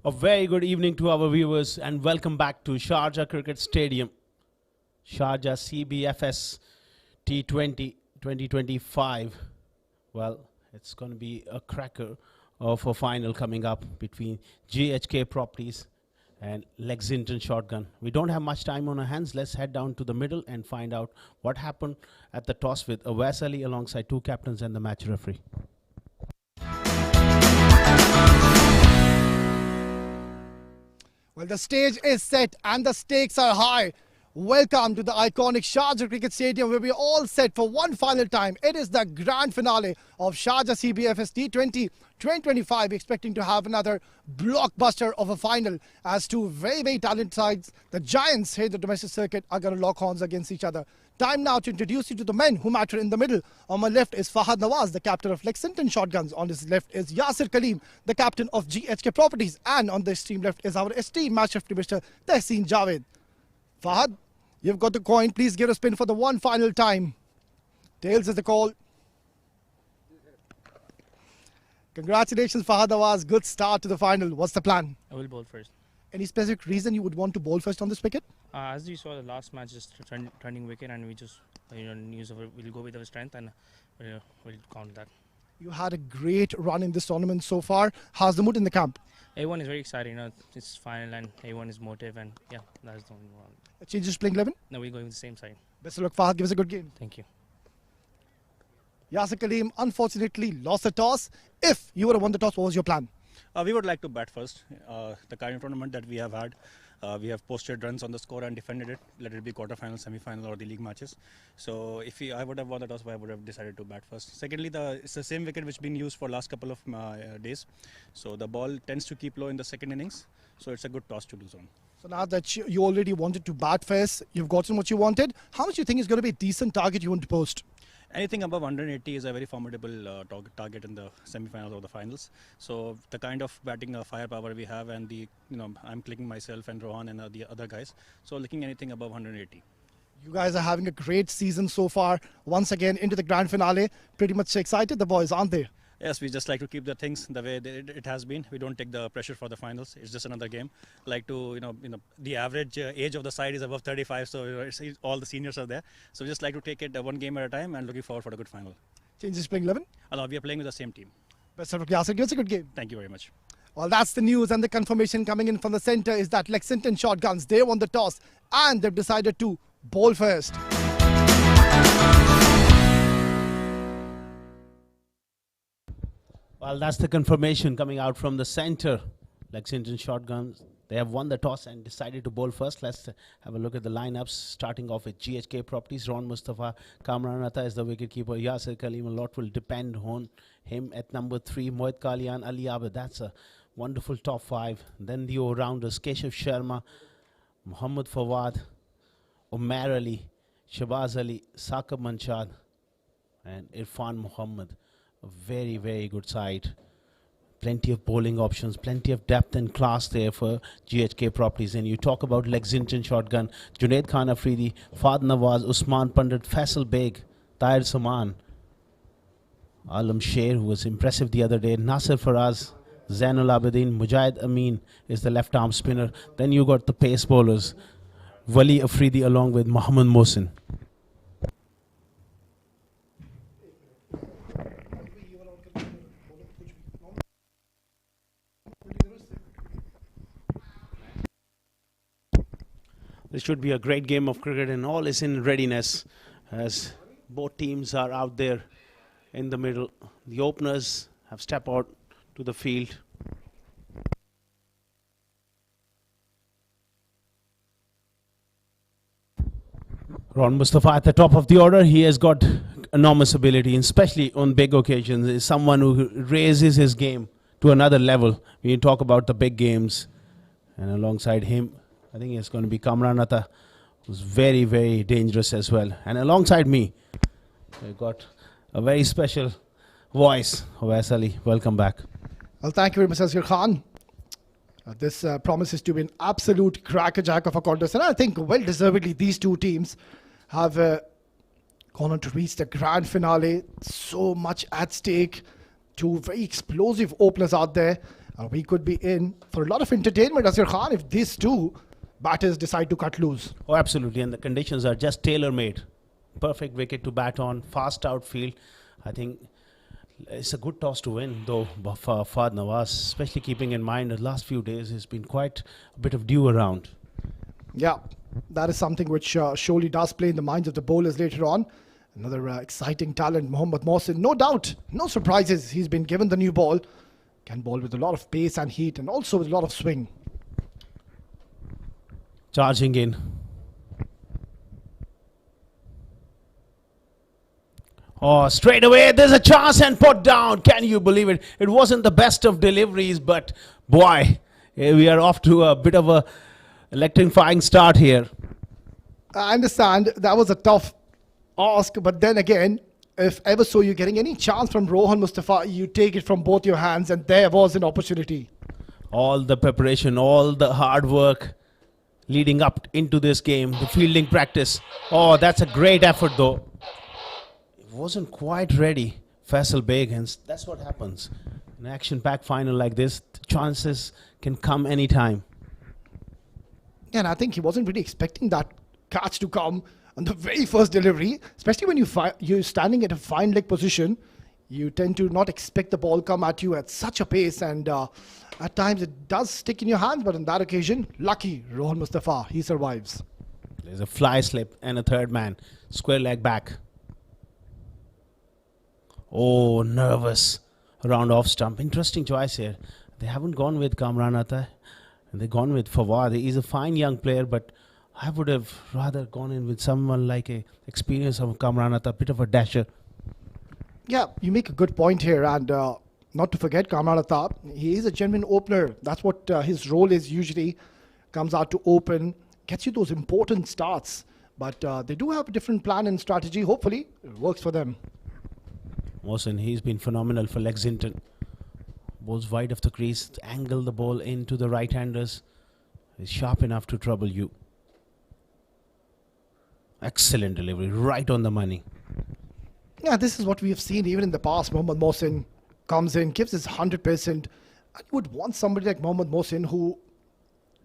A very good evening to our viewers and welcome back to Sharjah Cricket Stadium. Sharjah CBFS T20 2025. Well, it's going to be a cracker of a final coming up between GHK Properties and Lexington Shotgun. We don't have much time on our hands. Let's head down to the middle and find out what happened at the toss with Awais Ali alongside two captains and the match referee. Well, the stage is set and the stakes are high. Welcome to the iconic Sharjah Cricket Stadium where we are all set for one final time. It is the grand finale of Sharjah CBFS T20 2025. Expecting to have another blockbuster of a final as two very talented sides. The giants here in the domestic circuit are going to lock horns against each other. Time now to introduce you to the men who matter in the middle. On my left is Fahad Nawaz, the captain of Lexington Shotguns. On his left is Yasir Kaleem, the captain of GHK Properties. And on the extreme left is our esteemed match referee, Mr. Tehseen Javed. Fahad, you've got the coin. Please give a spin for the one final time. Tails is the call. Congratulations, Fahad Nawaz. Good start to the final. What's the plan? I will bowl first. Any specific reason you would want to bowl first on this wicket? As you saw, the last match just turning wicket, and we just we'll go with our strength and we'll count that. You had a great run in this tournament so far. How's the mood in the camp? Everyone is very excited. It's final and everyone is motive, and yeah, that's the only one. Changes playing 11? No, we're going with the same side. Best of luck, Fahad. Give us a good game. Thank you. Yasir Kaleem unfortunately lost the toss. If you would have won the toss, what was your plan? We would like to bat first. The kind of tournament that we have had, we have posted runs on the score and defended it, let it be quarter-final, semi-final or the league matches. So if I would have won the toss, I would have decided to bat first. Secondly, it's the same wicket which has been used for last couple of days. So the ball tends to keep low in the second innings. So it's a good toss to lose on. So now that you already wanted to bat first, you've gotten what you wanted. How much do you think is going to be a decent target you want to post? Anything above 180 is a very formidable target in the semi-finals or the finals. So the kind of batting firepower we have, and I'm clicking myself and Rohan and the other guys. So looking anything above 180. You guys are having a great season so far. Once again into the grand finale. Pretty much excited, the boys, aren't they? Yes, we just like to keep the things the way it has been. We don't take the pressure for the finals. It's just another game. Like to, the average age of the side is above 35, so all the seniors are there. So we just like to take it one game at a time and looking forward for a good final. Changes playing 11? We are playing with the same team. Best of luck, Yasir. Give us a good game. Thank you very much. Well, that's the news, and the confirmation coming in from the centre is that Lexington Shotguns, they won the toss and they've decided to bowl first. Well, that's the confirmation coming out from the center. Lexington Shotguns, they have won the toss and decided to bowl first. Let's have a look at the lineups, starting off with GHK Properties. Ron Mustafa, Kamran Atta is the wicketkeeper. Yasir Kaleem, a lot will depend on him at number 3. Mohit Kalian, Ali Abid, that's a wonderful top 5. Then the all-rounders, Keshav Sharma, Muhammad Fawad, Umar Ali, Shabaz Ali, Saqib Manshad, and Irfan Muhammad. A very good side. Plenty of bowling options, plenty of depth and class there for GHK Properties. And you talk about Lexington Shotgun, Junaid Khan Afridi, Fahad Nawaz, Usman Pandit, Faisal Beg, Tahir Saman, Alam Sher, who was impressive the other day, Nasir Faraz, Zainul Abidin, Mujahid Amin is the left arm spinner. Then you got the pace bowlers, Wali Afridi along with Muhammad Mohsin. This should be a great game of cricket, and all is in readiness as both teams are out there in the middle. The openers have stepped out to the field. Ron Mustafa at the top of the order. He has got enormous ability, and especially on big occasions. Is someone who raises his game to another level. When you talk about the big games, and alongside him, I think it's going to be Kamran Atta, who's very dangerous as well. And alongside me, we've got a very special voice, Awais Ali. Welcome back. Well, thank you very much, Asghar Khan. This promises to be an absolute crackerjack of a contest. And I think, well deservedly, these two teams have gone on to reach the grand finale. So much at stake. Two very explosive openers out there. We could be in for a lot of entertainment, Asghar Khan, if these two batters decide to cut loose. Oh, absolutely. And the conditions are just tailor-made. Perfect wicket to bat on, fast outfield. I think it's a good toss to win, though, for Fahad Nawaz, especially keeping in mind the last few days has been quite a bit of dew around. Yeah, that is something which surely does play in the minds of the bowlers later on. Another exciting talent, Mohammad Mohsin. No doubt, no surprises. He's been given the new ball. Can bowl with a lot of pace and heat and also with a lot of swing. Charging in. Oh, straight away, there's a chance and put down. Can you believe it? It wasn't the best of deliveries, but boy, we are off to a bit of a electrifying start here. I understand that was a tough ask, but then again, if ever so you're getting any chance from Rohan Mustafa, you take it from both your hands, and there was an opportunity. All the preparation, all the hard work leading up into this game, the fielding practice. Oh, that's a great effort though. It wasn't quite ready, Faisal Beg, and that's what happens. An action-packed final like this, the chances can come anytime. And I think he wasn't really expecting that catch to come on the very first delivery, especially when you're standing at a fine leg position. You tend to not expect the ball come at you at such a pace, and at times it does stick in your hands, but on that occasion, lucky Rohan Mustafa, he survives. There's a fly slip and a third man, square leg back. Oh, nervous around off stump. Interesting choice here. They haven't gone with Kamran Atta, and they've gone with Fawad. He's a fine young player, but I would have rather gone in with someone like a experience of Kamran Atta, a bit of a dasher. Yeah, you make a good point here, and not to forget Kamran Atta, he is a genuine opener. That's what his role is usually. Comes out to open, gets you those important starts. But they do have a different plan and strategy. Hopefully, it works for them. Mohsin, he's been phenomenal for Lexington. Bowls wide of the crease, angle the ball into the right-handers. He's sharp enough to trouble you. Excellent delivery, right on the money. Yeah, this is what we have seen even in the past. Mohammad Mohsin comes in, gives his 100%. And you would want somebody like Mohammad Mohsin who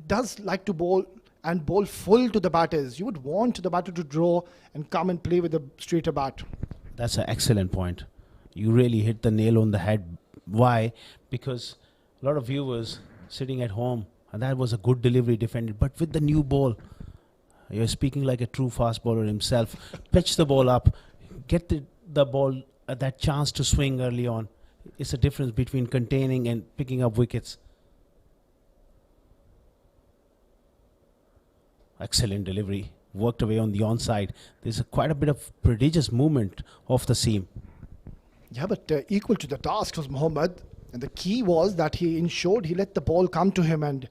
does like to bowl and bowl full to the batters. You would want the batter to draw and come and play with a straighter bat. That's an excellent point. You really hit the nail on the head. Why? Because a lot of viewers sitting at home, and that was a good delivery defended. But with the new ball, you're speaking like a true fast bowler himself. Pitch the ball up, get the ball that chance to swing early on. It's a difference between containing and picking up wickets. Excellent delivery. Worked away on the onside. There's quite a bit of prodigious movement off the seam. Yeah, but equal to the task was Mohammad. And the key was that he ensured he let the ball come to him and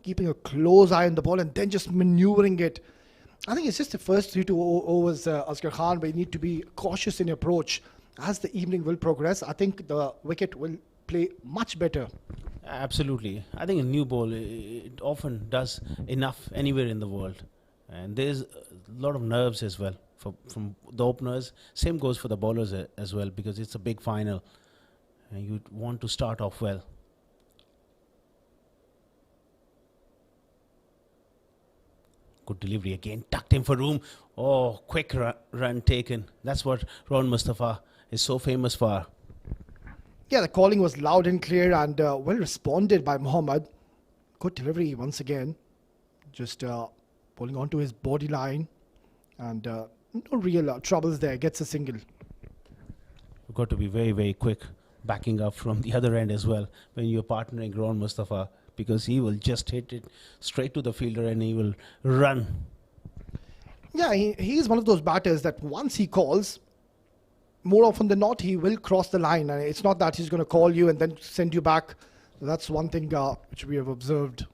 keeping a close eye on the ball and then just maneuvering it. I think it's just the first 3 overs, Asghar Khan, where you need to be cautious in your approach. As the evening will progress, I think the wicket will play much better. Absolutely. I think a new ball, it often does enough anywhere in the world. And there's a lot of nerves as well from the openers. Same goes for the bowlers as well, because it's a big final. And you want to start off well. Good delivery again, tucked in for room. Oh, quick run taken. That's what Rohan Mustafa is so famous for. Yeah, the calling was loud and clear and well responded by Mohammad. Good delivery once again. Just pulling onto his body line. And no real troubles there. Gets a single. You've got to be very, very quick backing up from the other end as well when you're partnering Rohan Mustafa, because he will just hit it straight to the fielder and he will run. Yeah, he is one of those batters that once he calls, more often than not, he will cross the line. And it's not that he's going to call you and then send you back. That's one thing which we have observed.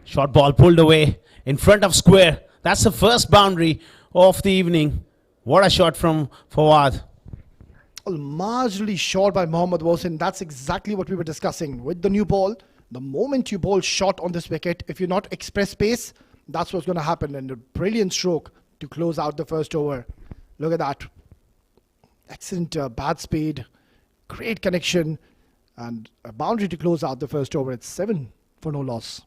Short ball pulled away in front of square. That's the first boundary of the evening. What a shot from Fawad. Well, marginally short by Mohammad Mohsin. That's exactly what we were discussing. With the new ball, the moment you bowl short on this wicket, if you're not express pace, that's what's going to happen. And a brilliant stroke to close out the first over. Look at that. Excellent bat speed. great connection and a boundary to close out the first over. It's 7 for no loss.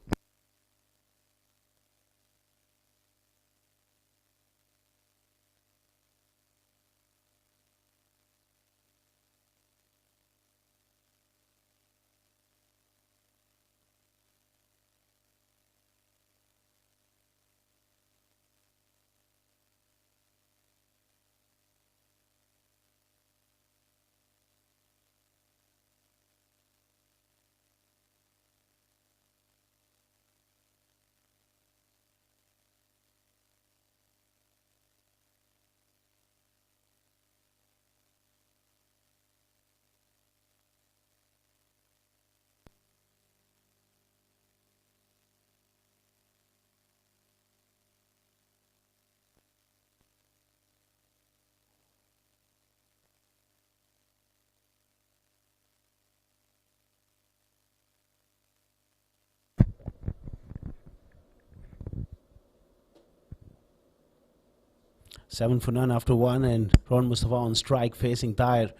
Seven for none after one, and Ron Mustafa on strike facing Tahir.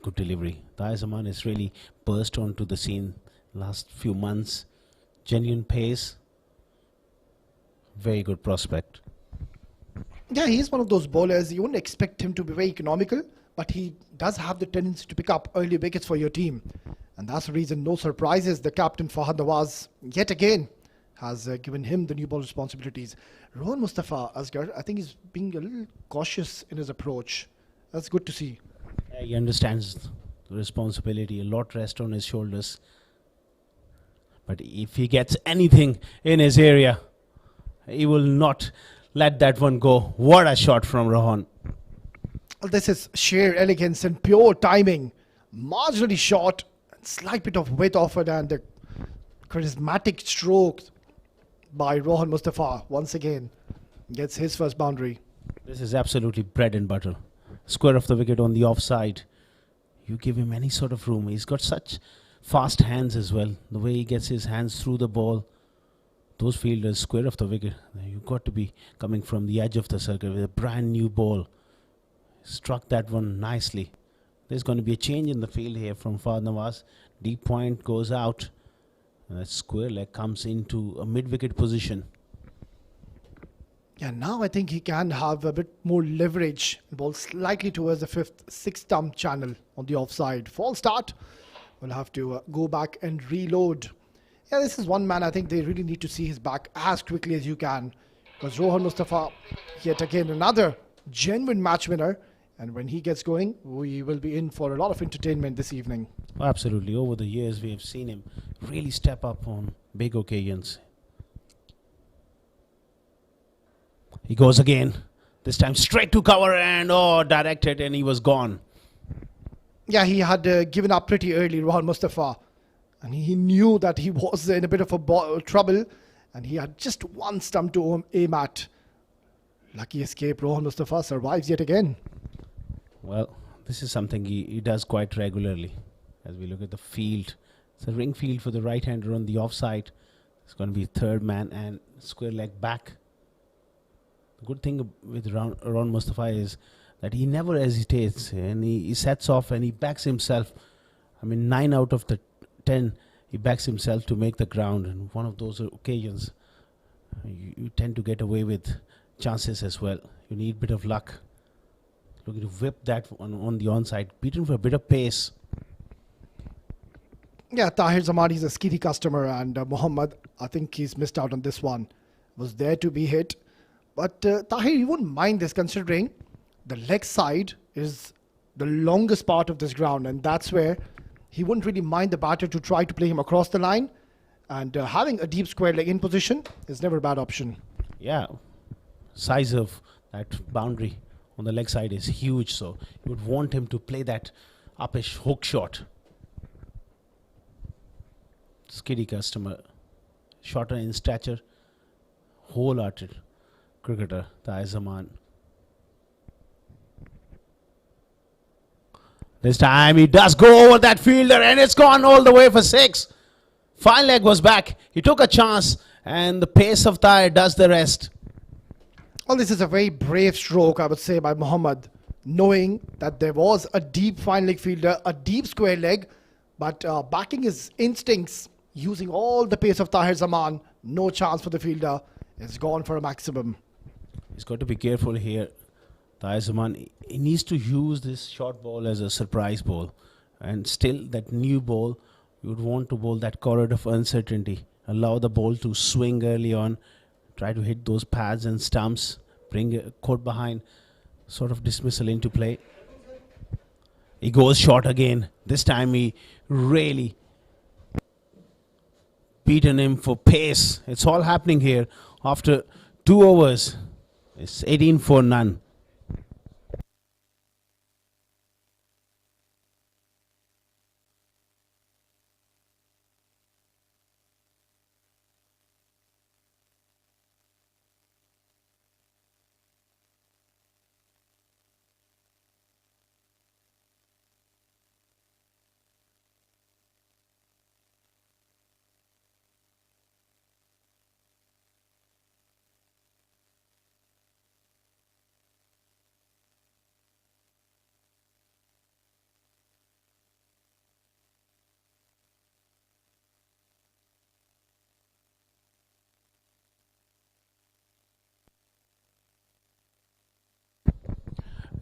Good delivery. Tahir Zaman has really burst onto the scene last few months. Genuine pace. Very good prospect. Yeah, he's one of those bowlers. You wouldn't expect him to be very economical, but he does have the tendency to pick up early wickets for your team. And that's the reason, no surprises, the captain Fahad Nawaz yet again has given him the new ball responsibilities. Rohan Mustafa, Asghar, I think he's being a little cautious in his approach. That's good to see. Yeah, he understands the responsibility. A lot rest on his shoulders. But if he gets anything in his area, he will not let that one go. What a shot from Rohan. This is sheer elegance and pure timing. Marginally short, slight bit of width offered, and a charismatic stroke by Rohan Mustafa once again gets his first boundary. This is absolutely bread and butter. Square of the wicket on the offside. You give him any sort of room. He's got such fast hands as well. The way he gets his hands through the ball. Those fielders, square of the wicket. You've got to be coming from the edge of the circle with a brand new ball. Struck that one nicely. There's going to be a change in the field here from Fahad Nawaz. Deep point goes out. And that square leg comes into a mid-wicket position. Yeah, now I think he can have a bit more leverage. Ball slightly towards the fifth, sixth stump channel on the offside. False start. We'll have to go back and reload. Yeah, this is one man I think they really need to see his back as quickly as you can. Because Rohan Mustafa, yet again, another genuine match winner. And when he gets going, we will be in for a lot of entertainment this evening. Oh, absolutely. Over the years, we have seen him really step up on big occasions. He goes again. This time straight to cover and directed, and he was gone. Yeah, he had given up pretty early, Rohan Mustafa. And he knew that he was in a bit of a trouble. And he had just one stump to aim at. Lucky escape, Rohan Mustafa survives yet again. Well, this is something he does quite regularly. As we look at the field, it's a ring field for the right-hander on the offside. It's going to be third man and square leg back. The good thing with Ron Mustafa is that he never hesitates and he sets off and he backs himself. I mean, 9 out of the 10, he backs himself to make the ground. And one of those occasions, you tend to get away with chances as well. You need a bit of luck. Looking to whip that on the onside. Beaten for a bit of pace. Yeah, Tahir Zaman is a skitty customer, and Muhammad, I think he's missed out on this one. Was there to be hit. But Tahir, you wouldn't mind this considering the leg side is the longest part of this ground, and that's where he wouldn't really mind the batter to try to play him across the line. And having a deep square leg in position is never a bad option. Yeah, size of that boundary on the leg side is huge, so you would want him to play that uppish hook shot. Skiddy customer, shorter in stature, wholehearted cricketer, Tahir Zaman. This time he does go over that fielder and it's gone all the way for 6. Fine leg was back. He took a chance and the pace of Tahir does the rest. Well, this is a very brave stroke, I would say, by Muhammad. knowing that there was a deep fine leg fielder, a deep square leg, but backing his instincts, using all the pace of Tahir Zaman, no chance for the fielder. It's gone for a maximum. He's got to be careful here. Tahir Zaman, he needs to use this short ball as a surprise ball. And still, that new ball, you would want to bowl that corridor of uncertainty. Allow the ball to swing early on. Try to hit those pads and stumps. Bring a court behind. Sort of dismissal into play. He goes short again. This time he really beaten him for pace. It's all happening here. After 2 overs, it's 18 for none.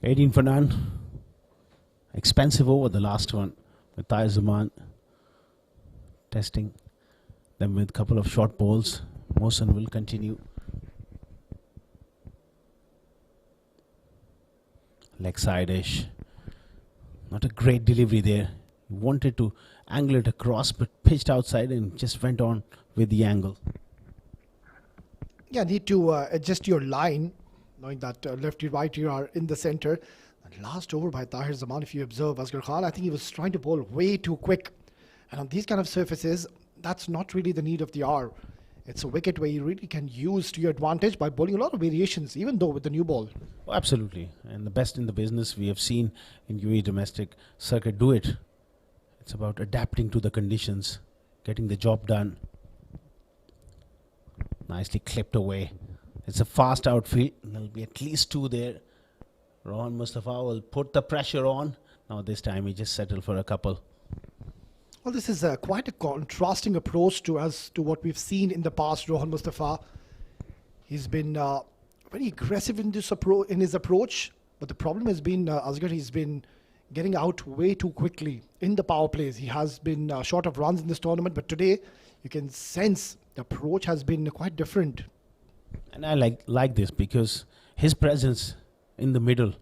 Eighteen for none. Expensive over the last one with Tahir Zaman testing them with a couple of short balls. Mohsen will continue. Leg side-ish. Not a great delivery there. He wanted to angle it across but pitched outside and just went on with the angle. Yeah, need to adjust your line, knowing that lefty righty are in the center. And last over by Tahir Zaman, if you observe Asghar Khan, I think he was trying to bowl way too quick. And on these kind of surfaces, that's not really the need of the hour. It's a wicket where you really can use to your advantage by bowling a lot of variations, even though with the new ball. Oh, absolutely. And the best in the business we have seen in UAE domestic circuit do it. It's about adapting to the conditions, getting the job done. Nicely clipped away. It's a fast outfield. There'll be at least 2 there. Rohan Mustafa will put the pressure on. Now this time he just settled for a couple. Well, this is quite a contrasting approach to what we've seen in the past. Rohan Mustafa, he's been very aggressive in his approach, but the problem has been Asghar, he's been getting out way too quickly in the power plays. He has been short of runs in this tournament, but today you can sense the approach has been quite different. And I like this because his presence in the middle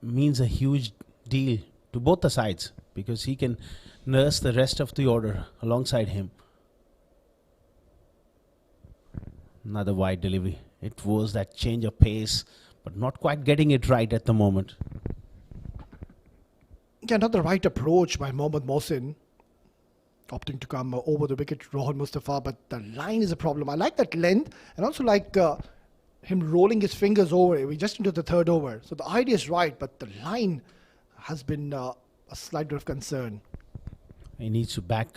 means a huge deal to both the sides, because he can nurse the rest of the order alongside him. Another wide delivery. It was that change of pace, but not quite getting it right at the moment. Yeah, not the right approach by Mohammad Mohsin, opting to come over the wicket, Rohan Mustafa, but the line is a problem. I like that length, and also like him rolling his fingers over. We're just into the 3rd over. So the idea is right, but the line has been a slight bit of concern. He needs to back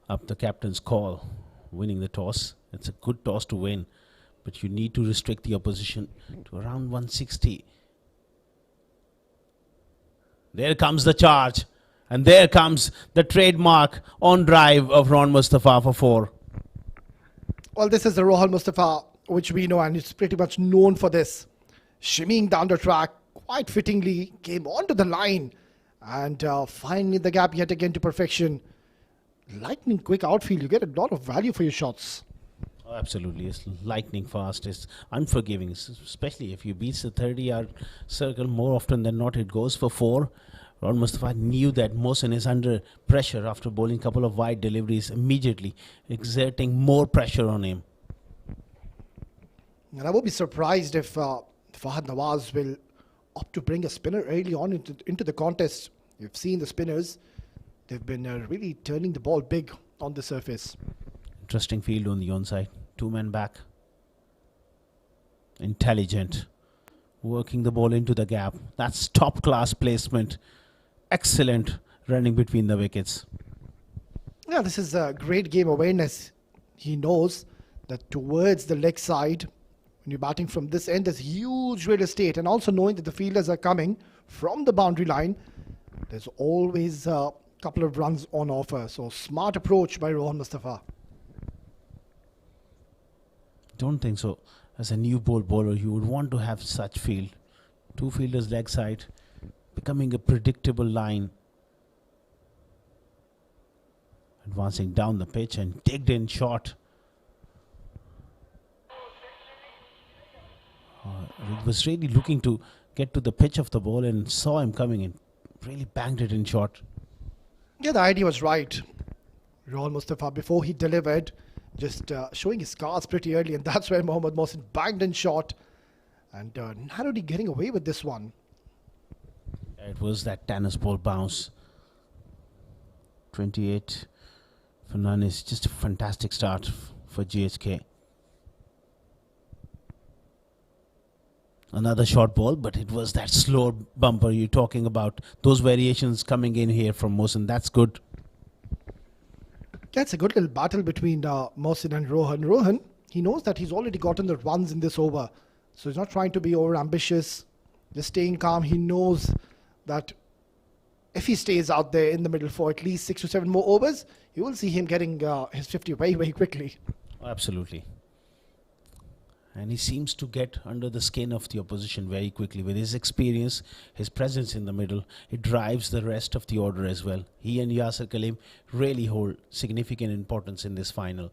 up the captain's call, winning the toss. It's a good toss to win, but you need to restrict the opposition to around 160. There comes the charge, and there comes the trademark on drive of Rohan Mustafa for 4. Well, this is the Rohan Mustafa, which we know, and it's pretty much known for this. Shimmying down the track, quite fittingly, came onto the line, and finding the gap yet again to perfection. Lightning quick outfield, you get a lot of value for your shots. Oh, absolutely. It's lightning fast. It's unforgiving, especially if you beat the 30-yard circle more often than not. It goes for 4. Rohan Mustafa knew that Mohsen is under pressure after bowling a couple of wide deliveries immediately, exerting more pressure on him. And I won't be surprised if Fahad Nawaz will opt to bring a spinner early on into the contest. You've seen the spinners. They've been really turning the ball big on the surface. Interesting field on the onside. 2 men back. Intelligent. Working the ball into the gap. That's top class placement. Excellent running between the wickets. Yeah, this is a great game awareness. He knows that towards the leg side, When you're batting from this end, there's huge real estate, and also knowing that the fielders are coming from the boundary line, there's always a couple of runs on offer. So smart approach by Rohan Mustafa. Don't think so. As a new bowler, you would want to have such field. Two fielders leg side, becoming a predictable line. Advancing down the pitch and digged in shot. He was really looking to get to the pitch of the ball and saw him coming in. Really banged it in short. Yeah, the idea was right. Rohan Mustafa, before he delivered, just showing his scars pretty early, and that's where Mohammad Mohsin banged in shot and narrowly getting away with this one. It was that tennis ball bounce. 28 for none is just a fantastic start for GHK. Another short ball, but it was that slow bumper you're talking about. Those variations coming in here from Mohsin, that's good. Yeah, it's a good little battle between Mohsin and Rohan. Rohan, he knows that he's already gotten the runs in this over, so he's not trying to be over ambitious, just staying calm. He knows that if he stays out there in the middle for at least 6 to 7 more overs, you will see him getting his 50 very, very quickly. Absolutely. And he seems to get under the skin of the opposition very quickly. With his experience, his presence in the middle, it drives the rest of the order as well. He and Yasir Kaleem really hold significant importance in this final.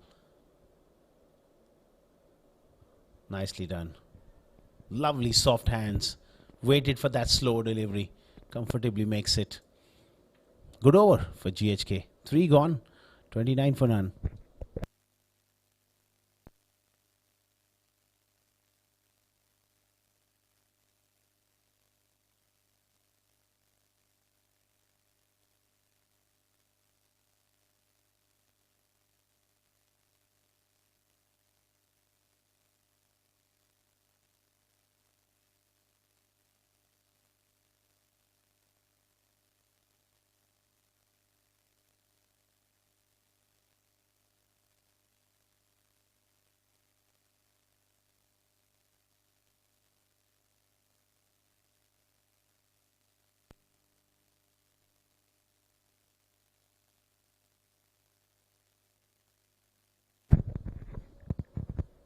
Nicely done. Lovely soft hands. Waited for that slow delivery. Comfortably makes it. Good over for GHK. 3 gone, 29 for none.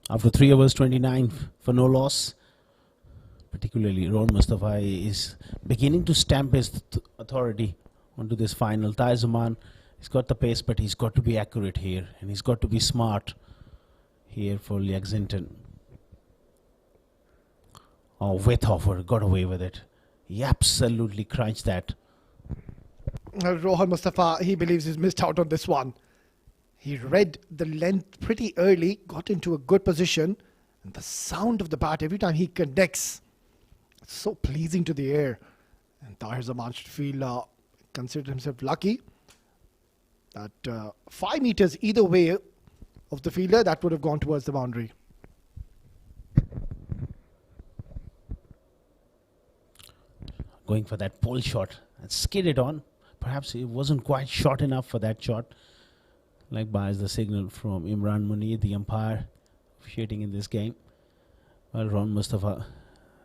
After 3 overs, 29 for no loss, particularly Rohan Mustafa is beginning to stamp his authority onto this final. Tahir Zaman, he's got the pace, but he's got to be accurate here, and he's got to be smart here for Lexington. Oh, width offer, got away with it. He absolutely crunched that. Rohan Mustafa, he believes he's missed out on this one. He read the length pretty early, got into a good position, and the sound of the bat every time he connects, it's so pleasing to the ear. And Tahir Zaman should feel, consider himself lucky that 5 meters either way of the fielder, that would have gone towards the boundary. Going for that pull shot and skidded on. Perhaps it wasn't quite short enough for that shot. Like buys the signal from Imran Munir, the umpire officiating in this game. Well, Rohan Mustafa,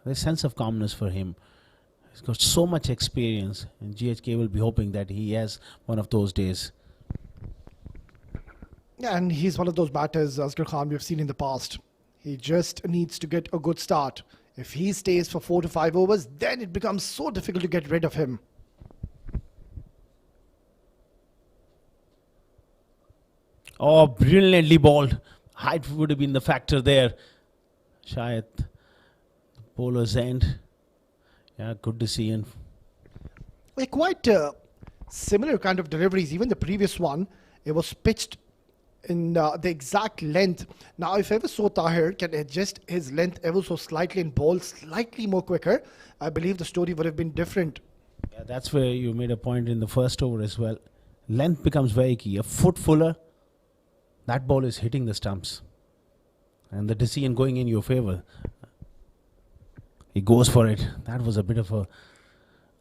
there's a sense of calmness for him. He's got so much experience, and GHK will be hoping that he has one of those days. Yeah, and he's one of those batters, Asghar Khan, we've seen in the past. He just needs to get a good start. If he stays for 4 to 5 overs, then it becomes so difficult to get rid of him. Oh, brilliantly bowled. Height would have been the factor there. Shayad, the bowler's end. Yeah, good to see him. Like quite similar kind of deliveries. Even the previous one, it was pitched in the exact length. Now, if ever so Tahir can adjust his length ever so slightly and bowl slightly more quicker, I believe the story would have been different. Yeah, that's where you made a point in the first over as well. Length becomes very key. A foot fuller, that ball is hitting the stumps. And the decision going in your favor. He goes for it. That was a bit of a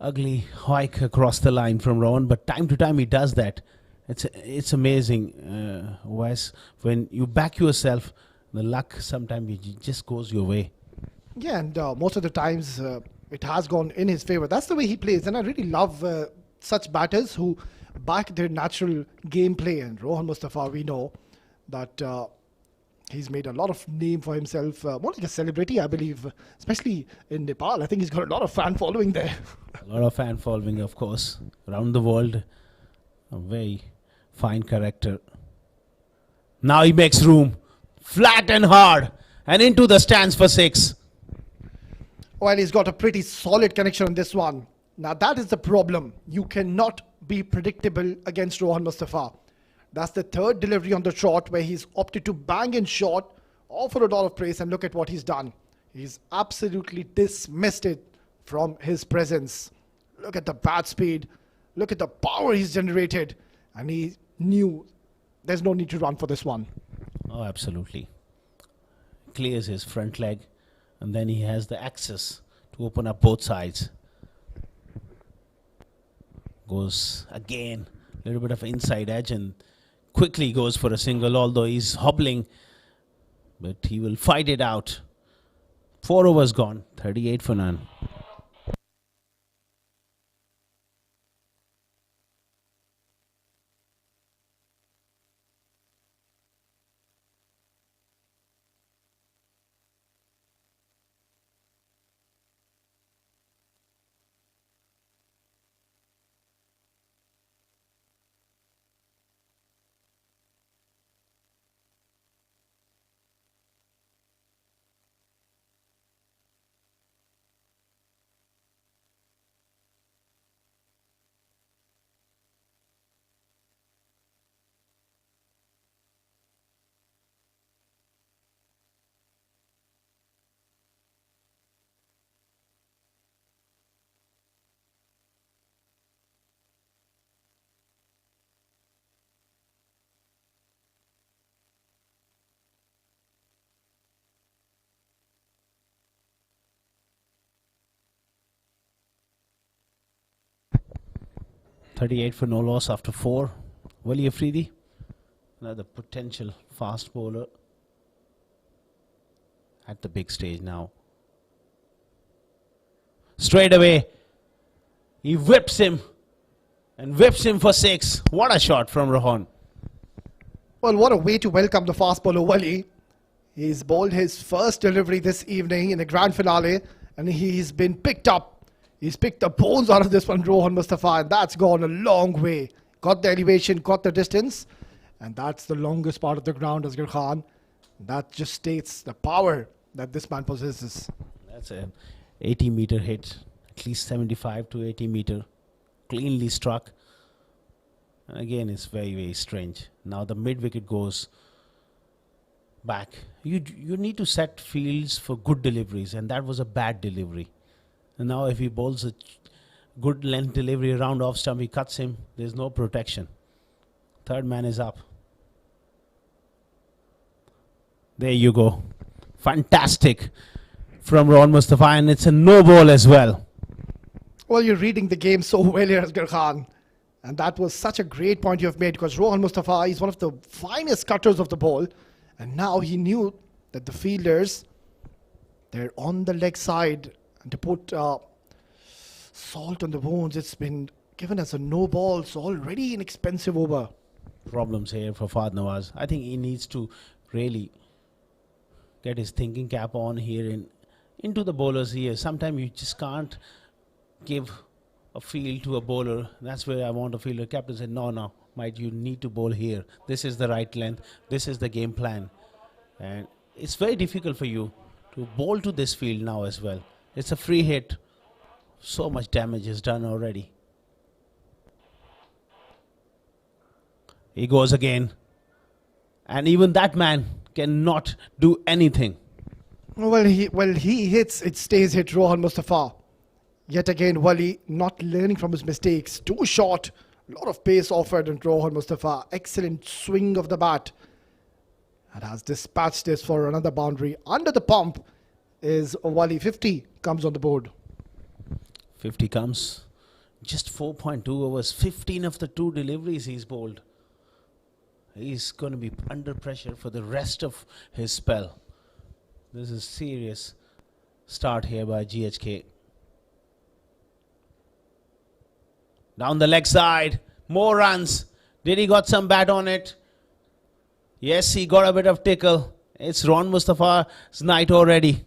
ugly hike across the line from Rohan, but time to time he does that. It's amazing, Wes, when you back yourself, The luck sometimes just goes your way. Yeah, and most of the times it has gone in his favor. That's the way he plays, and I really love such batters who back their natural gameplay. And Rohan Mustafa, we know that he's made a lot of name for himself, more like a celebrity, I believe, especially in Nepal. I think he's got a lot of fan following there. A lot of fan following, of course, around the world. A very fine character. Now he makes room, flat and hard, and into the stands for 6. Well, he's got a pretty solid connection on this one. Now that is the problem. You cannot be predictable against Rohan Mustafa. That's the third delivery on the shot where he's opted to bang in shot, offer a lot of praise, and look at what he's done. He's absolutely dismissed it from his presence. Look at the bat speed. Look at the power he's generated. And he knew there's no need to run for this one. Oh, absolutely. Clears his front leg, and then he has the access to open up both sides. Goes again, a little bit of inside edge, and quickly goes for a single, although he's hobbling, but he will fight it out. 4 overs gone, 38 for none. .38 for no loss after 4. Wali Afridi, another potential fast bowler at the big stage now. Straight away, he whips him and whips him for 6. What a shot from Rohan. Well, what a way to welcome the fast bowler Wali. He's bowled his first delivery this evening in the grand finale, and he's been picked up. He's picked the bones out of this one, Rohan Mustafa, and that's gone a long way. Got the elevation, got the distance, and that's the longest part of the ground, Asghar Khan. That just states the power that this man possesses. That's an 80-meter hit, at least 75 to 80 meter, cleanly struck. And again, it's very, very strange. Now the mid-wicket goes back. You need to set fields for good deliveries, and that was a bad delivery. And now if he bowls a good length delivery around off stump, he cuts him. There's no protection. Third man is up. There you go. Fantastic from Rohan Mustafa, and it's a no ball as well. Well, you're reading the game so well here, Asghar Khan. And that was such a great point you have made, because Rohan Mustafa is one of the finest cutters of the ball. And now he knew that the fielders, they're on the leg side. And to put salt on the wounds, it's been given as a no ball, so already an expensive over. Problems here for Fahd Nawaz. I think he needs to really get his thinking cap on here into the bowlers here. Sometimes you just can't give a field to a bowler. That's where I want a fielder. Captain said, no, mate, you need to bowl here. This is the right length. This is the game plan. And it's very difficult for you to bowl to this field now as well. It's a free hit. So much damage is done already. He goes again. And even that man cannot do anything. Well, he hits, it stays hit, Rohan Mustafa. Yet again, Wali not learning from his mistakes. Too short. A lot of pace offered on Rohan Mustafa. Excellent swing of the bat. And has dispatched this for another boundary. Under the pump is Wali. 50 comes on the board. 50 comes. Just 4.2 overs. 15 of the 2 deliveries he's bowled. He's going to be under pressure for the rest of his spell. This is serious start here by GHK. Down the leg side, more runs. Did he got some bat on it? Yes, he got a bit of tickle. It's Ron Mustafa's night already.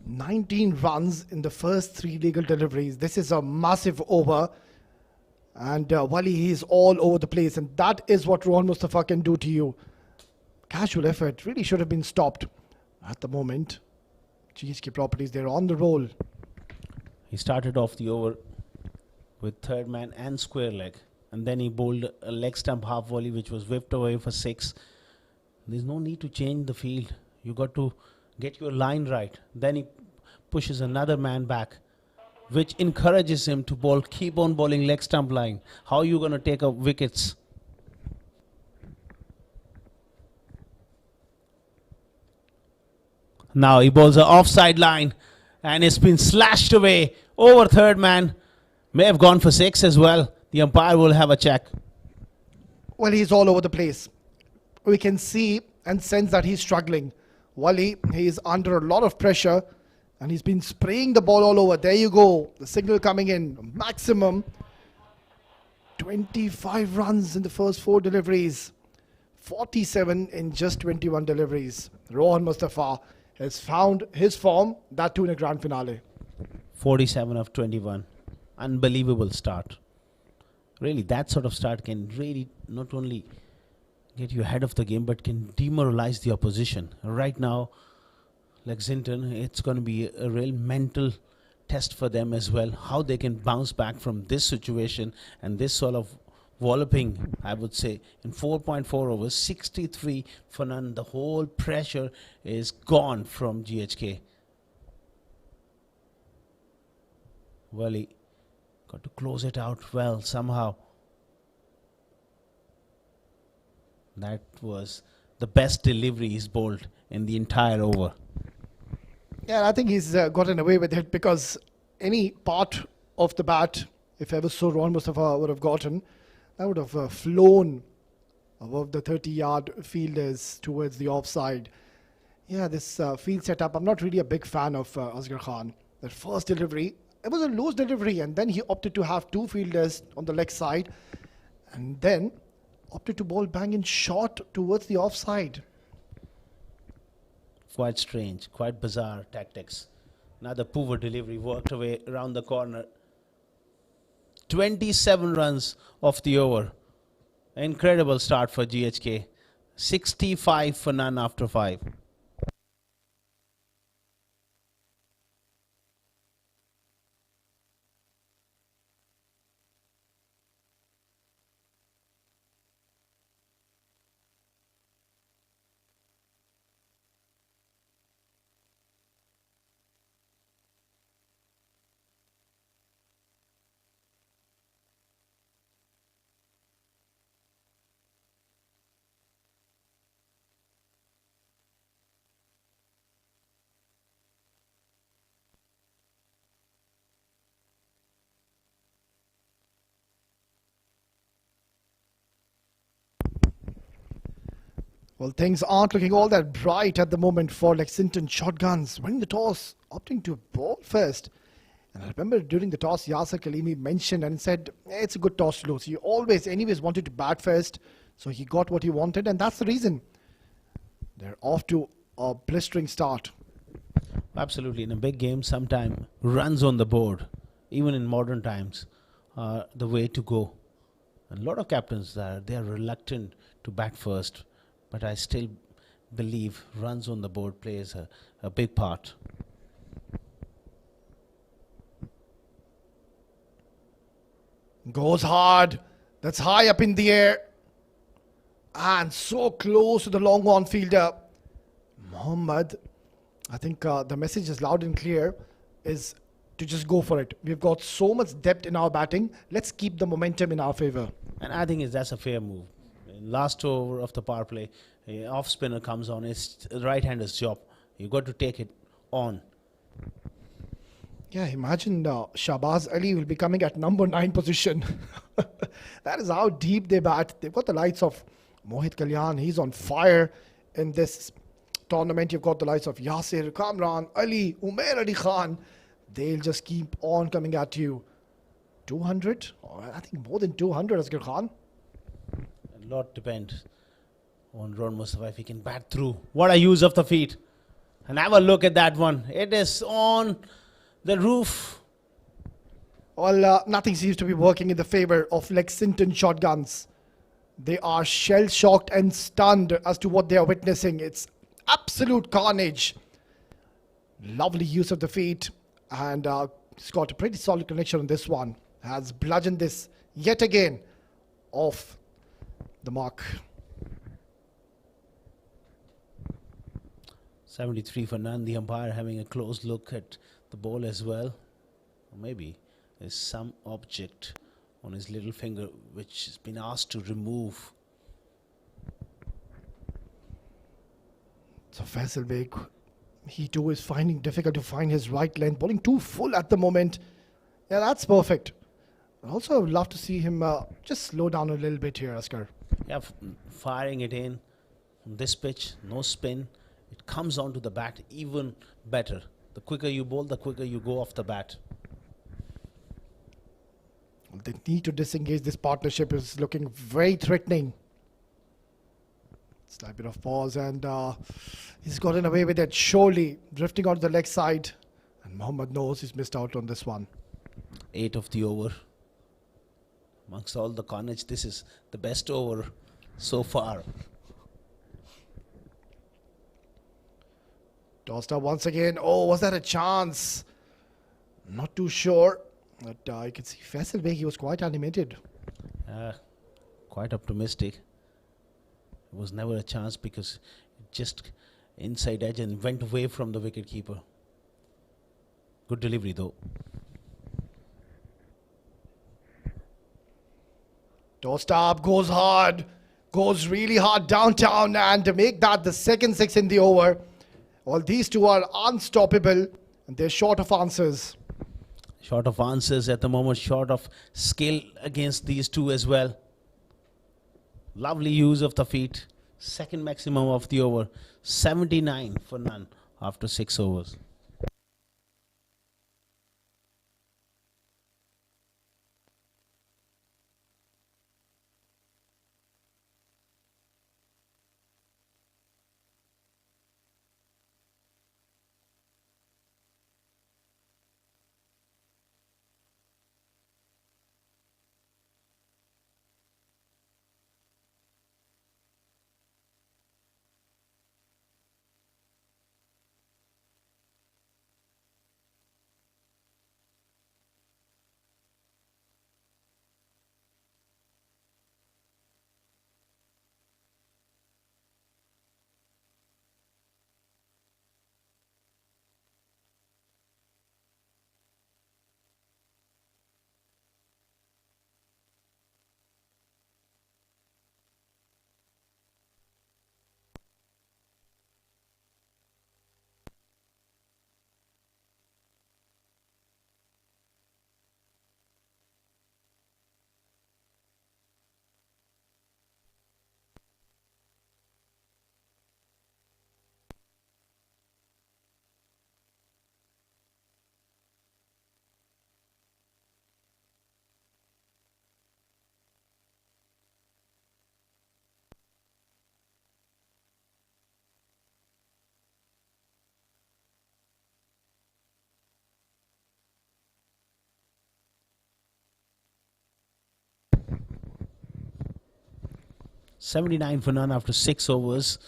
19 runs in the first 3 legal deliveries. This is a massive over. And Wali, he is all over the place. And that is what Ron Mustafa can do to you. Casual effort really should have been stopped. At the moment, GHK Properties, they're on the roll. He started off the over with third man and square leg. And then he bowled a leg stump half volley which was whipped away for 6. There's no need to change the field. You got to get your line right. Then he pushes another man back, which encourages him to bowl, keep on bowling leg stump line. How are you going to take up wickets? Now he bowls an offside line and it's been slashed away over third man. May have gone for 6 as well. The umpire will have a check. Well, he's all over the place. We can see and sense that he's struggling. Wali, he is under a lot of pressure and he's been spraying the ball all over. There you go. The signal coming in. Maximum 25 runs in the first 4 deliveries. 47 in just 21 deliveries. Rohan Mustafa has found his form, that too in a grand finale. 47 of 21. Unbelievable start. Really, that sort of start can really not only get you ahead of the game, but can demoralize the opposition. Right now, Lexington, it's going to be a real mental test for them as well. How they can bounce back from this situation and this sort of walloping, I would say, in 4.4 overs, 63 for none. The whole pressure is gone from GHK. Well, he got to close it out well somehow. That was the best delivery he's bowled in the entire over. Yeah, I think he's gotten away with it because any part of the bat, if ever so Ron Mustafa would have gotten, that would have flown above the 30-yard fielders towards the offside. Yeah, this field setup, I'm not really a big fan of Asghar Khan. That first delivery, it was a loose delivery, and then he opted to have 2 fielders on the leg side and then opted to bowl bang in short towards the offside. Quite strange, quite bizarre tactics. Another poor delivery worked away around the corner. 27 runs off the over. Incredible start for GHK. 65 for none after 5. Well, things aren't looking all that bright at the moment for Lexington Shotguns. Winning the toss, opting to bowl first. And I remember during the toss, Yasir Kalimi mentioned and said, it's a good toss to lose. He always, anyways, wanted to bat first. So he got what he wanted, and that's the reason. They're off to a blistering start. Absolutely. In a big game, sometime runs on the board, even in modern times, are the way to go. And a lot of captains, they are reluctant to bat first. But I still believe runs on the board plays a big part. Goes hard. That's high up in the air. And so close to the long on fielder. Mohammad, I think the message is loud and clear, is to just go for it. We've got so much depth in our batting. Let's keep the momentum in our favor. And I think that's a fair move. Last over of the power play, off spinner comes on. It's the right-hander's job. You've got to take it on. Yeah, imagine Shahbaz Ali will be coming at number 9 position. That is how deep they bat. They've got the likes of Mohit Kalyan, he's on fire in this tournament. You've got the likes of Yasir, Kamran, Ali, Umair Ali Khan. They'll just keep on coming at you. 200? Oh, I think more than 200, Asghar Khan. A lot depends on Ron Mustafa if he can bat through. What a use of the feet. And have a look at that one. It is on the roof. Well, nothing seems to be working in the favor of Lexington shotguns. They are shell-shocked and stunned as to what they are witnessing. It's absolute carnage. Lovely use of the feet. And he's got a pretty solid connection on this one. Has bludgeoned this yet again off the mark. 73 for none. The umpire having a close look at the ball as well. Or maybe there's some object on his little finger which has been asked to remove. So Faisal Beg, he too is finding difficult to find his right length. Bowling too full at the moment. Yeah, that's perfect. Also, I would love to see him just slow down a little bit here, Asghar. Yeah, firing it in on this pitch, no spin. It comes onto the bat even better. The quicker you bowl, the quicker you go off the bat. They need to disengage. This partnership is looking very threatening. Slight bit of pause, and he's gotten away with it. Surely drifting onto the leg side, and Mohammad knows he's missed out on this one. 8 of the over. Amongst all the carnage, this is the best over so far. Tossed up once again. Oh, was that a chance? Not too sure. But I can see Faisal Beg, he was quite animated. Quite optimistic. It was never a chance because it just inside edge and went away from the wicketkeeper. Good delivery though. Tossed up, goes hard, goes really hard downtown, and to make that the second 6 in the over. Well, these two are unstoppable, and they're short of answers. Short of answers at the moment, short of skill against these two as well. Lovely use of the feet. Second maximum of the over. 79 for none after 6 overs. $79 for none after 6 overs.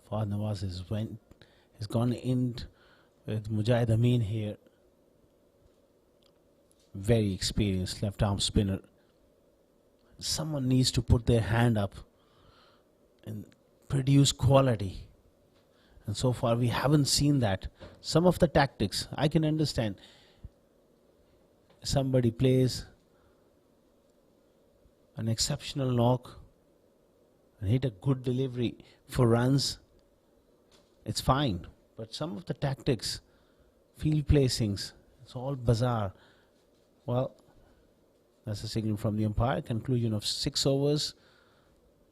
Fahad Nawaz has gone in with Mujahid Amin here. Very experienced left arm spinner. Someone needs to put their hand up and produce quality. And so far we haven't seen that. Some of the tactics I can understand. Somebody plays an exceptional knock and hit a good delivery for runs, it's fine. But some of the tactics, field placings, it's all bizarre. Well, that's a signal from the umpire. Conclusion of 6 overs.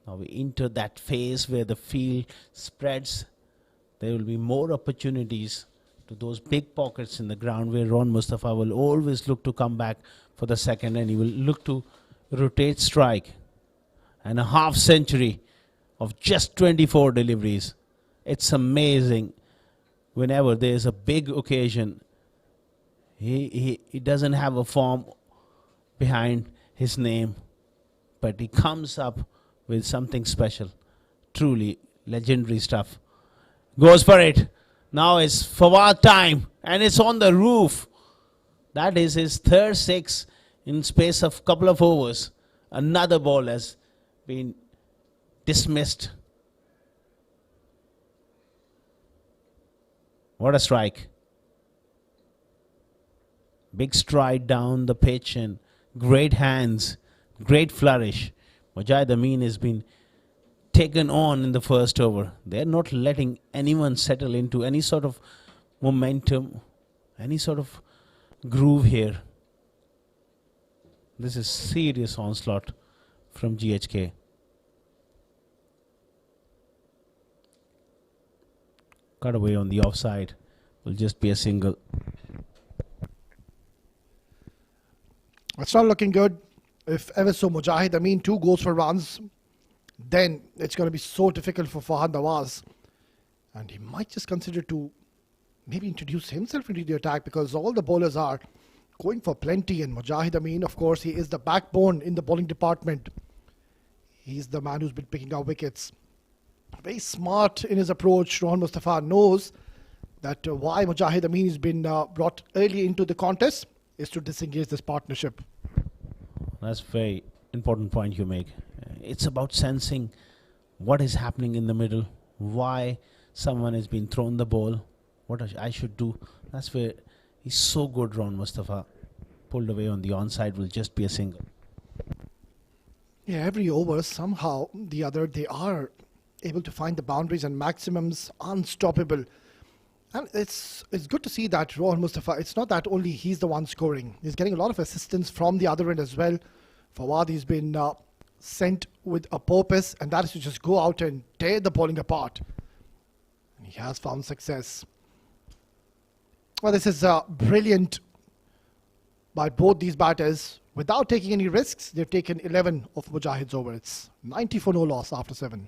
Now we enter that phase where the field spreads. There will be more opportunities to those big pockets in the ground where Ron Mustafa will always look to come back for the second, and he will look to rotate strike. And a half century of just 24 deliveries. It's amazing. Whenever there's a big occasion, he doesn't have a form behind his name, but he comes up with something special. Truly legendary stuff. Goes for it. Now it's Fawad time, and it's on the roof. That is his third six in space of couple of overs. Another ball has been dismissed. What a strike. Big stride down the pitch and great hands, great flourish. Mujahid Amin has been taken on in the first over. They're not letting anyone settle into any sort of momentum, any sort of groove here. This is serious onslaught from GHK. Cut away on the offside. Will just be a single. It's not looking good. If ever so Mujahid Amin 2 goes for runs, then it's going to be so difficult for Fahad Nawaz. And he might just consider to maybe introduce himself into the attack, because all the bowlers are going for plenty. And Mujahid Amin, of course, he is the backbone in the bowling department. He's the man who's been picking out wickets. Very smart in his approach. Ron Mustafa knows that why Mujahid Amin has been brought early into the contest is to disengage this partnership. That's a very important point you make. It's about sensing what is happening in the middle, why someone has been thrown the ball, what I should do. That's where he's so good, Ron Mustafa. Pulled away on the onside, will just be a single. Yeah, every over, somehow the other, they are able to find the boundaries and maximums, unstoppable. And it's good to see that Ron Mustafa, it's not that only he's the one scoring. He's getting a lot of assistance from the other end as well. Fawad, he's been sent with a purpose, and that is to just go out and tear the bowling apart. And he has found success. Well, this is brilliant by both these batters. Without taking any risks, they've taken 11 of Mujahid's over. It's 90 for no loss after 7.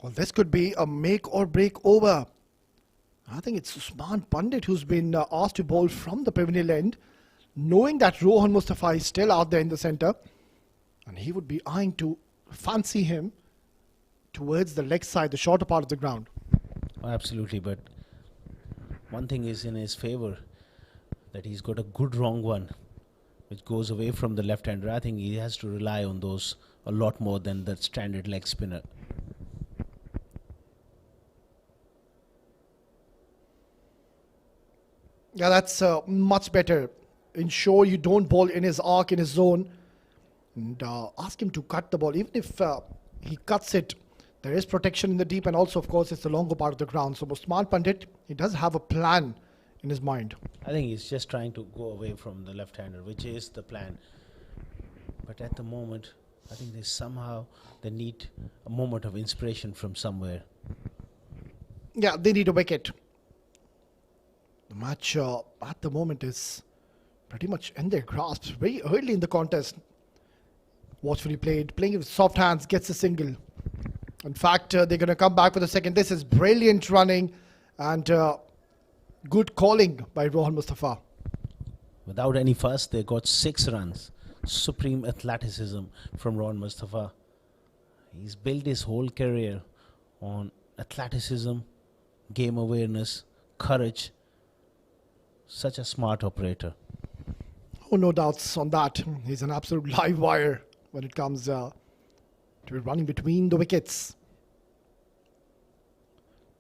Well, this could be a make or break over. I think it's Usman Pandit who's been asked to bowl from the pavilion end, knowing that Rohan Mustafa is still out there in the centre, and he would be eyeing to fancy him towards the leg side, the shorter part of the ground. Oh, absolutely, but one thing is in his favour, that he's got a good wrong one, which goes away from the left-hander. I think he has to rely on those a lot more than the standard leg spinner. Yeah, that's much better. Ensure you don't bowl in his arc, in his zone, and ask him to cut the ball. Even if he cuts it, there is protection in the deep, and also, of course, it's the longer part of the ground. So Usman Pandit, he does have a plan in his mind. I think he's just trying to go away from the left-hander, which is the plan. But at the moment, I think they need a moment of inspiration from somewhere. Yeah, they need a wicket. The match at the moment is pretty much in their grasp. Very early in the contest. Watchfully played. Playing with soft hands. Gets a single. In fact, they're going to come back for the second. This is brilliant running and good calling by Rohan Mustafa. Without any fuss, they got 6 runs. Supreme athleticism from Rohan Mustafa. He's built his whole career on athleticism, game awareness, courage. Such a smart operator. Oh, no doubts on that. He's an absolute live wire when it comes to running between the wickets.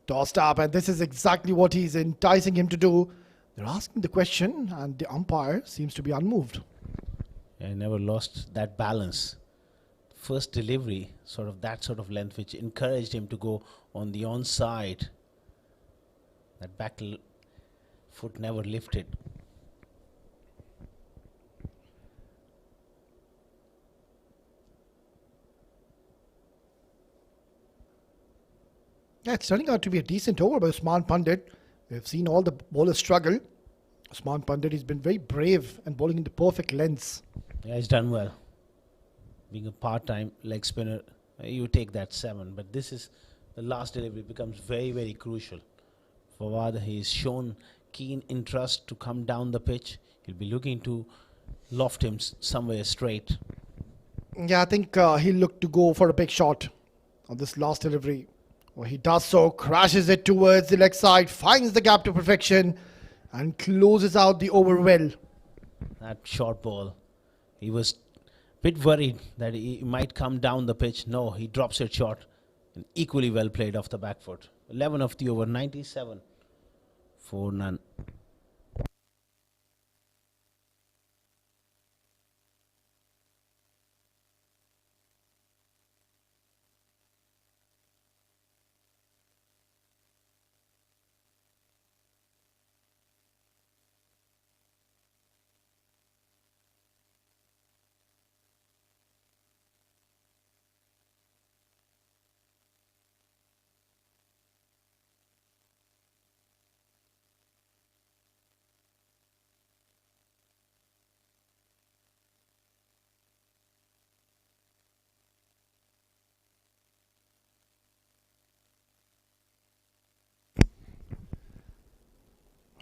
Tossed up, and this is exactly what he's enticing him to do. They're asking the question, and the umpire seems to be unmoved. I never lost that balance. First delivery, that sort of length, which encouraged him to go on the onside. That back foot never lifted. Yeah, it's turning out to be a decent over by Usman Pandit. We've seen all the bowlers struggle. Usman Pandit has been very brave and bowling into perfect lengths. Yeah, he's done well. Being a part-time leg spinner, you take that 7. But this is the last delivery becomes very, very crucial. Fawad, he's shown keen interest to come down the pitch. He'll be looking to loft him somewhere straight. Yeah, I think he'll look to go for a big shot on this last delivery. Well, he does so, crashes it towards the leg side, finds the gap to perfection, and closes out the over well. That short ball, he was a bit worried that he might come down the pitch. No, he drops it short, and equally well played off the back foot. 11 of the over, 97 for none.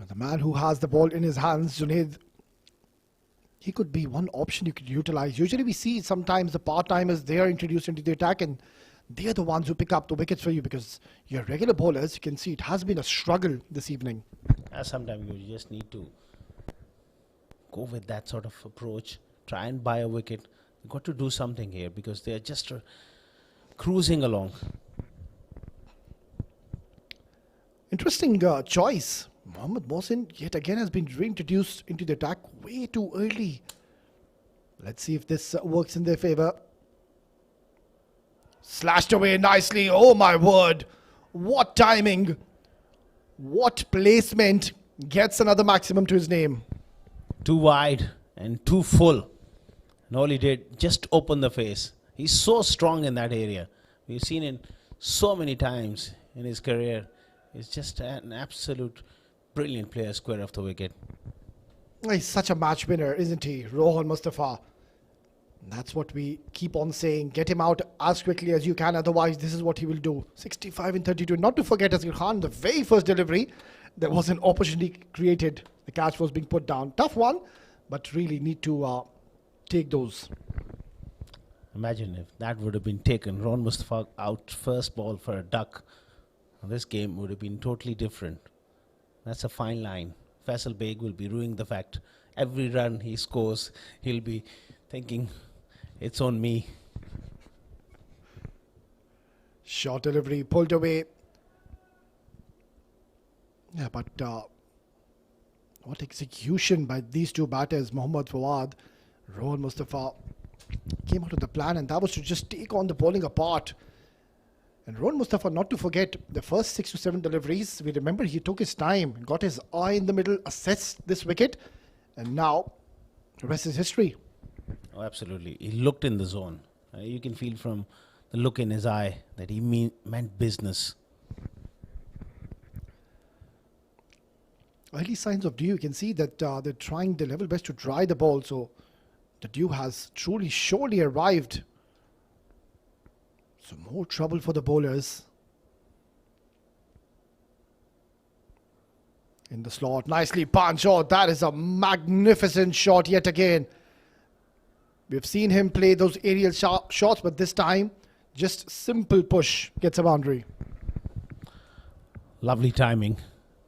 The man who has the ball in his hands, Junaid, he could be one option you could utilize. Usually we see sometimes the part-timers, they are introduced into the attack and they are the ones who pick up the wickets for you, because your regular bowlers, you can see it has been a struggle this evening. Sometimes you just need to go with that sort of approach. Try and buy a wicket. You've got to do something here because they are just cruising along. Interesting choice. Mohammad Mohsin yet again has been reintroduced into the attack way too early. Let's see if this works in their favour. Slashed away nicely. Oh my word. What timing. What placement. Gets another maximum to his name. Too wide and too full. And all he did, just open the face. He's so strong in that area. We've seen it so many times in his career. He's just an absolute brilliant player, square off the wicket. He's such a match winner, isn't he? Rohan Mustafa. That's what we keep on saying. Get him out as quickly as you can. Otherwise, this is what he will do. 65 and 32. Not to forget, Asghar Khan, the very first delivery, there was an opportunity created. The catch was being put down. Tough one, but really need to take those. Imagine if that would have been taken. Rohan Mustafa out first ball for a duck. This game would have been totally different. That's a fine line. Faisal Beg will be ruining the fact. Every run he scores, he'll be thinking, it's on me. Short delivery pulled away. Yeah, but what execution by these two batters, Mohammad Fawad, Rohan Mustafa, came out of the plan, and that was to just take on the bowling apart. And Rohan Mustafa, not to forget, the first 6 to 7 deliveries, we remember he took his time, got his eye in the middle, assessed this wicket, and now the rest is history. Oh, absolutely. He looked in the zone. You can feel from the look in his eye that he meant business. Early signs of dew, you can see that they're trying their level best to dry the ball, so the dew has truly, surely arrived. So more trouble for the bowlers. In the slot, nicely punched. Oh, that is a magnificent shot yet again. We've seen him play those aerial shots, but this time, just simple push gets a boundary. Lovely timing.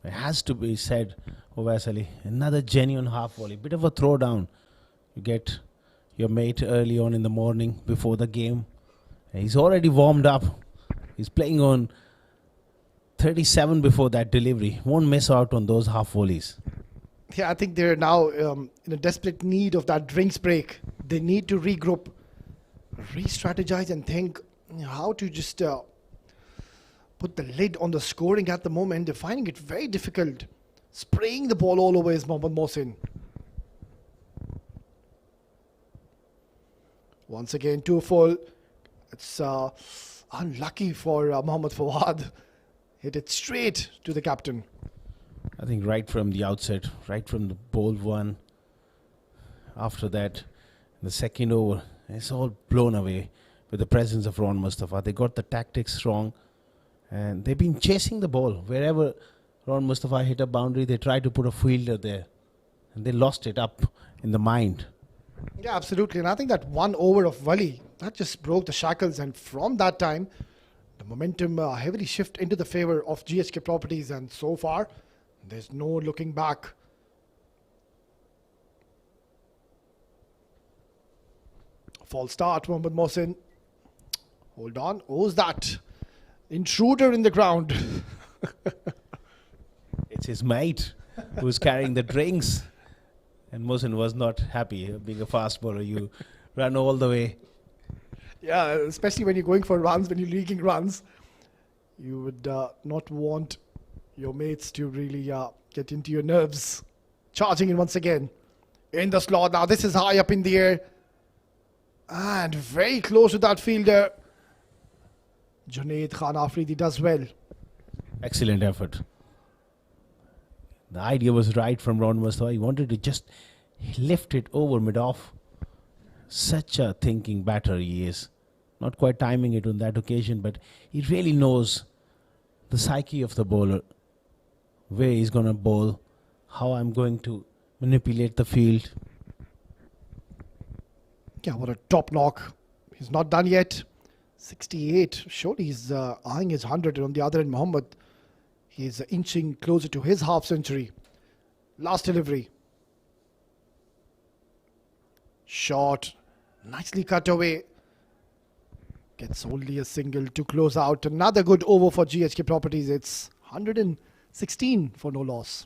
It has to be said, Ovais Ali. Another genuine half volley. Bit of a throwdown. You get your mate early on in the morning before the game. He's already warmed up. He's playing on 37 before that delivery. Won't miss out on those half volleys. Yeah, I think they're now in a desperate need of that drinks break. They need to regroup, re-strategize and think how to just put the lid on the scoring at the moment. They're finding it very difficult. Spraying the ball all over is Mohammad Mohsin. Once again, 2 full. It's unlucky for Mohammad Fawad. Hit it straight to the captain. I think right from the outset, right from the ball one, after that, the second over, it's all blown away with the presence of Ron Mustafa. They got the tactics wrong and they've been chasing the ball. Wherever Ron Mustafa hit a boundary, they tried to put a fielder there and they lost it up in the mind. Yeah, absolutely. And I think that 1 over of volley, that just broke the shackles. And from that time, the momentum heavily shift into the favor of GHK Properties. And so far, there's no looking back. False start, Mohammad Mohsin. Hold on. Who's that? Intruder in the ground. It's his mate who's carrying the drinks. And Mohsin was not happy. Being a fast bowler, you run all the way. Yeah, especially when you're going for runs, when you're leaking runs, you would not want your mates to really get into your nerves. Charging in once again. In the slot. Now this is high up in the air. And very close to that fielder. Junaid Khan Afridi does well. Excellent effort. The idea was right from Ron Mustafa. He wanted to just lift it over mid-off. Such a thinking batter he is. Not quite timing it on that occasion, but he really knows the psyche of the bowler. Where he's going to bowl. How I'm going to manipulate the field. Yeah, what a top knock. He's not done yet. 68. Surely he's eyeing his 100. And on the other end, Mohammad, he's inching closer to his half century. Last delivery. Shot. Nicely cut away. Gets only a single to close out. Another good over for GHK Properties. It's 116 for no loss.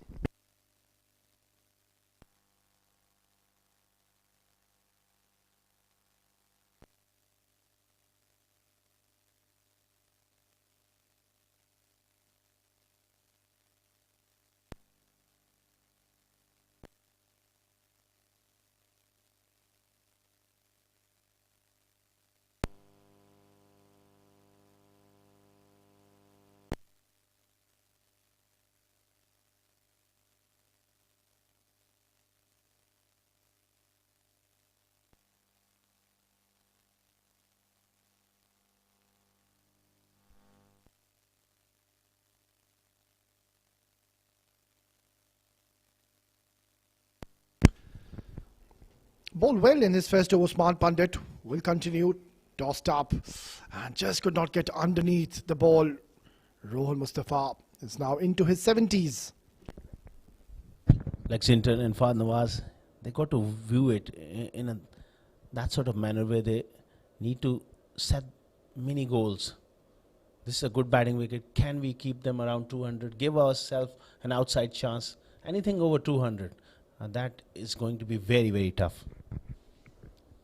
Bowled well in his first over. Smart Pandit will continue. Tossed up and just could not get underneath the ball. Rohan Mustafa is now into his 70s. Lexington and Fahd Nawaz, they got to view it in that sort of manner where they need to set mini goals. This is a good batting wicket. Can we keep them around 200? Give ourselves an outside chance. Anything over 200. That is going to be very, very tough.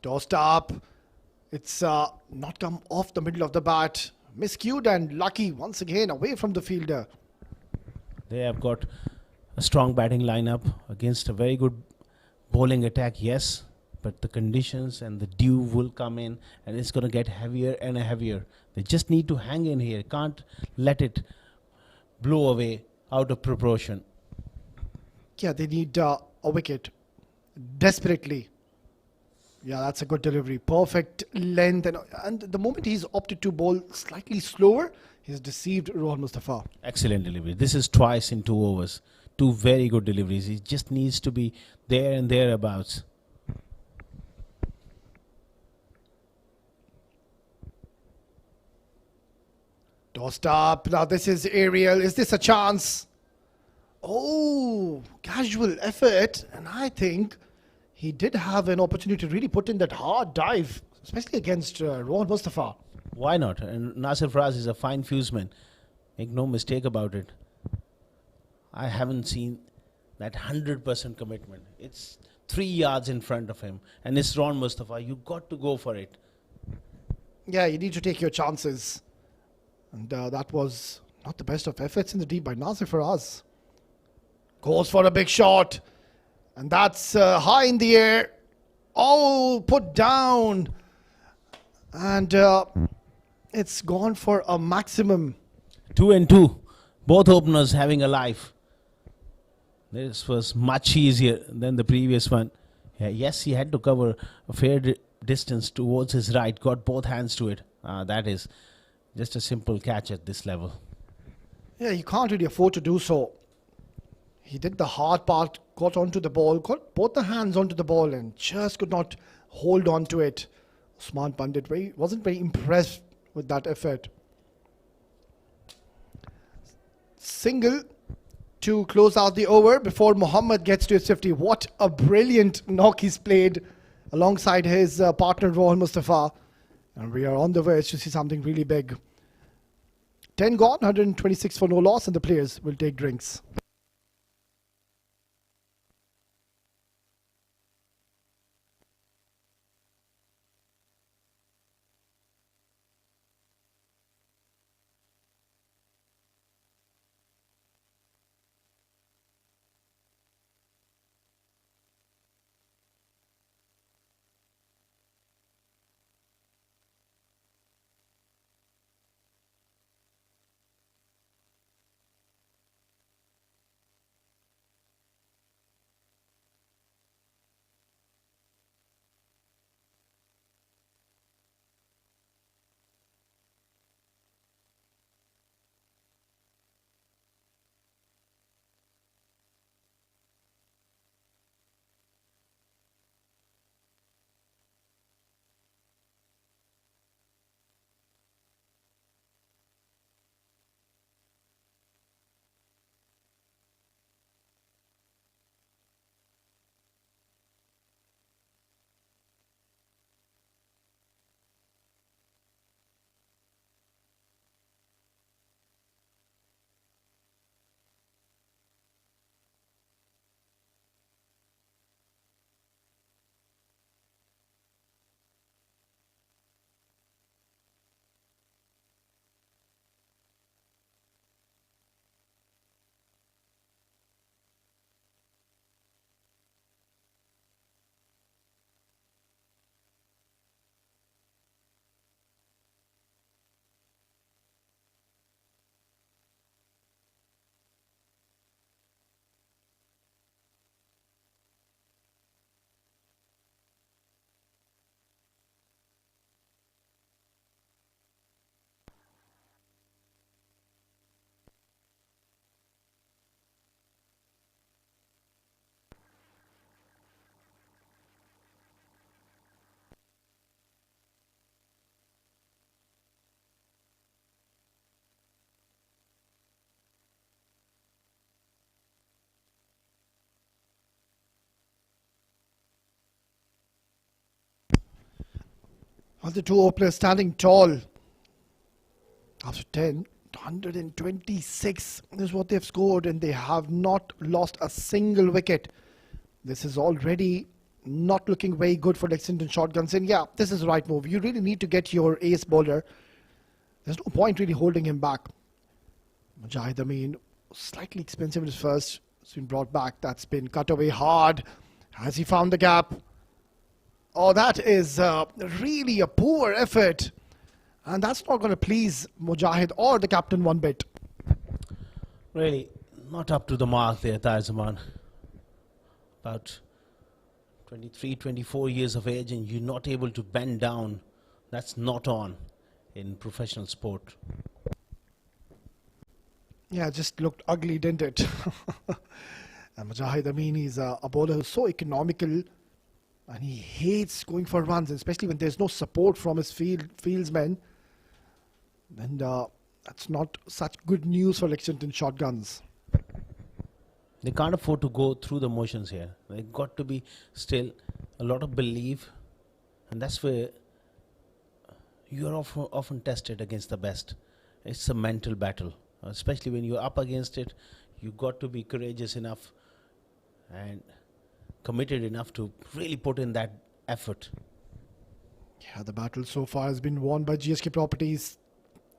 Tossed up. It's not come off the middle of the bat. Miscued and lucky once again away from the fielder. They have got a strong batting lineup against a very good bowling attack, yes. But the conditions and the dew will come in and it's going to get heavier and heavier. They just need to hang in here. Can't let it blow away out of proportion. Yeah, they need a wicket desperately. Yeah, that's a good delivery. Perfect length. And the moment he's opted to bowl slightly slower, he's deceived Rohan Mustafa. Excellent delivery. This is twice in 2 overs. 2 very good deliveries. He just needs to be there and thereabouts. Tossed up. Now this is aerial. Is this a chance? Oh, casual effort. And I think he did have an opportunity to really put in that hard dive, especially against Rohan Mustafa. Why not? And Nasir Faraz is a fine fuseman. Make no mistake about it. I haven't seen that 100% commitment. It's 3 yards in front of him. And it's Rohan Mustafa. You got to go for it. Yeah, you need to take your chances. And that was not the best of efforts in the deep by Nasir Faraz. Goes for a big shot. And that's high in the air. Oh, put down. And it's gone for a maximum. 2 and 2. Both openers having a life. This was much easier than the previous one. Yeah, yes, he had to cover a fair distance towards his right. Got both hands to it. That is just a simple catch at this level. Yeah, you can't really afford to do so. He did the hard part, got onto the ball, got both the hands onto the ball and just could not hold on to it. Usman Pandit wasn't very impressed with that effort. Single to close out the over before Mohammad gets to his 50. What a brilliant knock he's played alongside his partner Rohan Mustafa. And we are on the verge to see something really big. 10 gone, 126 for no loss, and the players will take drinks. All the two openers standing tall. After 10, 126 is what they've scored, and they have not lost a single wicket. This is already not looking very good for Lexington Shotguns. And yeah, this is the right move. You really need to get your ace bowler. There's no point really holding him back. Mujahid Amin, slightly expensive at his first. It's been brought back. That's been cut away hard. Has he found the gap? Oh, that is really a poor effort. And that's not going to please Mujahid or the captain one bit. Really, not up to the mark there, Tarzan. About 23, 24 years of age and you're not able to bend down. That's not on in professional sport. Yeah, it just looked ugly, didn't it? And Mujahid Amin is a bowler who's so economical. And he hates going for runs, especially when there's no support from his fieldsmen. And that's not such good news for Lexington Shotguns. They can't afford to go through the motions here. They've got to be still a lot of belief, and that's where you're often tested against the best. It's a mental battle, especially when you're up against it. You've got to be courageous enough and committed enough to really put in that effort. Yeah, the battle so far has been won by GHK Properties.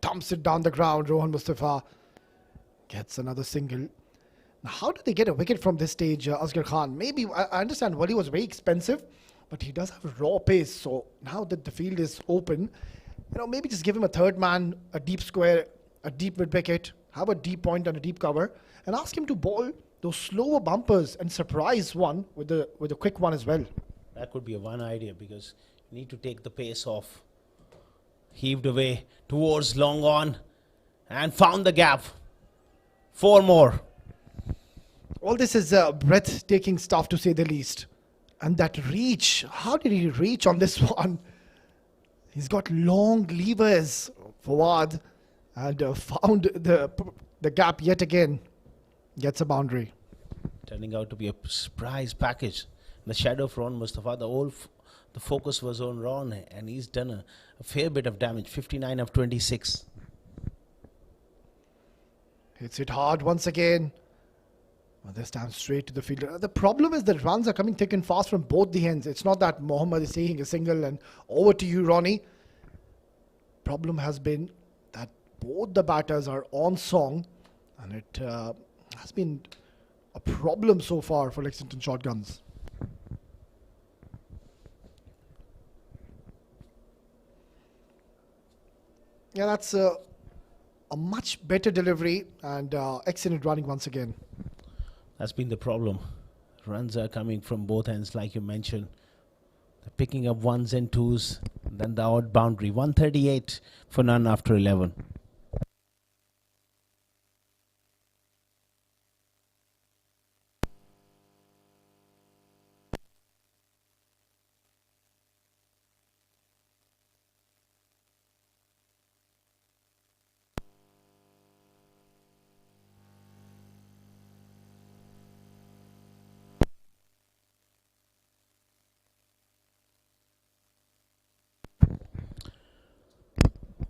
Dumps it down the ground. Rohan Mustafa gets another single. Now, how did they get a wicket from this stage, Asghar Khan? Maybe, I understand Wali was very expensive, but he does have raw pace. So now that the field is open, maybe just give him a third man, a deep square, a deep mid wicket, have a deep point and a deep cover, and ask him to bowl those slower bumpers and surprise one with a quick one as well. That could be a one idea, because you need to take the pace off. Heaved away towards long on and found the gap. 4 more. All this is breathtaking stuff, to say the least. And that reach, how did he reach on this one? He's got long levers, Fawad, and found the gap yet again. Gets a boundary. Turning out to be a surprise package. The shadow of Ron Mustafa, the focus was on Ron, and he's done a fair bit of damage. 59 of 26. Hits it hard once again. Well, this time straight to the fielder. The problem is that runs are coming thick and fast from both the ends. It's not that Mohammad is taking a single and over to you, Ronnie. Problem has been that both the batters are on song, and it has been a problem so far for Lexington Shotguns. Yeah, that's a much better delivery and excellent running once again. That's been the problem. Runs are coming from both ends, like you mentioned. They're picking up ones and twos, then the odd boundary. 138 for none after 11.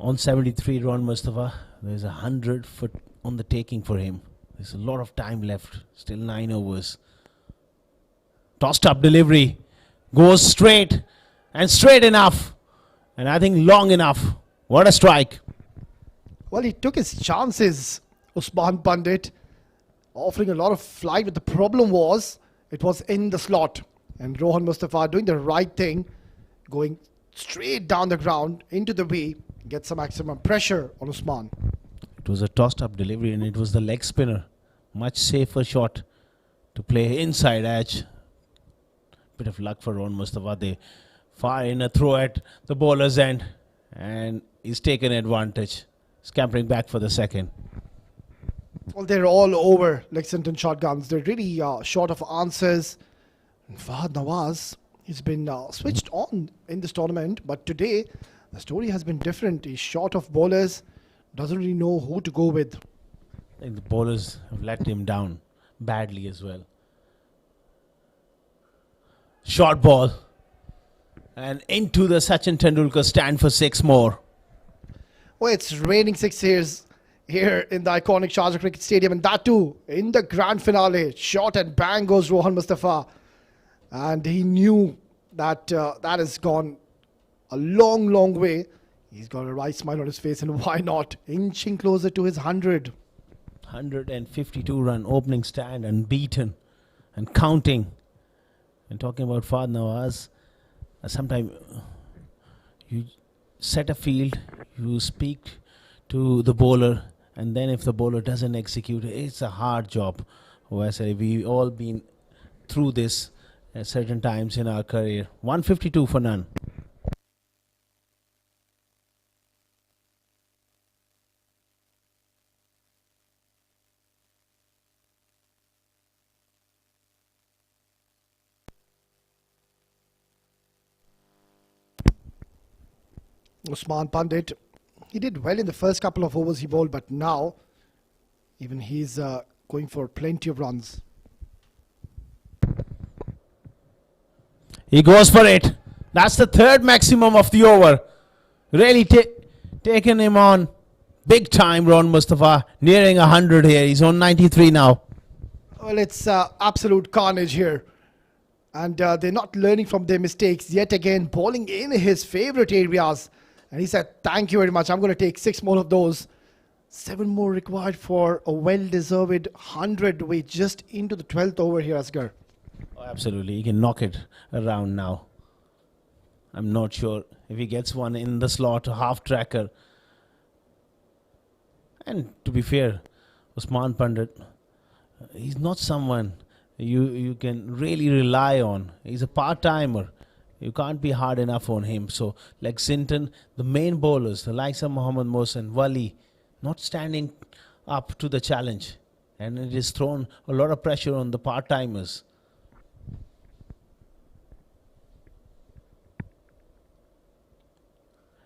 On 73, Ron Mustafa, there's 100 foot on the taking for him. There's a lot of time left, still 9 overs. Tossed up delivery, goes straight, and straight enough, and I think long enough. What a strike. Well, he took his chances, Usman Pandit, offering a lot of flight, but the problem was it was in the slot. And Rohan Mustafa doing the right thing, going straight down the ground into the way, get some maximum pressure on Usman. It was a tossed up delivery, and it was the leg spinner. Much safer shot to play inside edge. Bit of luck for Ron Mustafa. They fire in a throw at the bowler's end, and he's taken advantage. Scampering back for the second. Well, they're all over Lexington Shotguns. They're really short of answers. And Fahad Nawaz has been switched on in this tournament, but today the story has been different. He's short of bowlers, doesn't really know who to go with. I think the bowlers have let him down badly as well. Short ball. And into the Sachin Tendulkar stand for 6 more. Well, it's raining 6 years here in the iconic Sharjah Cricket Stadium, and that too in the grand finale. Shot and bang goes Rohan Mustafa. And he knew that that has gone a long, long way. He's got a right smile on his face, and why not? Inching closer to his 100. 152 run opening stand, unbeaten and counting. And talking about Fahad Nawaz, sometimes you set a field, you speak to the bowler, and then if the bowler doesn't execute, it's a hard job. I say we've all been through this at certain times in our career. 152 for none. Usman Pandit, he did well in the first couple of overs he bowled, but now even he's going for plenty of runs. He goes for it. That's the third maximum of the over. Really taken him on big time, Ron Mustafa. Nearing 100 here. He's on 93 now. Well, it's absolute carnage here. And they're not learning from their mistakes. Yet again, bowling in his favorite areas. And he said, thank you very much. I'm going to take 6 more of those. 7 more required for a well-deserved 100. We're just into the 12th over here, Asghar. Oh, absolutely. He can knock it around now. I'm not sure if he gets one in the slot, a half tracker. And to be fair, Usman Pandit, he's not someone you can really rely on. He's a part-timer. You can't be hard enough on him. So Lexington, the main bowlers, the likes of Mohammad Mohsin, Wali, not standing up to the challenge. And it has thrown a lot of pressure on the part-timers.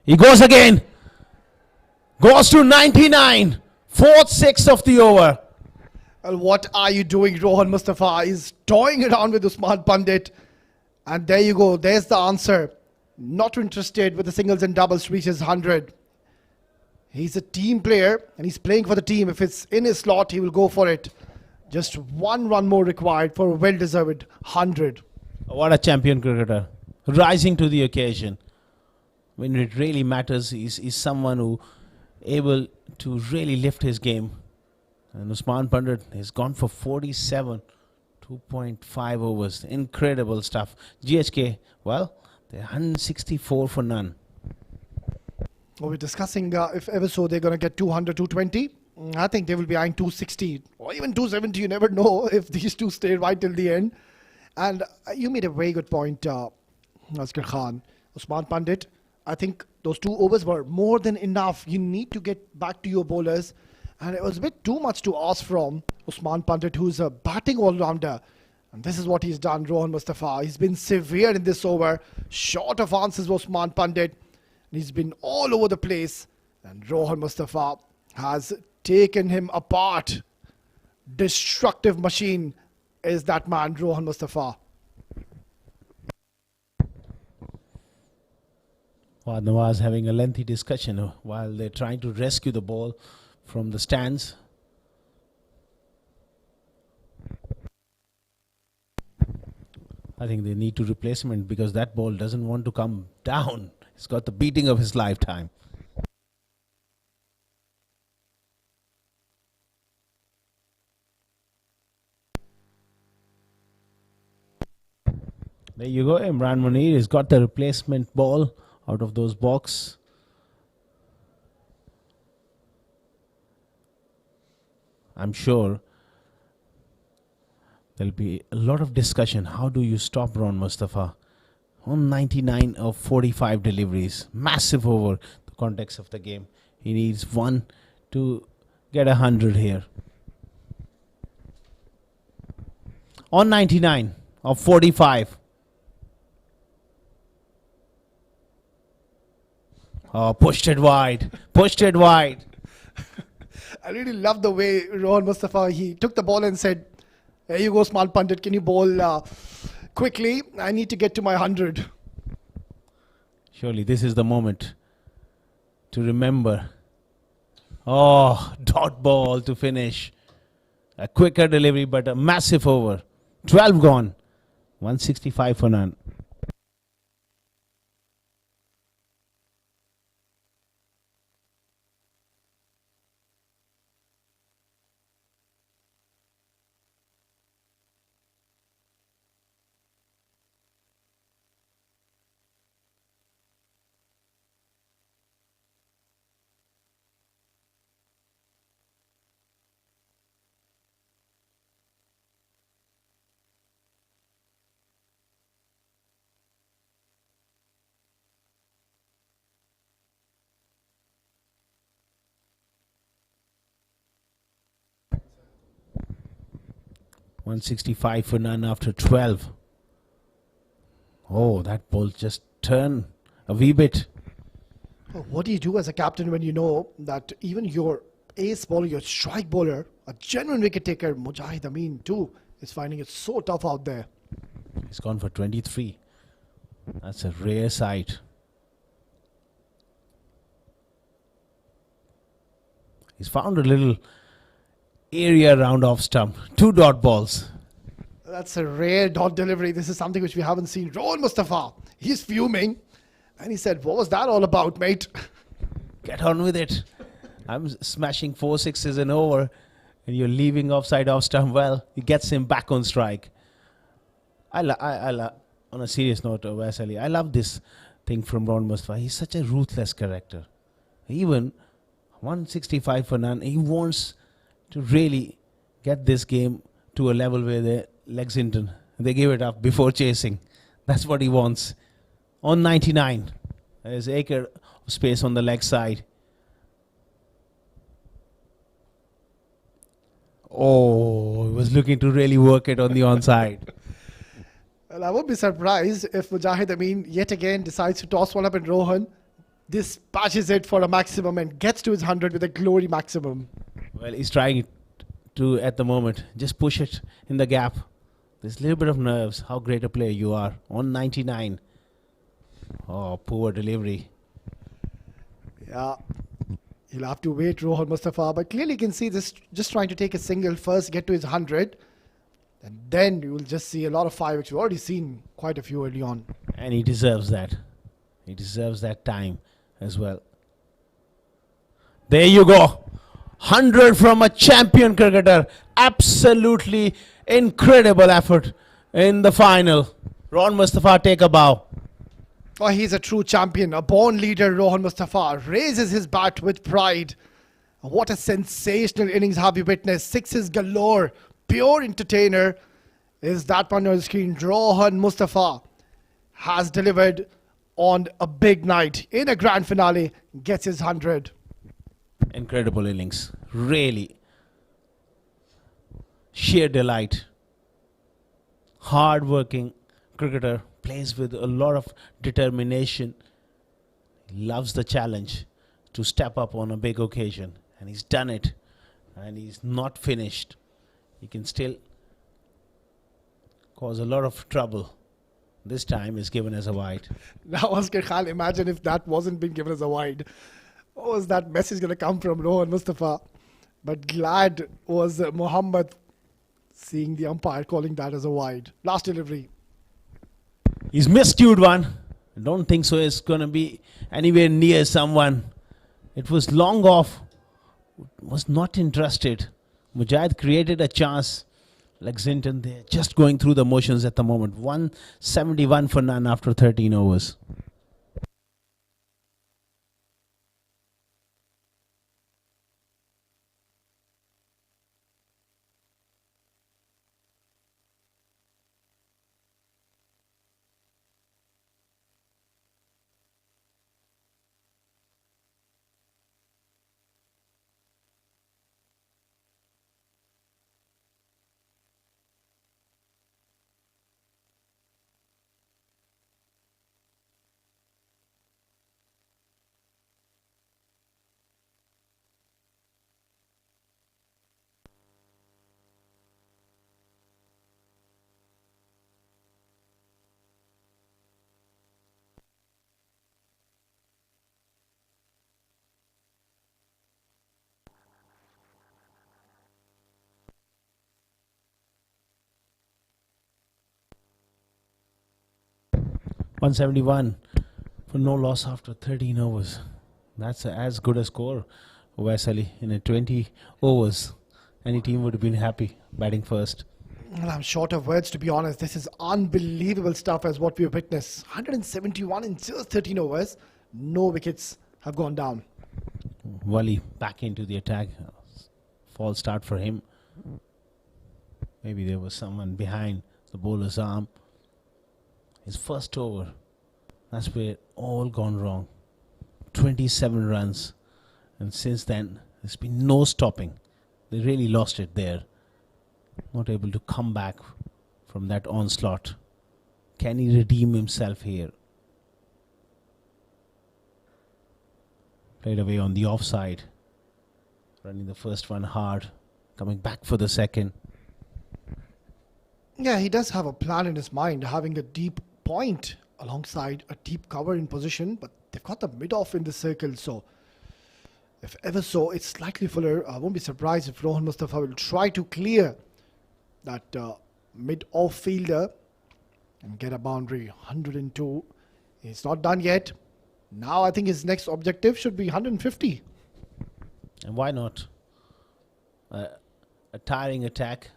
He goes again. Goes to 99. 4th, 6th of the over. Well, what are you doing, Rohan Mustafa? He's toying around with Usman Pandit. And there you go. There's the answer. Not interested with the singles and doubles to reach his 100. He's a team player and he's playing for the team. If it's in his slot, he will go for it. Just 1 run more required for a well-deserved 100. What a champion cricketer. Rising to the occasion. When it really matters, he's someone who able to really lift his game. And Usman Pandit has gone for 47, 2.5 overs. Incredible stuff. GHK, well, they're 164 for none. Well, we're discussing if ever so they're going to get 200, 220. I think they will be eyeing 260 or even 270. You never know if these two stay right till the end. And you made a very good point, Asghar Khan. Usman Pandit, I think those 2 overs were more than enough. You need to get back to your bowlers. And it was a bit too much to ask from Usman Pandit, who's a batting all-rounder. And this is what he's done, Rohan Mustafa. He's been severe in this over. Short of answers was Usman Pandit. And he's been all over the place. And Rohan Mustafa has taken him apart. Destructive machine is that man, Rohan Mustafa. Fawad Nawaz having a lengthy discussion while they're trying to rescue the ball from the stands. I think they need to replacement because that ball doesn't want to come down. He's got the beating of his lifetime. There you go. Imran Munir has got the replacement ball out of those box. I'm sure there'll be a lot of discussion. How do you stop Ron Mustafa on 99 of 45 deliveries? Massive over the context of the game. He needs 1 to get 100 here. On 99 of 45. Oh, pushed it wide. Pushed it wide. I really love the way Rohan Mustafa, he took the ball and said, here you go, Usman Pandit, can you bowl quickly? I need to get to my 100. Surely this is the moment to remember. Oh, dot ball to finish. A quicker delivery, but a massive over. 12 gone. 165 for none. $165 for none after 12. Oh, that ball just turned a wee bit. What do you do as a captain when you know that even your ace bowler, your strike bowler, a genuine wicket taker, Mujahid Amin too, is finding it so tough out there? He's gone for 23. That's a rare sight. He's found a little area around off stump. 2 dot balls. That's a rare dot delivery. This is something which we haven't seen. Rohan Mustafa, he's fuming. And he said, what was that all about, mate? Get on with it. I'm smashing 4 sixes and over, and you're leaving offside off stump. Well, he gets him back on strike. On a serious note, Vasily, I love this thing from Rohan Mustafa. He's such a ruthless character. Even 165 for none, he wants to really get this game to a level where Lexington, they give it up before chasing. That's what he wants. On 99, there's acre of space on the leg side. Oh, he was looking to really work it on the onside. Well, I won't be surprised if Mujahid Amin yet again decides to toss one up in Rohan, dispatches it for a maximum and gets to his 100 with a glory maximum. Well, he's trying to, at the moment, just push it in the gap. There's a little bit of nerves. How great a player you are. On 99. Oh, poor delivery. Yeah, he'll have to wait, Rohan Mustafa. But clearly you can see this just trying to take a single first, get to his 100. And then you will just see a lot of fire, which we've already seen quite a few early on. And he deserves that. He deserves that time as well. There you go. 100 from a champion cricketer. Absolutely incredible effort in the final. Rohan Mustafa, take a bow. Oh, he's a true champion, a born leader. Rohan Mustafa raises his bat with pride. What a sensational innings have we witnessed. Sixes galore, pure entertainer. Is that one on the screen? Rohan Mustafa has delivered on a big night in a grand finale, gets his 100. Incredible innings. Really. Sheer delight. Hard-working cricketer. Plays with a lot of determination. He loves the challenge to step up on a big occasion. And he's done it. And he's not finished. He can still cause a lot of trouble. This time is given as a wide. Now, Oscar Khan, imagine if that wasn't been given as a wide. What was that message going to come from Rohan Mustafa? But glad was Muhammad seeing the umpire calling that as a wide. Last delivery. He's miscued one. I don't think so. It's going to be anywhere near someone. It was long off. Was not interested. Mujahid created a chance. Lexington, they're just going through the motions at the moment. 171 for none after 13 overs. .171 for no loss after 13 overs. That's as good a score, Vasily, in a 20 overs. Any team would have been happy batting first. Well, I'm short of words, to be honest. This is unbelievable stuff as what we have witnessed. 171 in just 13 overs. No wickets have gone down. Wali back into the attack. False start for him. Maybe there was someone behind the bowler's arm. His first over. That's where it all gone wrong. 27 runs. And since then, there's been no stopping. They really lost it there. Not able to come back from that onslaught. Can he redeem himself here? Played away on the offside. Running the first one hard. Coming back for the second. Yeah, he does have a plan in his mind, having a deep point alongside a deep cover in position, but they've got the mid-off in the circle, so if ever so, it's slightly fuller. I won't be surprised if Rohan Mustafa will try to clear that mid-off fielder and get a boundary. 102. He's not done yet. Now I think his next objective should be 150. And why not? A tiring attack.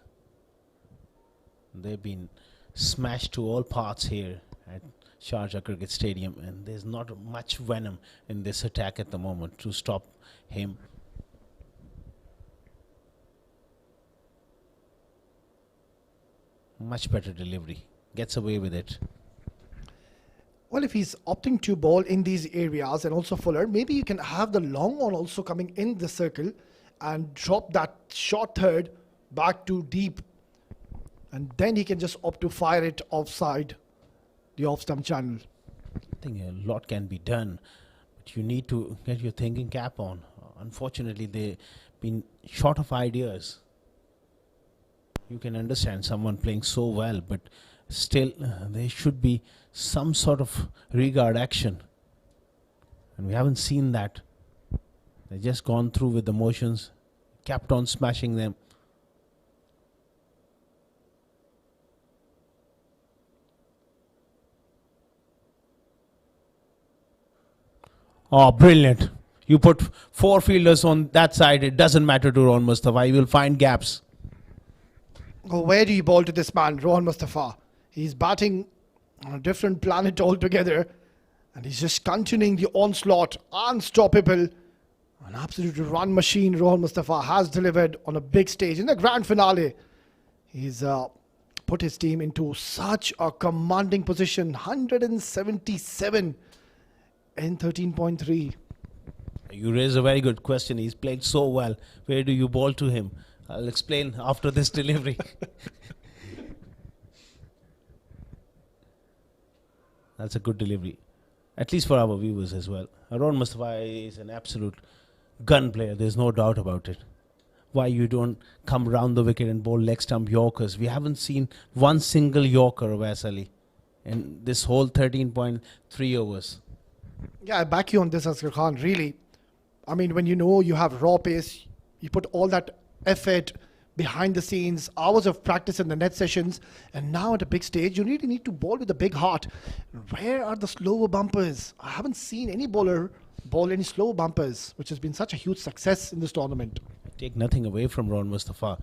They've been smashed to all parts here at Sharjah Cricket Stadium, and there's not much venom in this attack at the moment to stop him. Much better delivery. Gets away with it. Well, if he's opting to bowl in these areas and also fuller, maybe you can have the long on also coming in the circle and drop that short third back to deep. And then he can just opt to fire it offside the off-stump channel. I think a lot can be done, but you need to get your thinking cap on. Unfortunately, they've been short of ideas. You can understand someone playing so well, but still there should be some sort of regard action. And we haven't seen that. They've just gone through with the motions, kept on smashing them. Oh, brilliant. You put 4 fielders on that side, it doesn't matter to Rohan Mustafa. He will find gaps. Oh, where do you bowl to this man, Rohan Mustafa? He's batting on a different planet altogether, and he's just continuing the onslaught, unstoppable. An absolute run machine Rohan Mustafa has delivered on a big stage in the grand finale. He's put his team into such a commanding position, 177 in 13.3. You raise a very good question. He's played so well. Where do you bowl to him? I'll explain after this delivery. That's a good delivery, at least for our viewers as well. Rohan Mustafa is an absolute gun player. There's no doubt about it. Why you don't come round the wicket and bowl leg stump Yorkers? We haven't seen one single Yorker of Asali in this whole 13.3 overs. Yeah, I back you on this, Asghar Khan, really. I mean, when you know you have raw pace, you put all that effort behind the scenes, hours of practice in the net sessions, and now at a big stage, you really need to bowl with a big heart. Where are the slower bumpers? I haven't seen any bowler bowl any slow bumpers, which has been such a huge success in this tournament. Take nothing away from Rohan Mustafa.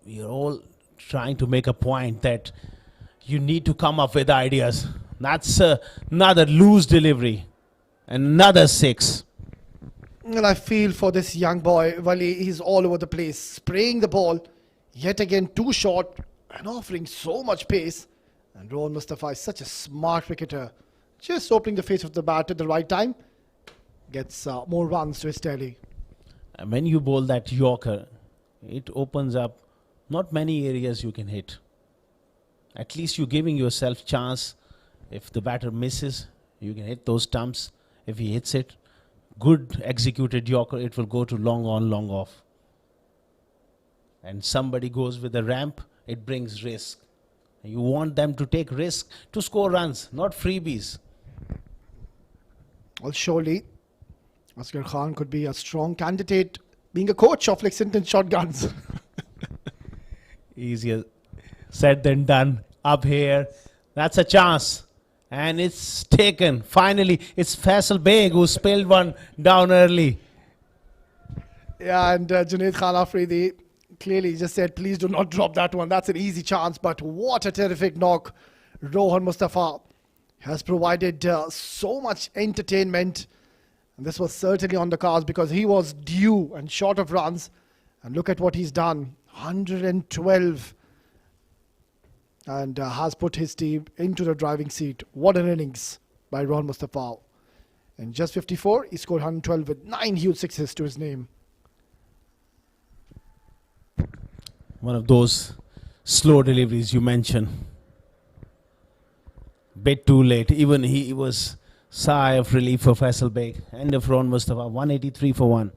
We are all trying to make a point that you need to come up with ideas. That's another loose delivery. Another 6. Well, I feel for this young boy, Wali, he's all over the place, spraying the ball, yet again too short and offering so much pace. And Rohan Mustafa is such a smart cricketer, just opening the face of the bat at the right time, gets more runs to his tally. And when you bowl that Yorker, it opens up not many areas you can hit. At least you're giving yourself chance. If the batter misses, you can hit those stumps. If he hits it, good executed Yorker, it will go to long on, long off. And somebody goes with a ramp, it brings risk. You want them to take risk to score runs, not freebies. Well, surely, Asghar Khan could be a strong candidate being a coach of Lexington Shotguns. Easier said than done. Up here, that's a chance. And it's taken. Finally, it's Faisal Beg who spilled one down early. Yeah, and Junaid Khan Afridi clearly just said, please do not drop that one. That's an easy chance, but what a terrific knock. Rohan Mustafa has provided so much entertainment. And this was certainly on the cards because he was due and short of runs. And look at what he's done. 112. And has put his team into the driving seat. What an innings by Rohan Mustafa. In just 54, he scored 112 with 9 huge sixes to his name. One of those slow deliveries you mentioned. Bit too late. Even he was sigh of relief for Faisal Beg. End of Rohan Mustafa. 183 for 1.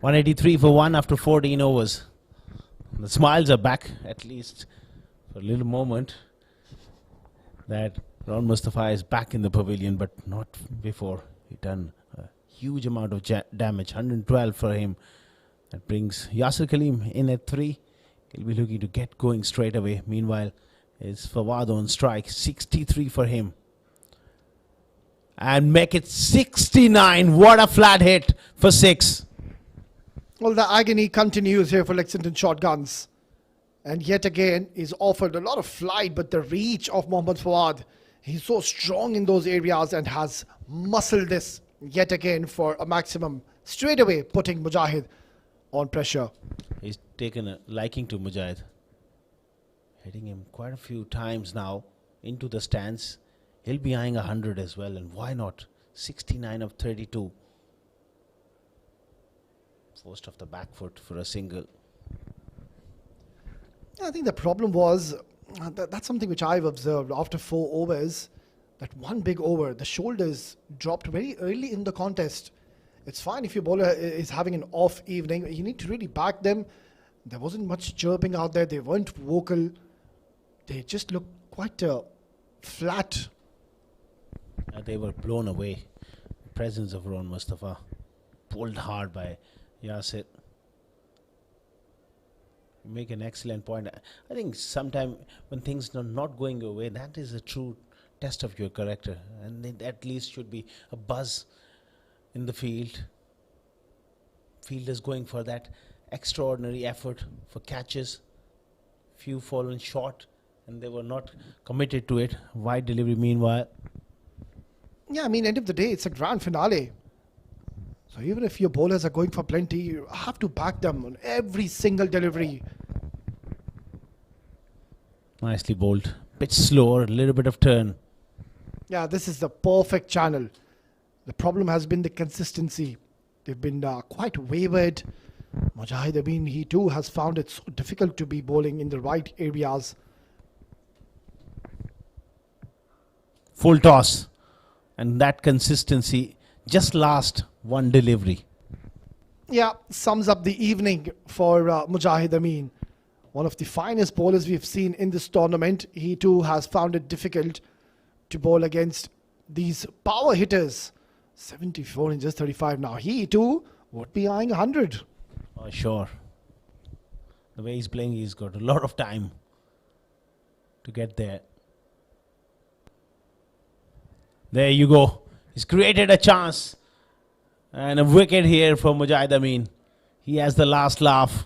183 for 1 after 14 overs. The smiles are back, at least for a little moment, that Ron Mustafa is back in the pavilion, but not before he done a huge amount of damage. 112 for him. That brings Yasir Kaleem in at 3. He'll be looking to get going straight away. Meanwhile, is Fawad on strike. 63 for him. And make it 69. What a flat hit for 6. Well, the agony continues here for Lexington Shotguns. And yet again, he's offered a lot of flight, but the reach of Mohammad Fawad, he's so strong in those areas and has muscled this yet again for a maximum, straight away putting Mujahid on pressure. He's taken a liking to Mujahid, hitting him quite a few times now into the stands. He'll be eyeing 100 as well, and why not? 69 of 32. Forced off the back foot for a single. I think the problem was, that's something which I've observed after 4 overs, that one big over, the shoulders dropped very early in the contest. It's fine if your bowler is having an off evening. You need to really back them. There wasn't much chirping out there. They weren't vocal. They just looked quite flat. They were blown away. The presence of Ron Mustafa. Pulled hard by Yasir. Make an excellent point. I think sometimes when things are not going your way, that is a true test of your character. And it at least should be a buzz in the field. Fielders going for that extraordinary effort for catches. Few fallen short and they were not committed to it. Wide delivery meanwhile. Yeah, I mean, end of the day, it's a grand finale. So even if your bowlers are going for plenty, you have to back them on every single delivery. Nicely bowled. Bit slower, a little bit of turn. Yeah, this is the perfect channel. The problem has been the consistency. They've been quite wayward. Mujahid, I mean, he too has found it so difficult to be bowling in the right areas. Full toss. And that consistency just last one delivery. Yeah, sums up the evening for Mujahid Amin. One of the finest bowlers we've seen in this tournament. He too has found it difficult to bowl against these power hitters. 74 in just 35 now. He too would be eyeing 100. Oh, sure. The way he's playing, he's got a lot of time to get there. There you go. He's created a chance. And a wicket here for Mujahid Amin. He has the last laugh.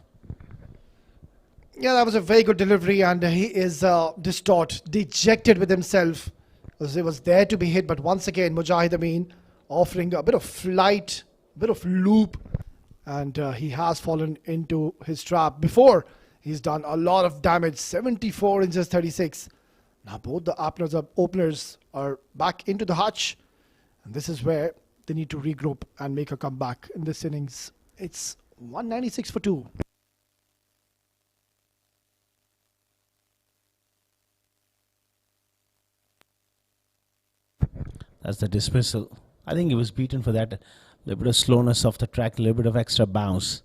Yeah, that was a very good delivery, and he is distraught, dejected with himself. Because it was there to be hit, but once again, Mujahid Amin offering a bit of flight, a bit of loop, and he has fallen into his trap before. He's done a lot of damage, 74 in just 36. Now both the openers are back into the hutch, and this is where they need to regroup and make a comeback in this innings. It's 196 for 2. That's the dismissal. I think he was beaten for that. A little bit of slowness off the track, a little bit of extra bounce.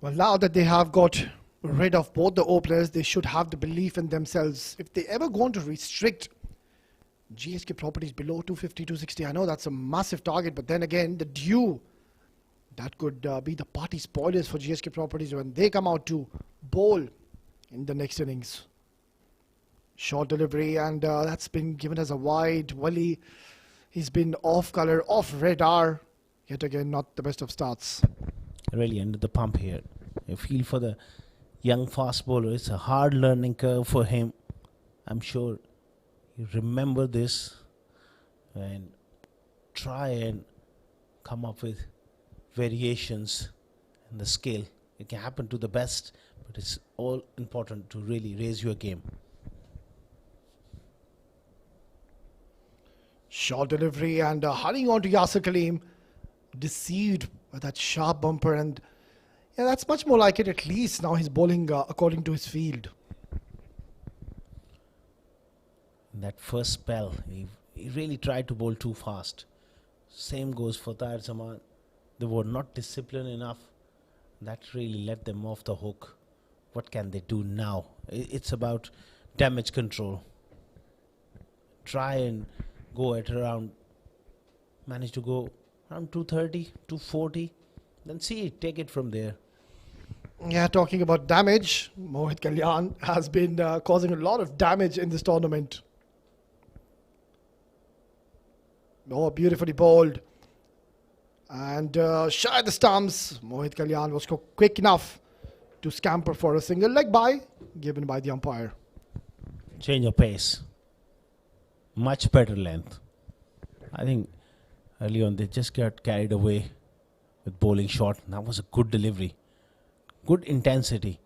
Well, now that they have got rid of both the openers, they should have the belief in themselves. If they ever going to restrict GHK properties below 250, 260, I know that's a massive target, but then again, the due, that could be the party spoilers for GHK properties when they come out to bowl in the next innings. Short delivery, and that's been given as a wide. Wali, he's been off color, off radar. Yet again, not the best of starts. Really under the pump here. You feel for the young fast bowler. It's a hard learning curve for him. I'm sure you remember this and try and come up with variations in the skill. It can happen to the best, but it's all important to really raise your game. Short delivery and hurrying on to Yasir Kaleem. Deceived by that sharp bumper, and yeah, that's much more like it. At least now he's bowling according to his field. In that first spell, he really tried to bowl too fast. Same goes for Tahir Zaman. They were not disciplined enough. That really let them off the hook. What can they do now? It's about damage control. Try and go at around, manage to go around 230, 240. Then see, take it from there. Yeah, talking about damage, Mohit Kalyan has been causing a lot of damage in this tournament. Oh, beautifully bowled. And shy of the stumps, Mohit Kalyan was quick enough to scamper for a single leg bye given by the umpire. Change of pace. Much better length. I think early on they just got carried away with bowling short. That was a good delivery. Good intensity.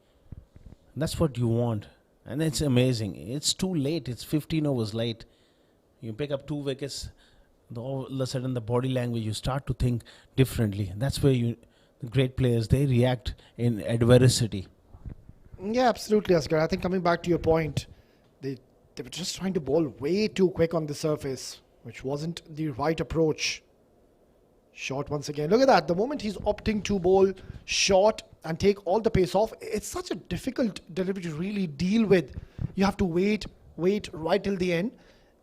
That's what you want. And it's amazing. It's too late. It's 15 overs late. You pick up 2 wickets. All of a sudden the body language, you start to think differently. That's where the great players, they react in adversity. Yeah, absolutely, Asghar. I think coming back to your point, they were just trying to bowl way too quick on the surface, which wasn't the right approach. Short once again. Look at that. The moment he's opting to bowl short and take all the pace off, it's such a difficult delivery to really deal with. You have to wait right till the end,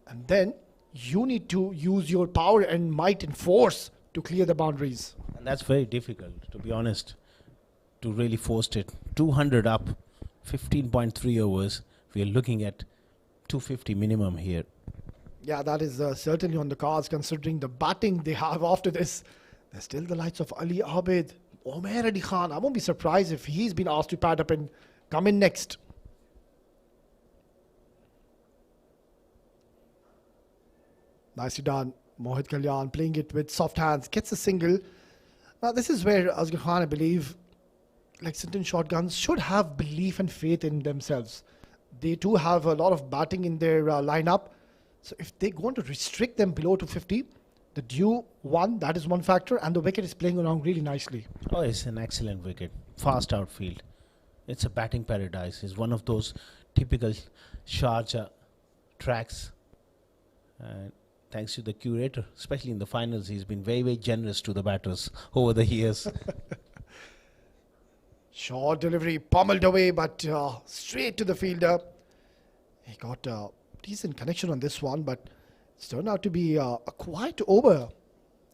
and then you need to use your power and might and force to clear the boundaries. And that's very difficult, to be honest, to really force it. 200 up, 15.3 overs. We are looking at 250 minimum here. Yeah, that is certainly on the cards considering the batting they have after this. There's still the likes of Ali Abid, Omer Ali Khan. I won't be surprised if he's been asked to pad up and come in next. Nicely done. Mohit Kalyan playing it with soft hands. Gets a single. Now this is where Asghar Khan, I believe, Lexington Shotguns should have belief and faith in themselves. They too have a lot of batting in their lineup. So if they're going to restrict them below 250, the due one, that is one factor, and the wicket is playing along really nicely. Oh, it's an excellent wicket. Fast outfield. It's a batting paradise. It's one of those typical Sharjah tracks. Thanks to the curator, especially in the finals, he's been very, very generous to the batters over the years. Short delivery, pummeled away, but straight to the fielder. He got a decent connection on this one, but it's turned out to be a quiet over.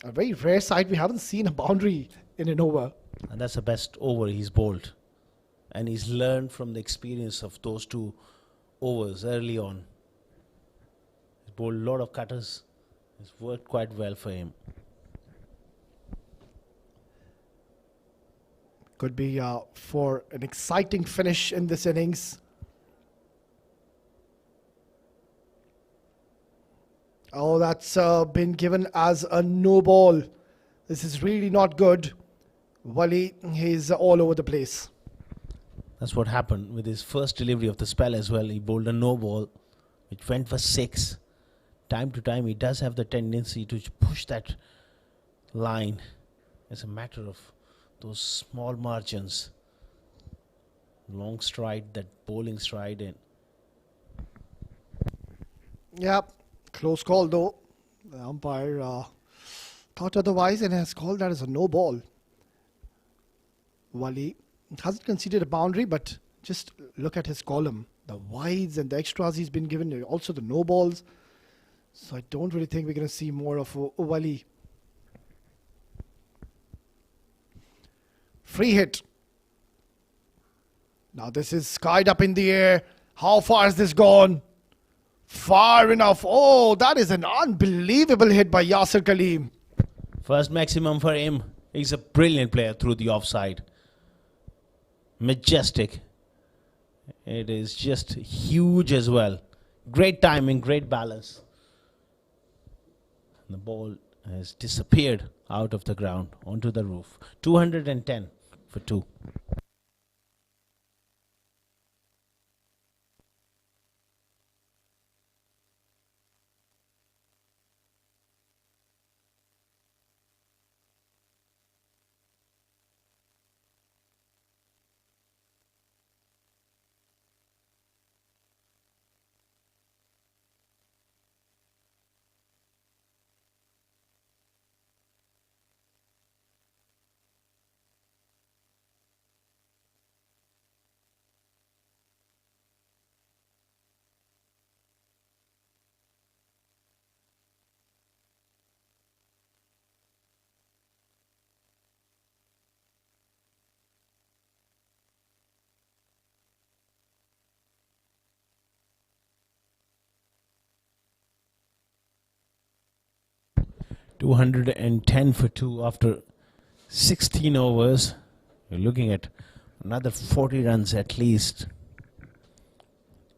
A very rare sight. We haven't seen a boundary in an over. And that's the best over he's bowled. And he's learned from the experience of those 2 overs early on. He's bowled a lot of cutters. It's worked quite well for him. Could be for an exciting finish in this innings. Oh, that's been given as a no ball. This is really not good. Wali, he's all over the place. That's what happened with his first delivery of the spell as well. He bowled a no ball, which went for 6. Time to time, he does have the tendency to push that line. It's a matter of those small margins. Long stride, that bowling stride. And Yeah, close call though. The umpire thought otherwise and has called that as a no ball. Wali hasn't conceded a boundary, but just look at his column. The wides and the extras he's been given, also the no balls. So I don't really think we're going to see more of Wali. Free hit. Now this is skied up in the air. How far has this gone? Far enough. Oh, that is an unbelievable hit by Yasser Kaleem. First maximum for him. He's a brilliant player through the offside. Majestic. It is just huge as well. Great timing, great balance. The ball has disappeared out of the ground onto the roof. 210 for 2. $210 for 2 after 16 overs. You're looking at another 40 runs at least.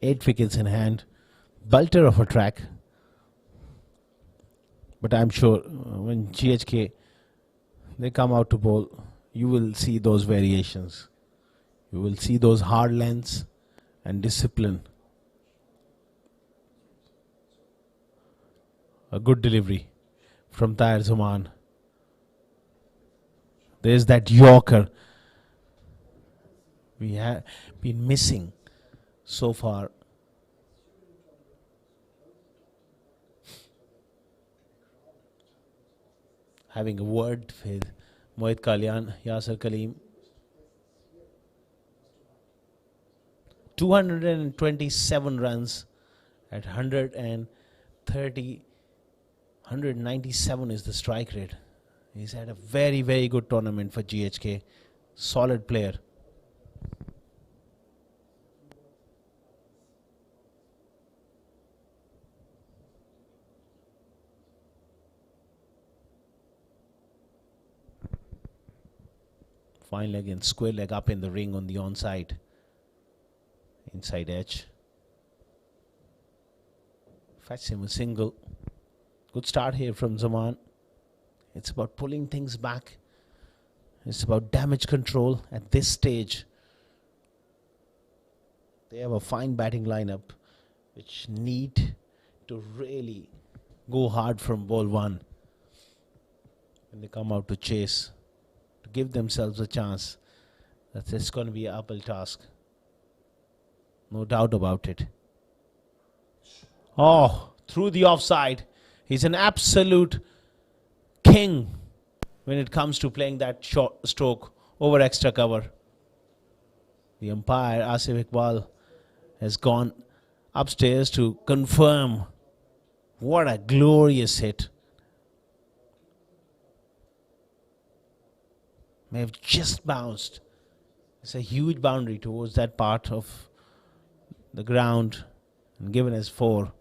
8 wickets in hand. Belter of a track. But I'm sure when GHK they come out to bowl, you will see those variations. You will see those hard lengths and discipline. A good delivery from Tahir Zaman. There's that Yorker we have been missing so far. Having a word with Mohit Kalyan, Yasser Kaleem. 227 runs at 197 is the strike rate. He's had a very, very good tournament for GHK. Solid player. Fine leg and square leg up in the ring on the onside. Inside edge. Fetch him a single. Good start here from Zaman. It's about pulling things back. It's about damage control at this stage. They have a fine batting lineup which need to really go hard from ball 1 when they come out to chase, to give themselves a chance. It's going to be an uphill task. No doubt about it. Oh, through the offside. He's an absolute king when it comes to playing that short stroke over extra cover. The umpire, Asif Iqbal, has gone upstairs to confirm. What a glorious hit. May have just bounced. It's a huge boundary towards that part of the ground and given as 4.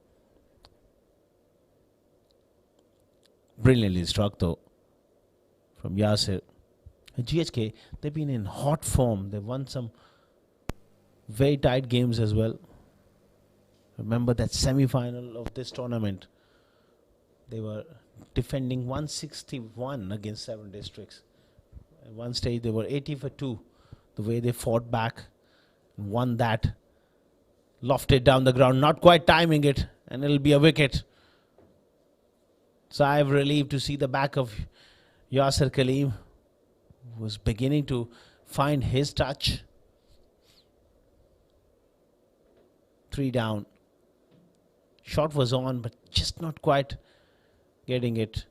Brilliantly struck though from Yasir. GHK, they've been in hot form. They've won some very tight games as well. Remember that semi-final of this tournament. They were defending 161 against 7 districts. At one stage they were 80 for 2. The way they fought back and won that. Lofted down the ground, not quite timing it, and it'll be a wicket. So I'm relieved to see the back of Yasser Kaleem, who was beginning to find his touch. 3 down. Shot was on, but just not quite getting it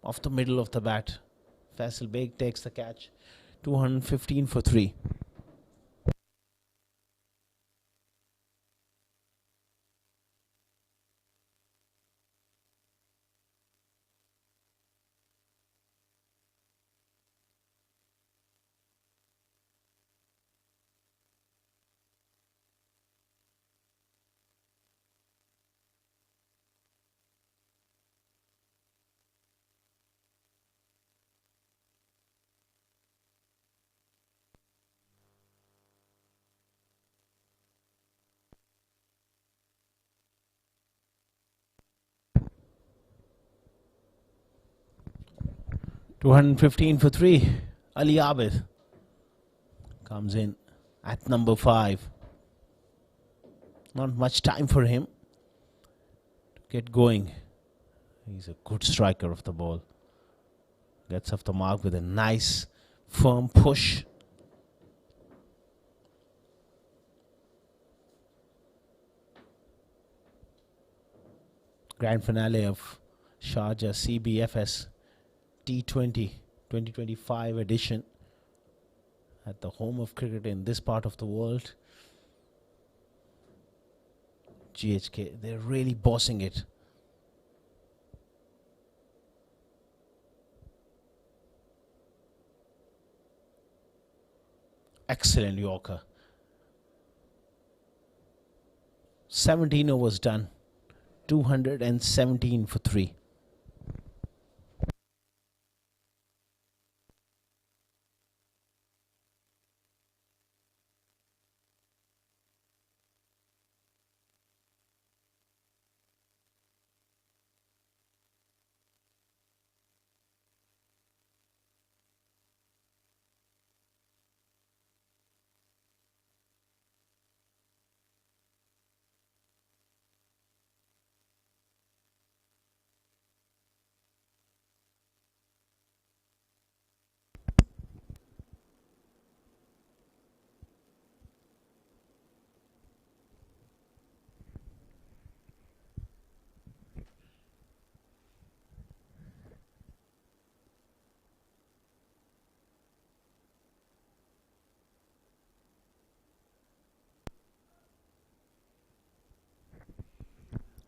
off the middle of the bat. Faisal Beg takes the catch. 215 for 3. 215 for 3. Ali Abid comes in at number 5. Not much time for him to get going. He's a good striker of the ball. Gets off the mark with a nice firm push. Grand finale of Sharjah CBFS T20 2025 edition at the home of cricket in this part of the world. GHK, they're really bossing it. Excellent Yorker. 17 overs done. 217 for 3.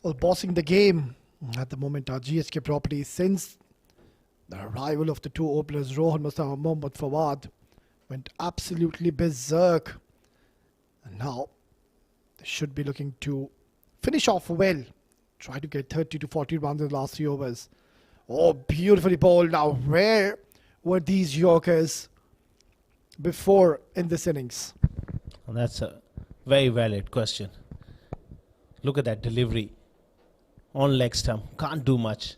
Well, bossing the game at the moment are GHK properties since the arrival of the two openers, Rohan Mustafa and Mohammad Fawad, went absolutely berserk. And now they should be looking to finish off well. Try to get 30 to 40 runs in the last 3 overs. Oh, beautifully bowled. Now, where were these Yorkers before in this innings? Well, that's a very valid question. Look at that delivery on leg stump. Can't do much.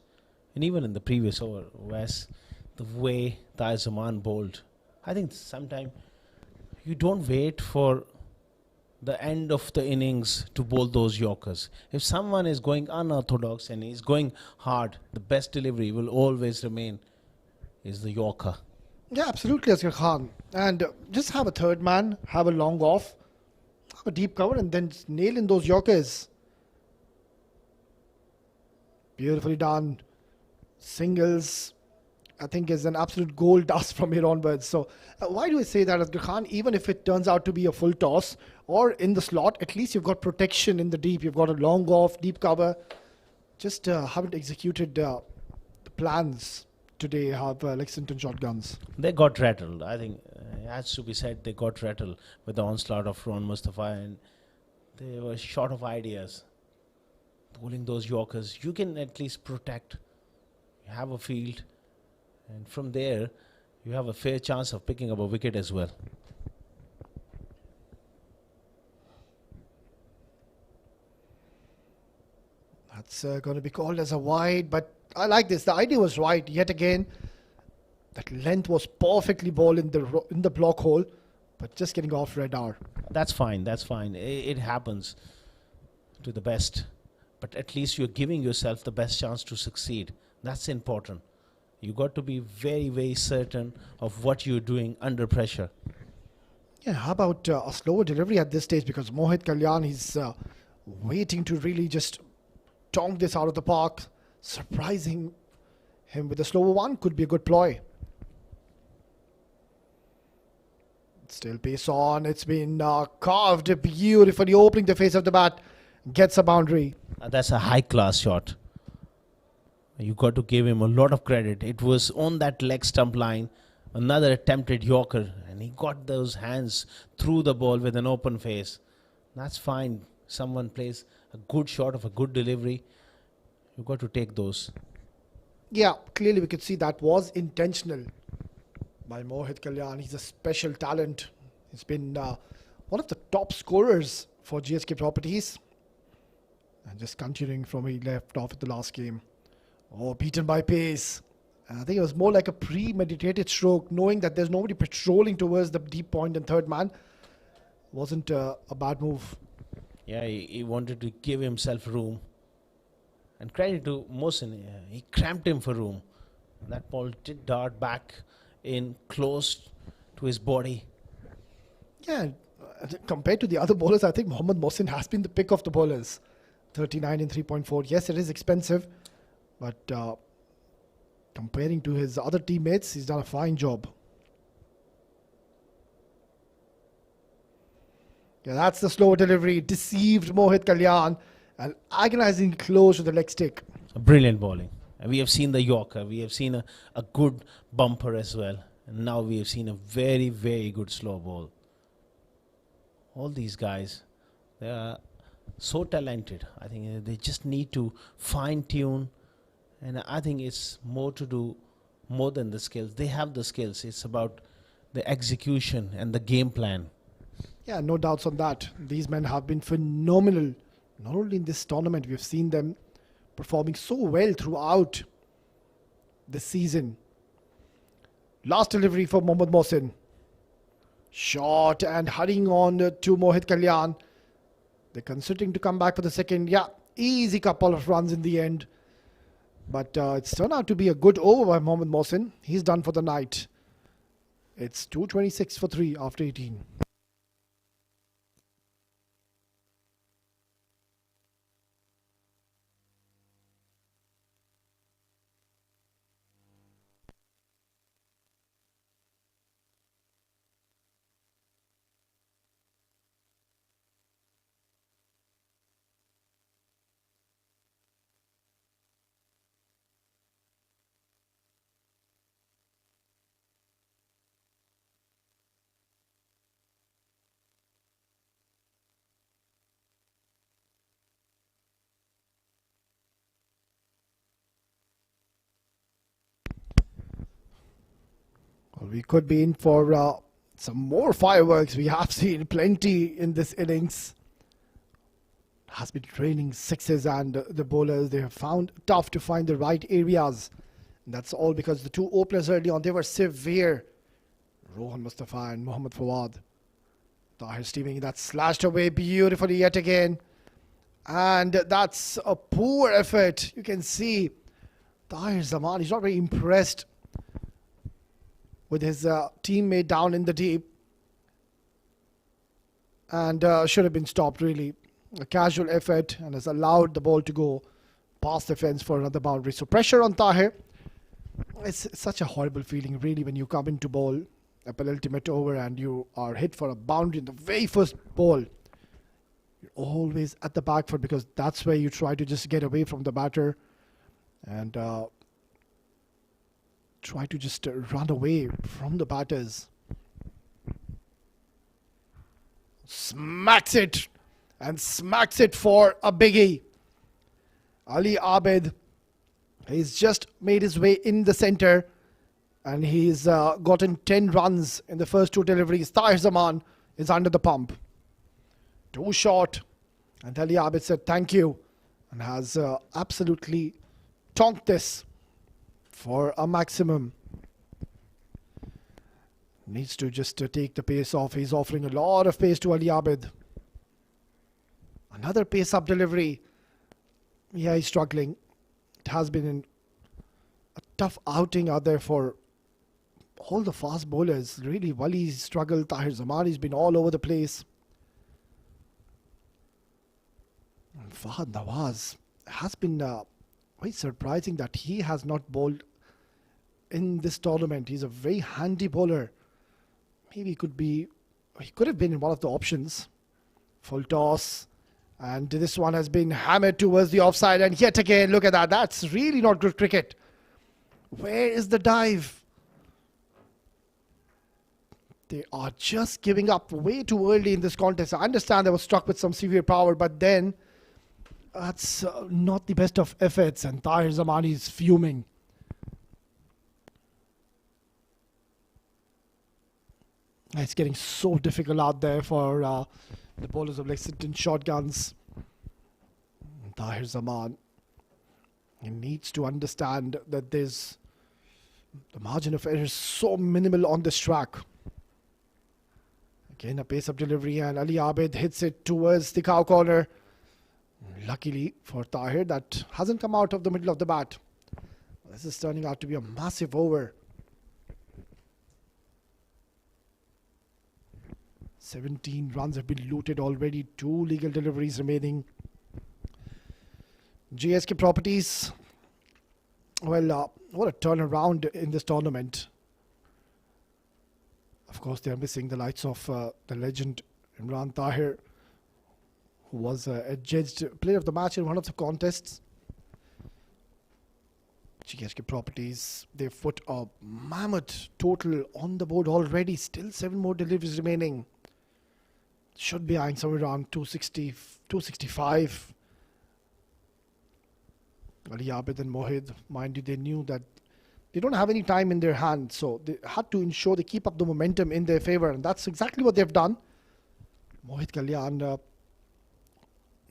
And even in the previous over, Wes, the way Tahir Zaman bowled, I think sometimes you don't wait for the end of the innings to bowl those Yorkers. If someone is going unorthodox and is going hard, the best delivery will always remain is the Yorker. Yeah, absolutely, Asghar Khan. And just have a third man, have a long off, have a deep cover, and then just nail in those Yorkers. Beautifully done. Singles, I think, is an absolute gold dust from here onwards. So why do I say that, Asghar Khan? Even if it turns out to be a full toss or in the slot, at least you've got protection in the deep. You've got a long off, deep cover. Just haven't executed the plans today. Have Lexington shotguns. They got rattled. I think it has to be said, they got rattled with the onslaught of Ron Mustafa, and they were short of ideas. Bowling those Yorkers, you can at least protect. You have a field, and from there, you have a fair chance of picking up a wicket as well. That's going to be called as a wide, but I like this. The idea was right. Yet again, that length was perfectly bowled in the block hole, but just getting off radar. That's fine. That's fine. It happens to the best. But at least you're giving yourself the best chance to succeed. That's important. You got to be very, very certain of what you're doing under pressure. Yeah, how about a slower delivery at this stage? Because Mohit Kalyan, he's waiting to really just tonk this out of the park. Surprising him with a slower one could be a good ploy. Still pace on. It's been carved beautifully, opening the face of the bat. Gets a boundary. That's a high-class shot. You got to give him a lot of credit. It was on that leg stump line, another attempted Yorker, and he got those hands through the ball with an open face. That's fine. Someone plays a good shot of a good delivery. You got to take those. Yeah, clearly we could see that was intentional by Mohit Kalyan. He's a special talent. He's been one of the top scorers for GHK properties. And just continuing from where he left off at the last game. Oh, beaten by pace. I think it was more like a premeditated stroke, knowing that there's nobody patrolling towards the deep point and third man. Wasn't a bad move. Yeah, he wanted to give himself room. And credit to Mohsin, he cramped him for room. That ball did dart back in close to his body. Yeah, compared to the other bowlers, I think Mohammad Mohsin has been the pick of the bowlers. 39 in 3.4. Yes, it is expensive, but comparing to his other teammates, he's done a fine job. Yeah, that's the slow delivery. Deceived Mohit Kalyan and agonizing close to the leg stick. Brilliant bowling. And we have seen the Yorker. We have seen a good bumper as well. And now we have seen a very, very good slow ball. All these guys, they are so talented. I think they just need to fine tune. And I think it's more to do more than the skills. They have the skills. It's about the execution and the game plan. Yeah, no doubts on that. These men have been phenomenal. Not only in this tournament, we've seen them performing so well throughout the season. Last delivery for Mohammad Mohsin. Short and hurrying on to Mohit Kalyan. They're considering to come back for the second. Yeah, easy couple of runs in the end. But it's turned out to be a good over by Mohammad Mohsin. He's done for the night. It's 226 for 3 after 18. Well, we could be in for some more fireworks. We have seen plenty in this innings. Has been training sixes, and the bowlers, they have found tough to find the right areas. And that's all because the two openers early on, they were severe. Rohan Mustafa and Mohammad Fawad. Tahir steaming that slashed away beautifully yet again. And that's a poor effort. You can see Tahir Zaman, he's not very impressed with his teammate down in the deep. And should have been stopped really. A casual effort and has allowed the ball to go past the fence for another boundary. So pressure on Tahir. It's such a horrible feeling really when you come into bowl a penultimate over and you are hit for a boundary in the very first ball. You're always at the back foot because that's where you try to just get away from the batter and try to just run away from the batters. Smacks it and smacks it for a biggie. Ali Abid, he's just made his way in the center and he's gotten 10 runs in the first two deliveries. Tahir Zaman is under the pump. Too short. And Ali Abid said thank you and has absolutely tonked this for a maximum. Needs to just take the pace off. He's offering a lot of pace to Ali Abid. Another pace up delivery. Yeah, he's struggling. It has been a tough outing out there for all the fast bowlers. Really, Wali's struggled. Tahir Zamani's been all over the place. And Fahad Nawaz has been quite surprising that he has not bowled in this tournament. He's a very handy bowler. Maybe he could have been in one of the options. Full toss. And this one has been hammered towards the offside. And yet again, look at that. That's really not good cricket. Where is the dive? They are just giving up way too early in this contest. I understand they were struck with some severe power, but then that's not the best of efforts. And Tahir Zamani is fuming. It's getting so difficult out there for the bowlers of Lexington shotguns. Tahir Zaman, he needs to understand that there's The margin of error is so minimal on this track. Again, a pace of delivery, and Ali Abid hits it towards the cow corner. Luckily for Tahir, that hasn't come out of the middle of the bat. This is turning out to be a massive over. 17 runs have been looted already. 2 legal deliveries remaining. GHK Properties. Well, what a turnaround in this tournament. Of course, they are missing the lights of the legend Imran Tahir, who was adjudged player of the match in one of the contests. GHK Properties, they put a mammoth total on the board already. Still 7 more deliveries remaining. Should be eyeing somewhere around 260, 265. Ali Abid and Mohid, mind you, they knew that they don't have any time in their hands, so they had to ensure they keep up the momentum in their favour, and that's exactly what they've done. Mohit Kalyan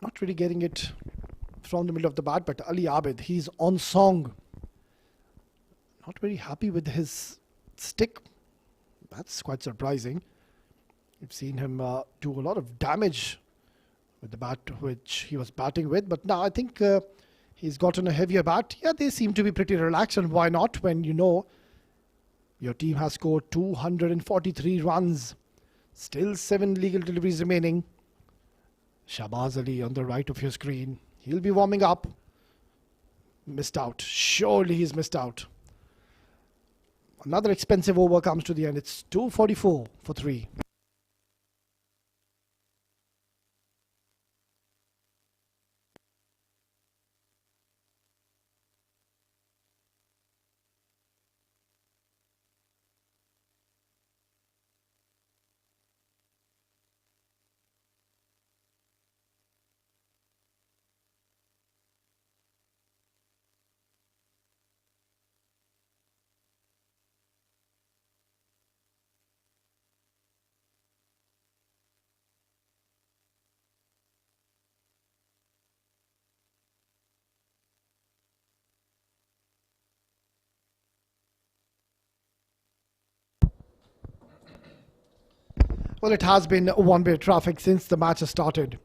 not really getting it from the middle of the bat, but Ali Abid, he's on song. Not very happy with his stick. That's quite surprising. We've seen him do a lot of damage with the bat which he was batting with, but now I think he's gotten a heavier bat. Yeah, they seem to be pretty relaxed, and why not when you know your team has scored 243 runs. Still 7 legal deliveries remaining. Shahbaz Ali on the right of your screen. He'll be warming up. Missed out. Surely he's missed out. Another expensive over comes to the end. It's 244 for 3. Well, it has been one-way traffic since the match has started.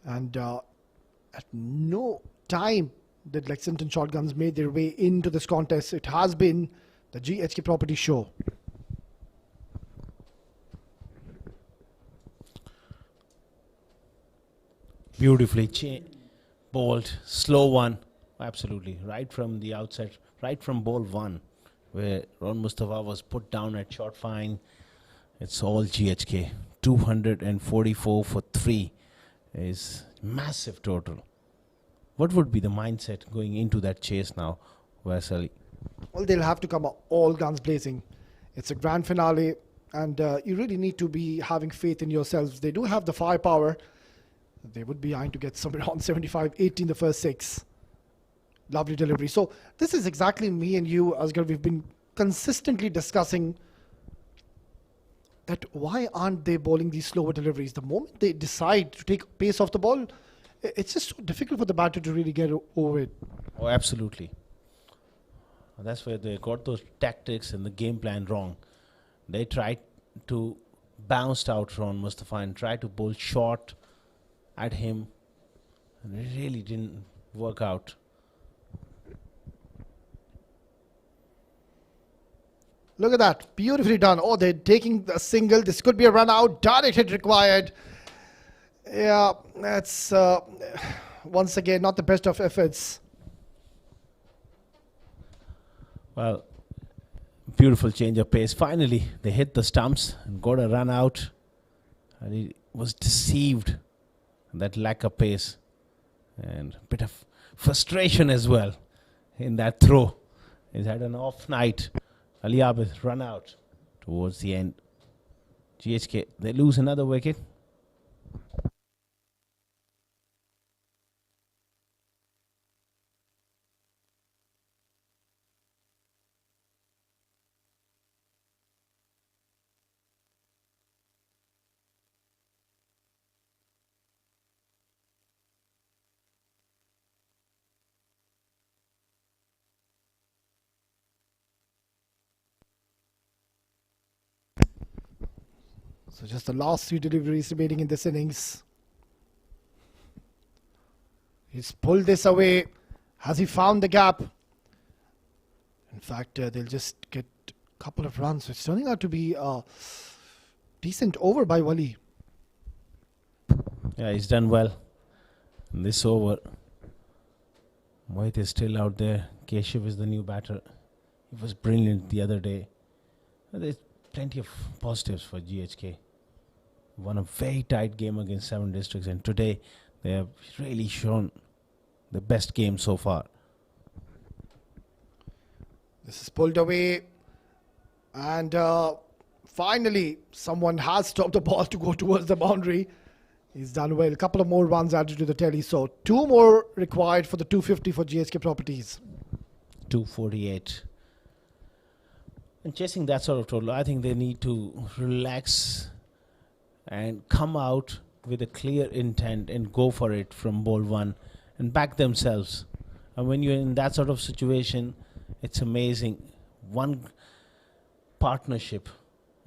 And at no time did Lexington Shotguns made their way into this contest. It has been the GHK Property show. Beautifully bowled, slow one. Absolutely, right from the outset, right from ball 1, where Ron Mustafa was put down at short fine. It's all GHK. 244 for 3 is massive total. What would be the mindset going into that chase now, Vasali? Well, they'll have to come all guns blazing. It's a grand finale, and you really need to be having faith in yourselves. They do have the firepower. They would be eyeing to get somewhere around 75, 80 in the first 6. Lovely delivery. So this is exactly me and you, Asghar. We've been consistently discussing that why aren't they bowling these slower deliveries? The moment they decide to take pace off the ball, it's just so difficult for the batter to really get over it. Oh, absolutely. That's where they got those tactics and the game plan wrong. They tried to bounce out Ron Mustafa and try to bowl short at him, and it really didn't work out. Look at that. Beautifully done. Oh, they're taking the single. This could be a run out. Direct hit required. Yeah, that's once again not the best of efforts. Well, beautiful change of pace. Finally, they hit the stumps and got a run out. And he was deceived. That lack of pace. And a bit of frustration as well in that throw. He's had an off night. Ali Abid run out towards the end. GHK, they lose another wicket. So just the last 3 deliveries remaining in this innings. He's pulled this away. Has he found the gap? In fact, they'll just get a couple of runs. It's turning out to be a decent over by Wali. Yeah, he's done well in this over. Mohit is still out there. Keshav is the new batter. He was brilliant the other day. There's plenty of positives for GHK. Won a very tight game against 7 districts, and today they have really shown the best game so far. This is pulled away, and finally someone has stopped the ball to go towards the boundary. He's done well. A couple of more runs added to the tally, so 2 more required for the 250 for GHK Properties. 248. And chasing that sort of total, I think they need to relax and come out with a clear intent and go for it from ball 1 and back themselves. And when you're in that sort of situation, it's amazing. One partnership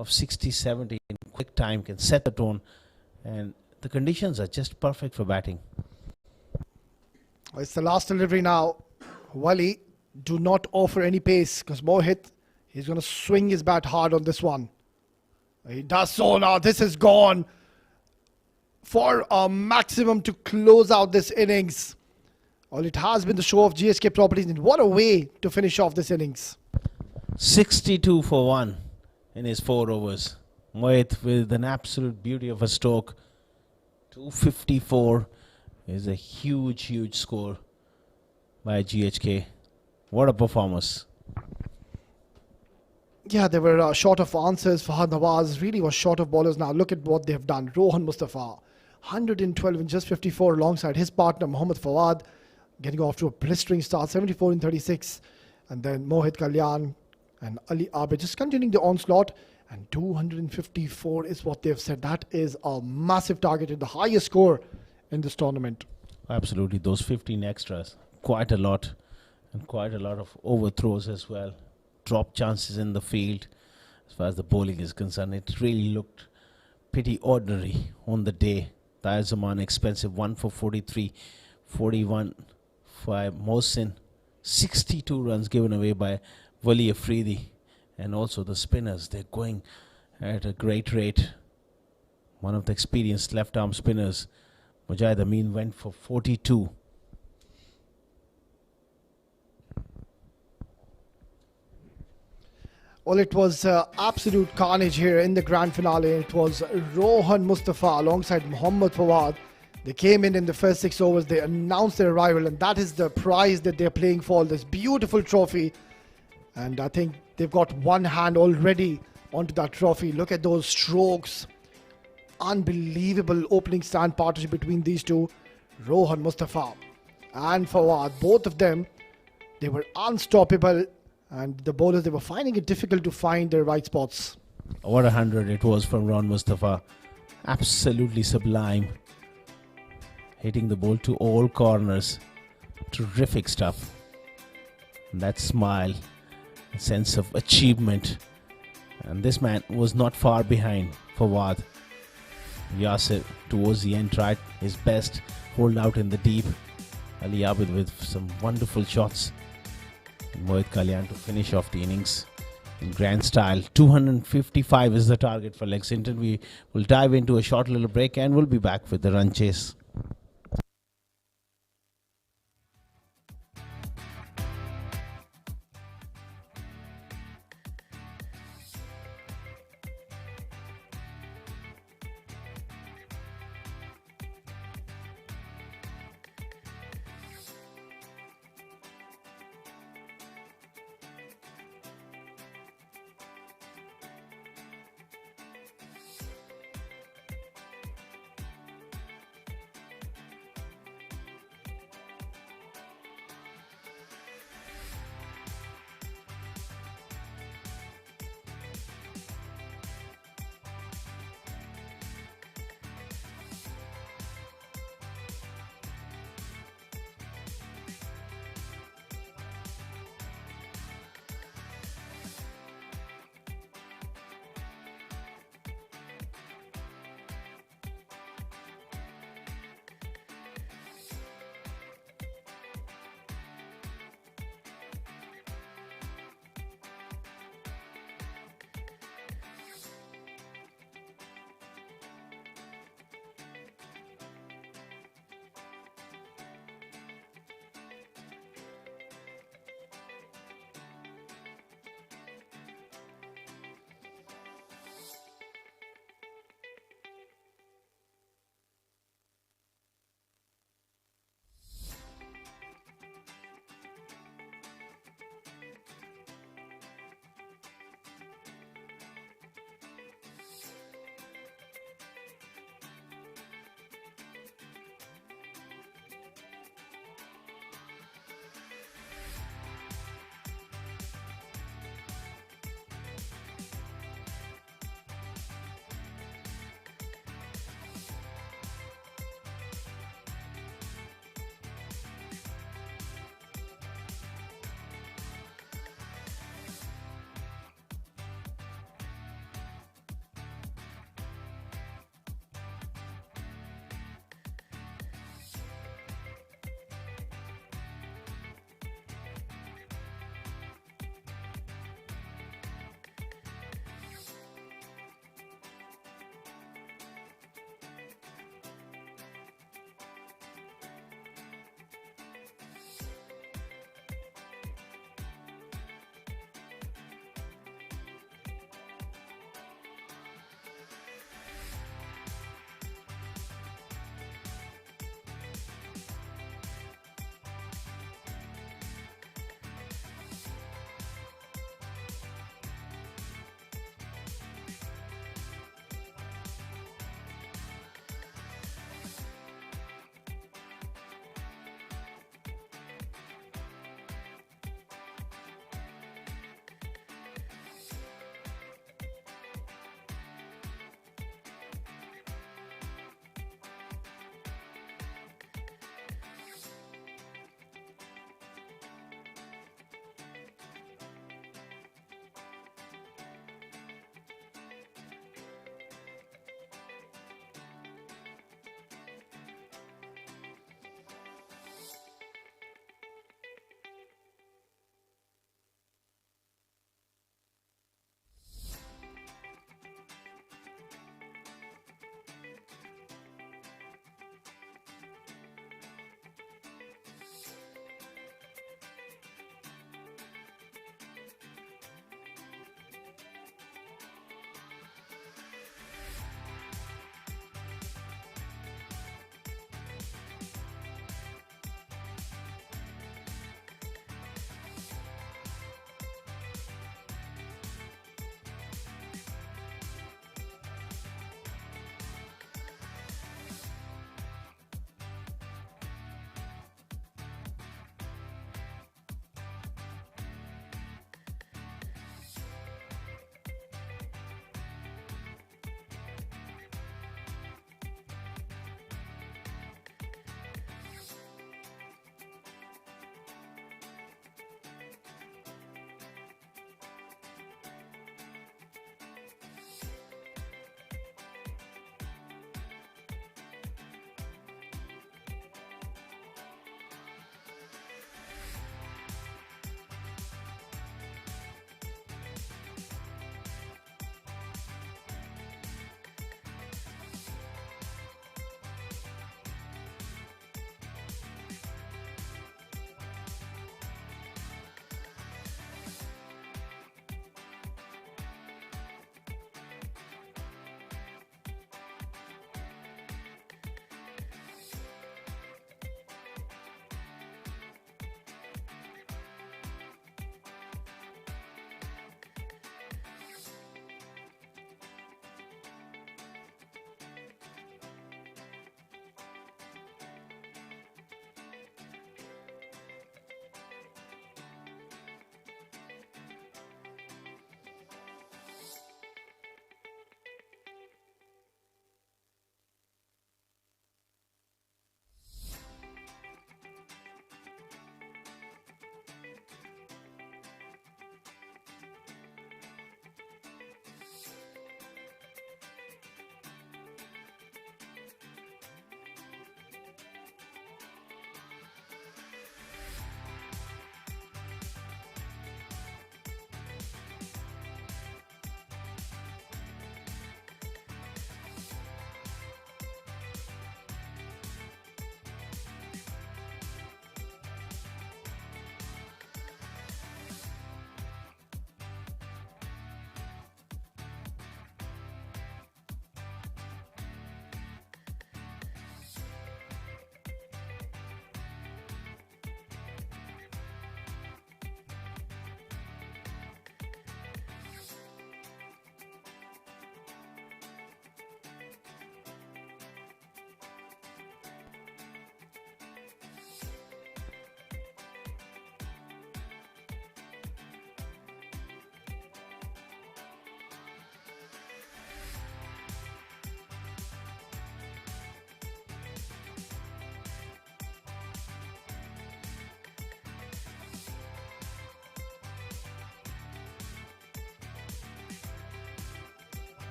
of 60, 70 in quick time can set the tone, and the conditions are just perfect for batting. It's the last delivery now. Wali, do not offer any pace, because Mohit, he's going to swing his bat hard on this one. He does so now. This is gone for a maximum to close out this innings. Well, it has been the show of GHK Properties, and what a way to finish off this innings. 62 for 1 in his 4 overs. Mohit with an absolute beauty of a stroke. 254 is a huge score by GHK. What a performance. Yeah, they were short of answers. Fahad Nawaz really was short of bowlers. Now look at what they've done. Rohan Mustafa, 112 in just 54 alongside his partner Mohammad Fawad, getting off to a blistering start, 74 in 36. And then Mohit Kalyan and Ali Abid just continuing the onslaught. And 254 is what they've said. That is a massive target and the highest score in this tournament. Absolutely, those 15 extras, quite a lot, and quite a lot of overthrows as well. Drop chances in the field. As far as the bowling is concerned, it really looked pretty ordinary on the day. Tahir Zaman expensive, 1 for 43, 41 for Mohsin, 62 runs given away by Wali Afridi. And also the spinners, they're going at a great rate. One of the experienced left-arm spinners, Mujahid Amin, went for 42. Well, it was absolute carnage here in the grand finale. It was Rohan Mustafa alongside Mohammad Fawad. They came in the first 6 overs. They announced their arrival, and that is the prize that they're playing for, this beautiful trophy. And I think they've got one hand already onto that trophy. Look at those strokes. Unbelievable opening stand partnership between these two. Rohan Mustafa and Fawad, both of them, they were unstoppable. And the bowlers, they were finding it difficult to find their right spots. What a 100 it was from Ron Mustafa. Absolutely sublime. Hitting the ball to all corners. Terrific stuff. And that smile, a sense of achievement. And this man was not far behind Fawad. Yasir towards the end tried his best, hold out in the deep. Ali Abid with some wonderful shots. And Mohit Kalyan to finish off the innings in grand style. 255 is the target for Lexington. We will dive into a short little break and we'll be back with the run chase.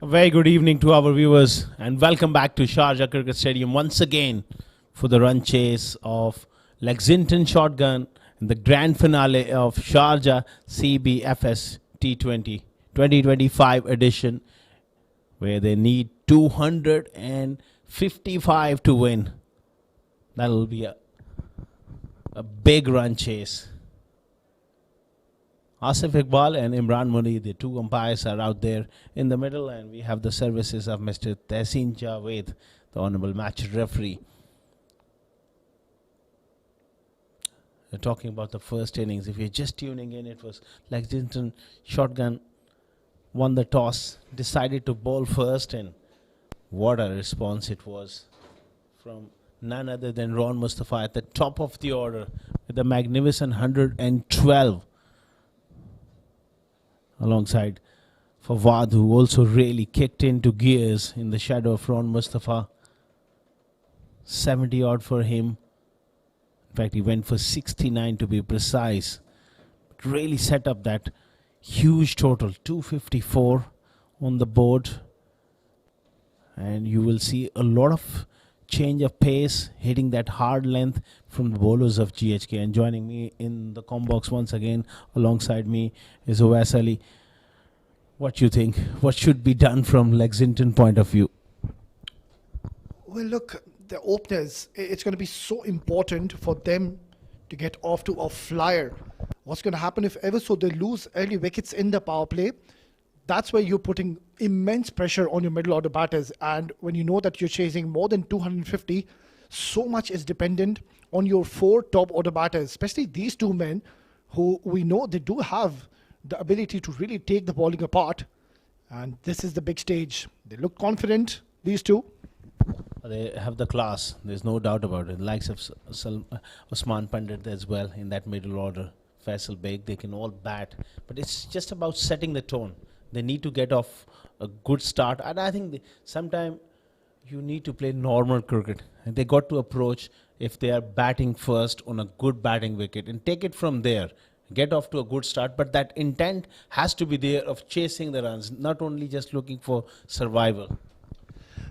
A very good evening to our viewers and welcome back to Sharjah Cricket Stadium once again for the run chase of Lexington Shotgun in the grand finale of Sharjah CBFS T20 2025 edition, where they need 255 to win. That'll be a big run chase. Asif Iqbal and Imran Muni, the two umpires, are out there in the middle, and we have the services of Mr. Tehseen Javed, the honorable match referee. We're talking about the first innings. If you're just tuning in, it was Lexington Shotgun won the toss, decided to bowl first, and what a response it was from none other than Ron Mustafa at the top of the order with a magnificent 112. Alongside Fawad, who also really kicked into gears in the shadow of Ron Mustafa. 70 odd for him. In fact, he went for 69 to be precise. But really set up that huge total, 254 on the board. And you will see a lot of change of pace, hitting that hard length from the bowlers of GHK. And joining me in the com box once again, alongside me, is Owais Ali. What do you think? What should be done from Lexington point of view? Well, look, the openers, it's going to be so important for them to get off to a flyer. What's going to happen if ever so they lose early wickets in the power play? That's where you're putting immense pressure on your middle order batters. And when you know that you're chasing more than 250, so much is dependent on your four top order batters, especially these two men who we know they do have the ability to really take the bowling apart. And this is the big stage. They look confident, these two. They have the class. There's no doubt about it. The likes of Usman Pandit as well in that middle order. Faisal Beg, they can all bat. But it's just about setting the tone. They need to get off a good start. And I think sometimes you need to play normal cricket. And they got to approach if they are batting first on a good batting wicket and take it from there. Get off to a good start. But that intent has to be there of chasing the runs, not only just looking for survival.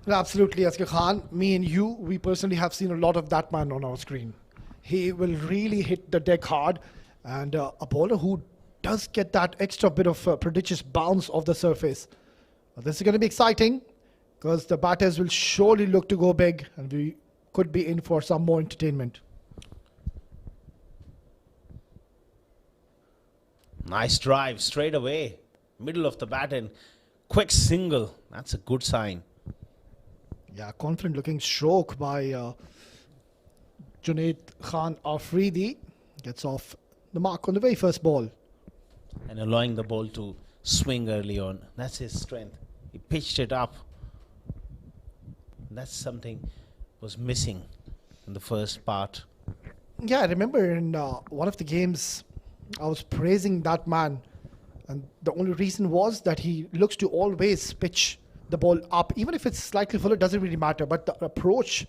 Well, absolutely, Asghar Khan. Me and you, we personally have seen a lot of that man on our screen. He will really hit the deck hard. And a bowler who does get that extra bit of prodigious bounce off the surface. This is going to be exciting because the batters will surely look to go big and we could be in for some more entertainment. Nice drive straight away. Middle of the bat and quick single. That's a good sign. Yeah, confident looking stroke by Junaid Khan Afridi. Gets off the mark on the very first ball. And allowing the ball to swing early on. That's his strength. He pitched it up. That's something was missing in the first part. Yeah, I remember in one of the games, I was praising that man. And the only reason was that he looks to always pitch the ball up. Even if it's slightly fuller, it doesn't really matter. But the approach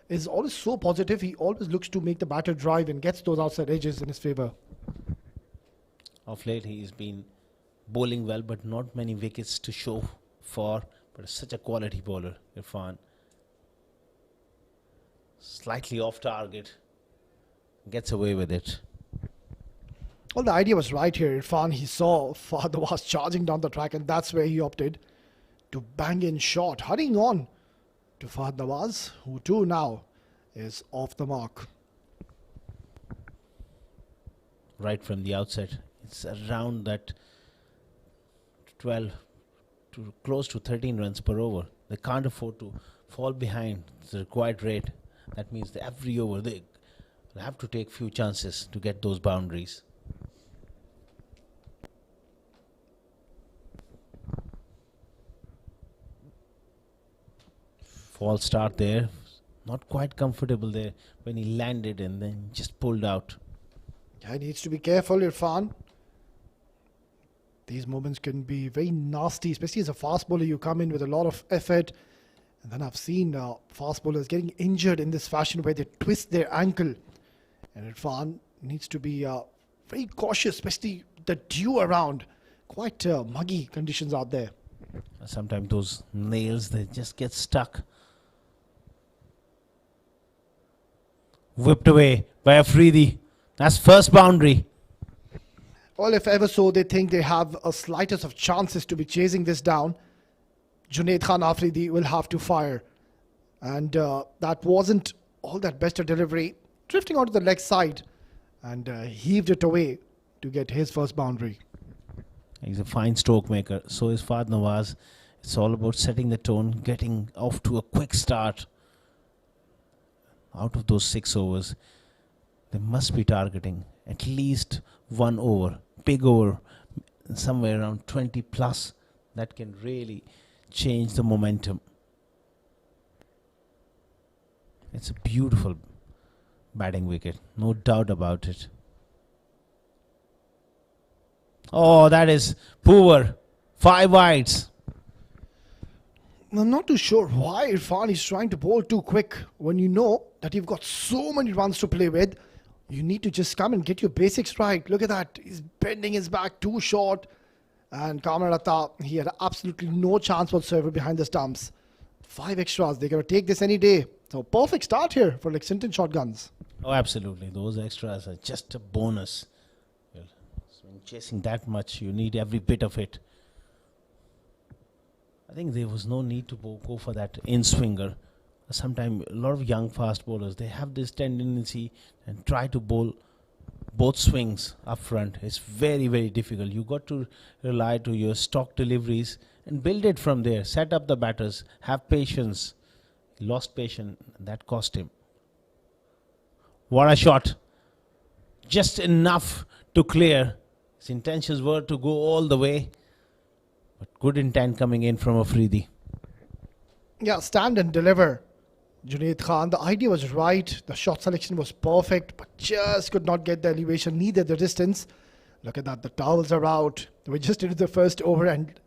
is always so positive. He always looks to make the batter drive and gets those outside edges in his favor. Of late, he's been bowling well, but not many wickets to show for. But such a quality bowler, Irfan. Slightly off target. Gets away with it. Well, the idea was right here. Irfan, he saw Fahad was charging down the track, and that's where he opted to bang in short, hurrying on to Fahad Nawaz, who too now is off the mark. Right from the outset. It's around that 12 to close to 13 runs per over. They can't afford to fall behind the required rate. That means that every over they have to take few chances to get those boundaries. False start there. Not quite comfortable there when he landed and then just pulled out. Yeah, he needs to be careful, Irfan. These moments can be very nasty, especially as a fast bowler. You come in with a lot of effort. And then I've seen fast bowlers getting injured in this fashion where they twist their ankle. And Irfan needs to be very cautious, especially the dew around. Quite muggy conditions out there. Sometimes those nails, they just get stuck. Whipped away by Afridi. That's first boundary. Well, if ever so they think they have a slightest of chances to be chasing this down, Junaid Khan Afridi will have to fire. And that wasn't all that best a delivery. Drifting onto the leg side and heaved it away to get his first boundary. He's a fine stroke maker. So is Fahd Nawaz. It's all about setting the tone, getting off to a quick start. Out of those 6 overs, they must be targeting at least 1 over, big over, somewhere around 20 plus. That can really change the momentum. It's a beautiful batting wicket, no doubt about it. Oh, that is poor. 5 wides. I'm not too sure why Irfan is trying to bowl too quick when you know that you've got so many runs to play with. You need to just come and get your basics right. Look at that. He's bending his back too short. And Kamran Atta, he had absolutely no chance whatsoever behind the stumps. 5 extras. They're going to take this any day. So perfect start here for Lexington Shotguns. Oh, absolutely. Those extras are just a bonus. Well, so when chasing that much, you need every bit of it. I think there was no need to go for that in-swinger. Sometimes a lot of young fast bowlers, they have this tendency and try to bowl both swings up front. It's very, very difficult. You got to rely to your stock deliveries and build it from there. Set up the batters. Have patience. He lost patience. And that cost him. What a shot. Just enough to clear. His intentions were to go all the way. But good intent coming in from Afridi. Yeah, stand and deliver. Junaid Khan, the idea was right. The shot selection was perfect, but just could not get the elevation, neither the distance. Look at that, the towels are out. We just did the first over and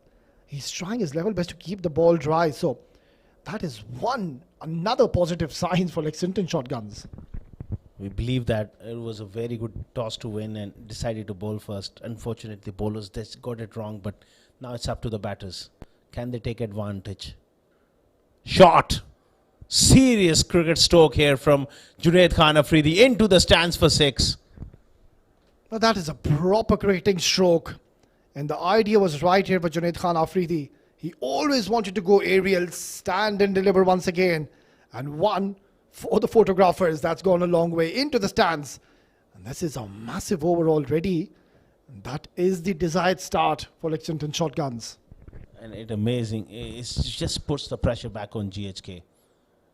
he's trying his level best to keep the ball dry. So that is another positive sign for Lexington Shotguns. We believe that it was a very good toss to win and decided to bowl first. Unfortunately, bowlers just got it wrong, but now it's up to the batters. Can they take advantage? Shot! Serious cricket stroke here from Junaid Khan Afridi into the stands for 6. Now that is a proper cricketing stroke. And the idea was right here for Junaid Khan Afridi. He always wanted to go aerial, stand and deliver once again. And one for the photographers, that's gone a long way into the stands. And this is a massive over already. And that is the desired start for Lexington Shotguns. And it's amazing. It just puts the pressure back on GHK.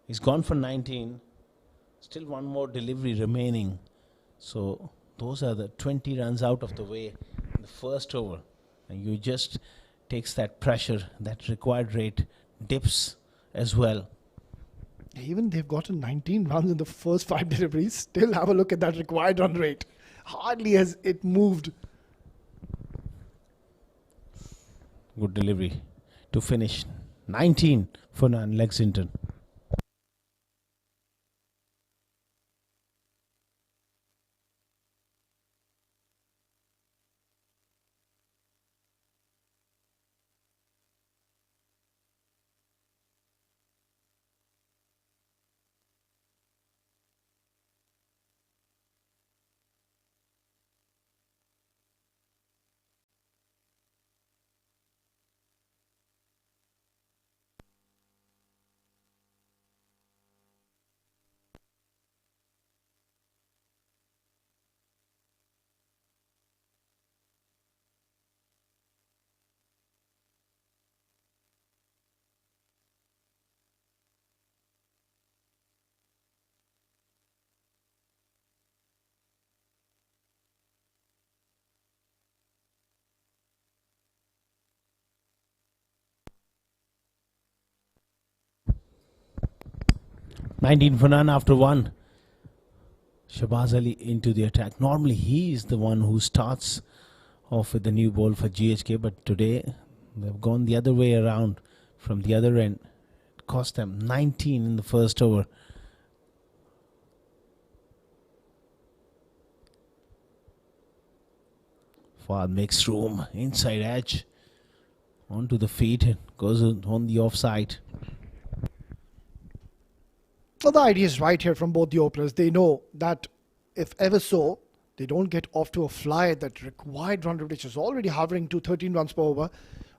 He's gone for 19. Still one more delivery remaining. So those are the 20 runs out of the way in the first over. And you just takes that pressure, that required rate dips as well. Even they've gotten 19 runs in the first 5 deliveries. Still have a look at that required run rate. Hardly has it moved. Good delivery to finish 19 for Lexington. Nineteen for none after 1. Shahbaz Ali into the attack. Normally he is the one who starts off with the new ball for GHK, but today they've gone the other way around from the other end. It cost them 19 in the first over. Fahd makes room, inside edge. onto the feet and goes on the offside. Well, the idea is right here from both the openers. They know that if ever so, they don't get off to a fly, that required run rate, which is already hovering to 13 runs per over,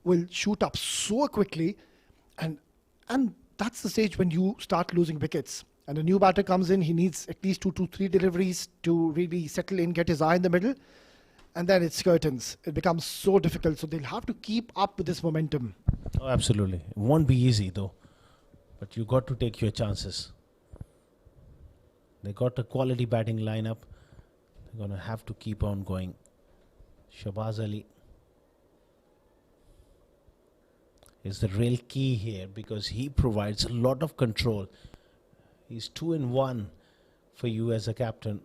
will shoot up so quickly. And that's the stage when you start losing wickets. And a new batter comes in, he needs at least 2 to 3 deliveries to really settle in, get his eye in the middle. And then it's curtains. It becomes so difficult. So they'll have to keep up with this momentum. Oh, absolutely. It won't be easy though. But you got to take your chances. They got a quality batting lineup. They're going to have to keep on going. Shahbaz Ali is the real key here because he provides a lot of control. He's 2-in-1 for you as a captain.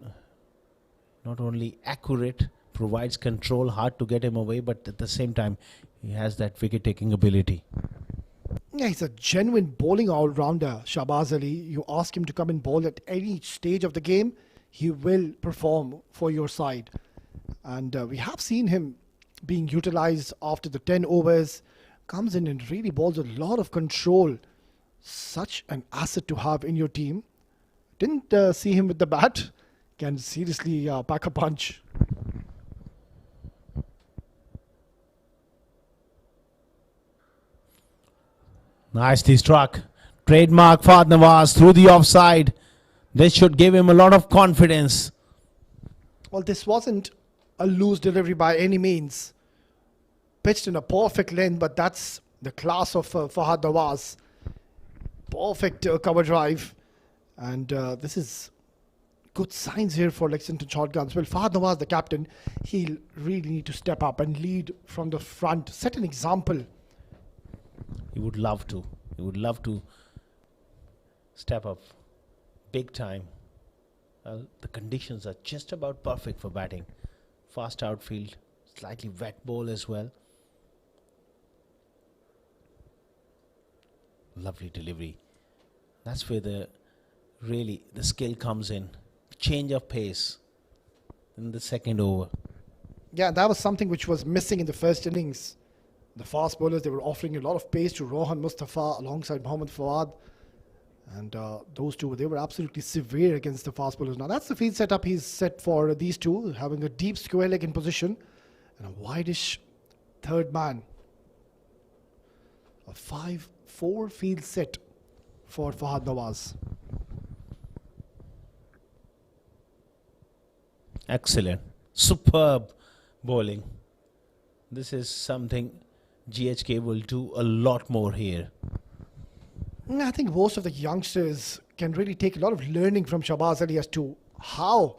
Not only accurate, provides control, hard to get him away, but at the same time, he has that wicket-taking ability. Yeah, he's a genuine bowling all-rounder, Shahbaz Ali. You ask him to come and bowl at any stage of the game, he will perform for your side. And we have seen him being utilized after the 10 overs. Comes in and really bowls a lot of control. Such an asset to have in your team. Didn't see him with the bat. Can seriously pack a punch. Nicely struck. Trademark Fahad Nawaz through the offside. This should give him a lot of confidence. Well, this wasn't a loose delivery by any means. Pitched in a perfect length, but that's the class of Fahad Nawaz. Perfect cover drive. And this is good signs here for Lexington Shotguns. Well, Fahad Nawaz, the captain, he'll really need to step up and lead from the front. Set an example. He would love to. He would love to step up big time. Well, the conditions are just about perfect for batting. Fast outfield, slightly wet ball as well. Lovely delivery. That's where the skill comes in. Change of pace in the second over. Yeah, that was something which was missing in the first innings. The fast bowlers, they were offering a lot of pace to Rohan Mustafa alongside Mohammad Fawad. And those two, they were absolutely severe against the fast bowlers. Now that's the field setup he's set for these two, having a deep square leg in position and a wideish third man. A 5-4 field set for Fahad Nawaz. Excellent. Superb bowling. This is something GHK will do a lot more here. I think most of the youngsters can really take a lot of learning from Shahbaz Ali as to how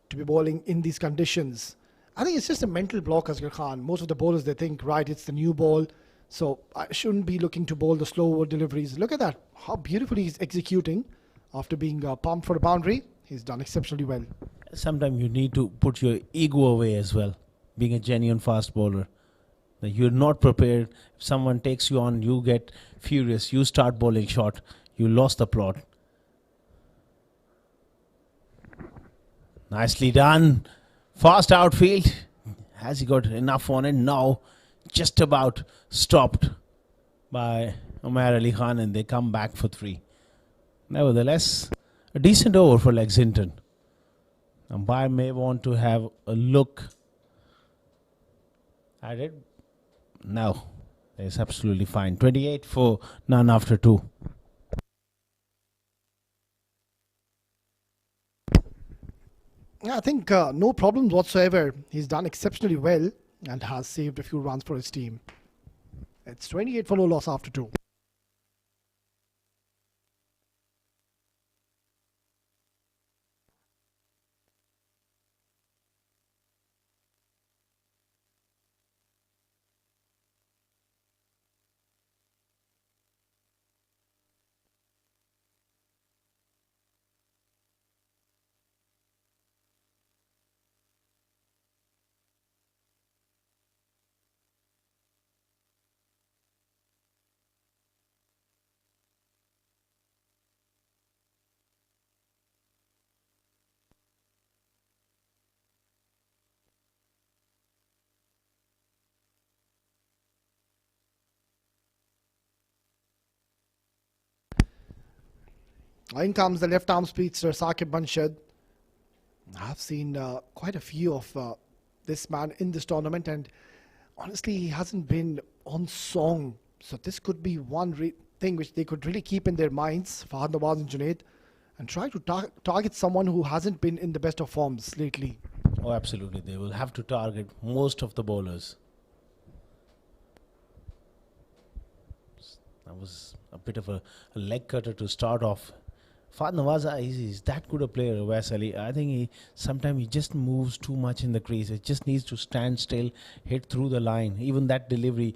to be bowling in these conditions. I think it's just a mental block, Asghar Khan. Most of the bowlers, they think, right, it's the new ball, so I shouldn't be looking to bowl the slow deliveries. Look at that, how beautifully he's executing after being pumped for a boundary. He's done exceptionally well. Sometimes you need to put your ego away as well, being a genuine fast bowler. That you're not prepared. If someone takes you on, you get furious. You start bowling short. You lost the plot. Nicely done. Fast outfield. Has he got enough on it? No. Just about stopped by Umar Ali Khan, and they come back for 3. Nevertheless, a decent over for Lexington. Umpire may want to have a look at it. No, it's absolutely fine. 28 for none after 2. I think no problems whatsoever. He's done exceptionally well and has saved a few runs for his team. It's 28 for no loss after 2. In comes the left arm speedster Saqib Banshad. I've seen quite a few of this man in this tournament, and honestly, he hasn't been on song. So this could be one thing which they could really keep in their minds, Fahad Nawaz and Junaid, and try to target someone who hasn't been in the best of forms lately. Oh, absolutely. They will have to target most of the bowlers. That was a bit of a leg cutter to start off. Fahad Nawaz, he's that good a player, Wes Ali. I think sometimes he just moves too much in the crease. It just needs to stand still, hit through the line. Even that delivery,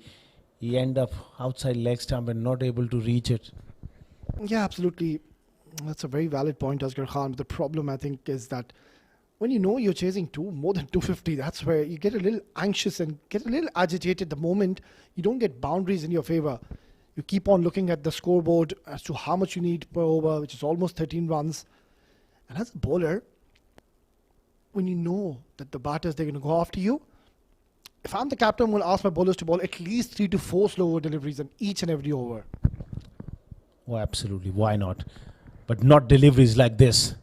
he end up outside leg stump and not able to reach it. Yeah, absolutely. That's a very valid point, Asghar Khan. But the problem, I think, is that when you know you're chasing more than 250, that's where you get a little anxious and get a little agitated the moment you don't get boundaries in your favor. You keep on looking at the scoreboard as to how much you need per over, which is almost 13 runs. And as a bowler, when you know that the batters, they're going to go after you, if I'm the captain, I will ask my bowlers to bowl at least 3 to 4 slow over deliveries on each and every over. Oh, absolutely. Why not? But not deliveries like this.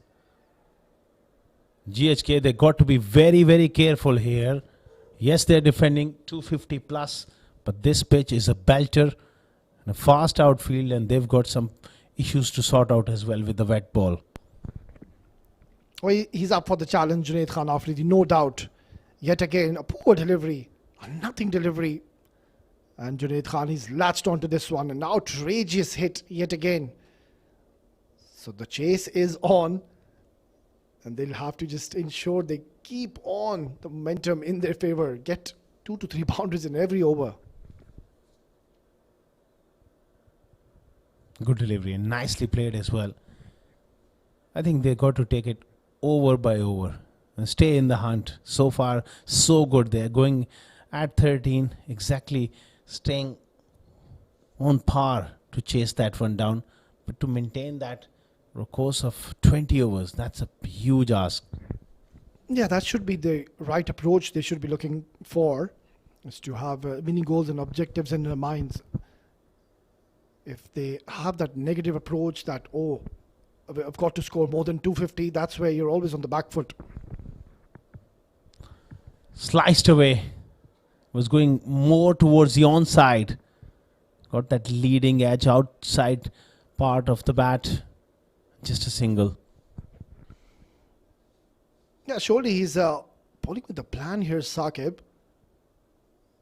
GHK, they got to be very, very careful here. Yes, they're defending 250 plus, but this pitch is a belter. A fast outfield, and they've got some issues to sort out as well with the wet ball. Well, he's up for the challenge, Junaid Khan Afridi, no doubt. Yet again, a poor delivery, a nothing delivery. And Junaid Khan, he's latched onto this one. An outrageous hit yet again. So the chase is on. And they'll have to just ensure they keep on the momentum in their favor. Get 2 to 3 boundaries in every over. Good delivery and nicely played as well. I think they got to take it over by over and stay in the hunt. So far, so good. They're going at 13, exactly staying on par to chase that one down. But to maintain that for a course of 20 overs, that's a huge ask. Yeah, that should be the right approach they should be looking for, is to have winning goals and objectives in their minds. If they have that negative approach that, oh, I've got to score more than 250, that's where you're always on the back foot. Sliced away. Was going more towards the onside. Got that leading edge outside part of the bat. Just a single. Yeah, surely he's bowling with the plan here, Saqib.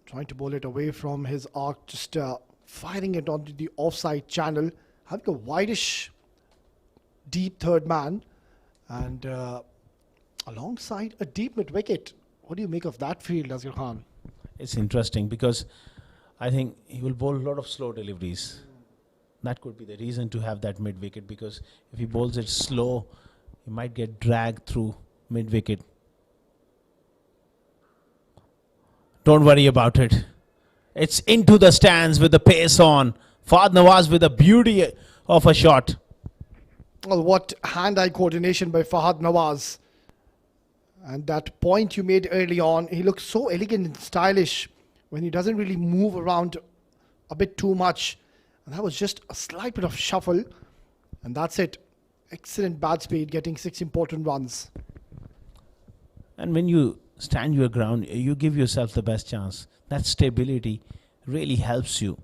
Trying to bowl it away from his arc, just firing it onto the offside channel, having a wideish, deep third man, and alongside a deep mid wicket. What do you make of that field, Asghar Khan? It's interesting because I think he will bowl a lot of slow deliveries. That could be the reason to have that mid wicket, because if he bowls it slow, he might get dragged through mid wicket. Don't worry about it. It's into the stands with the pace on. Fahad Nawaz with a beauty of a shot. Well, what hand-eye coordination by Fahad Nawaz. And that point you made early on, he looks so elegant and stylish when he doesn't really move around a bit too much. And that was just a slight bit of shuffle. And that's it. Excellent bat speed, getting 6 important runs. And when you stand your ground, you give yourself the best chance. That stability really helps you.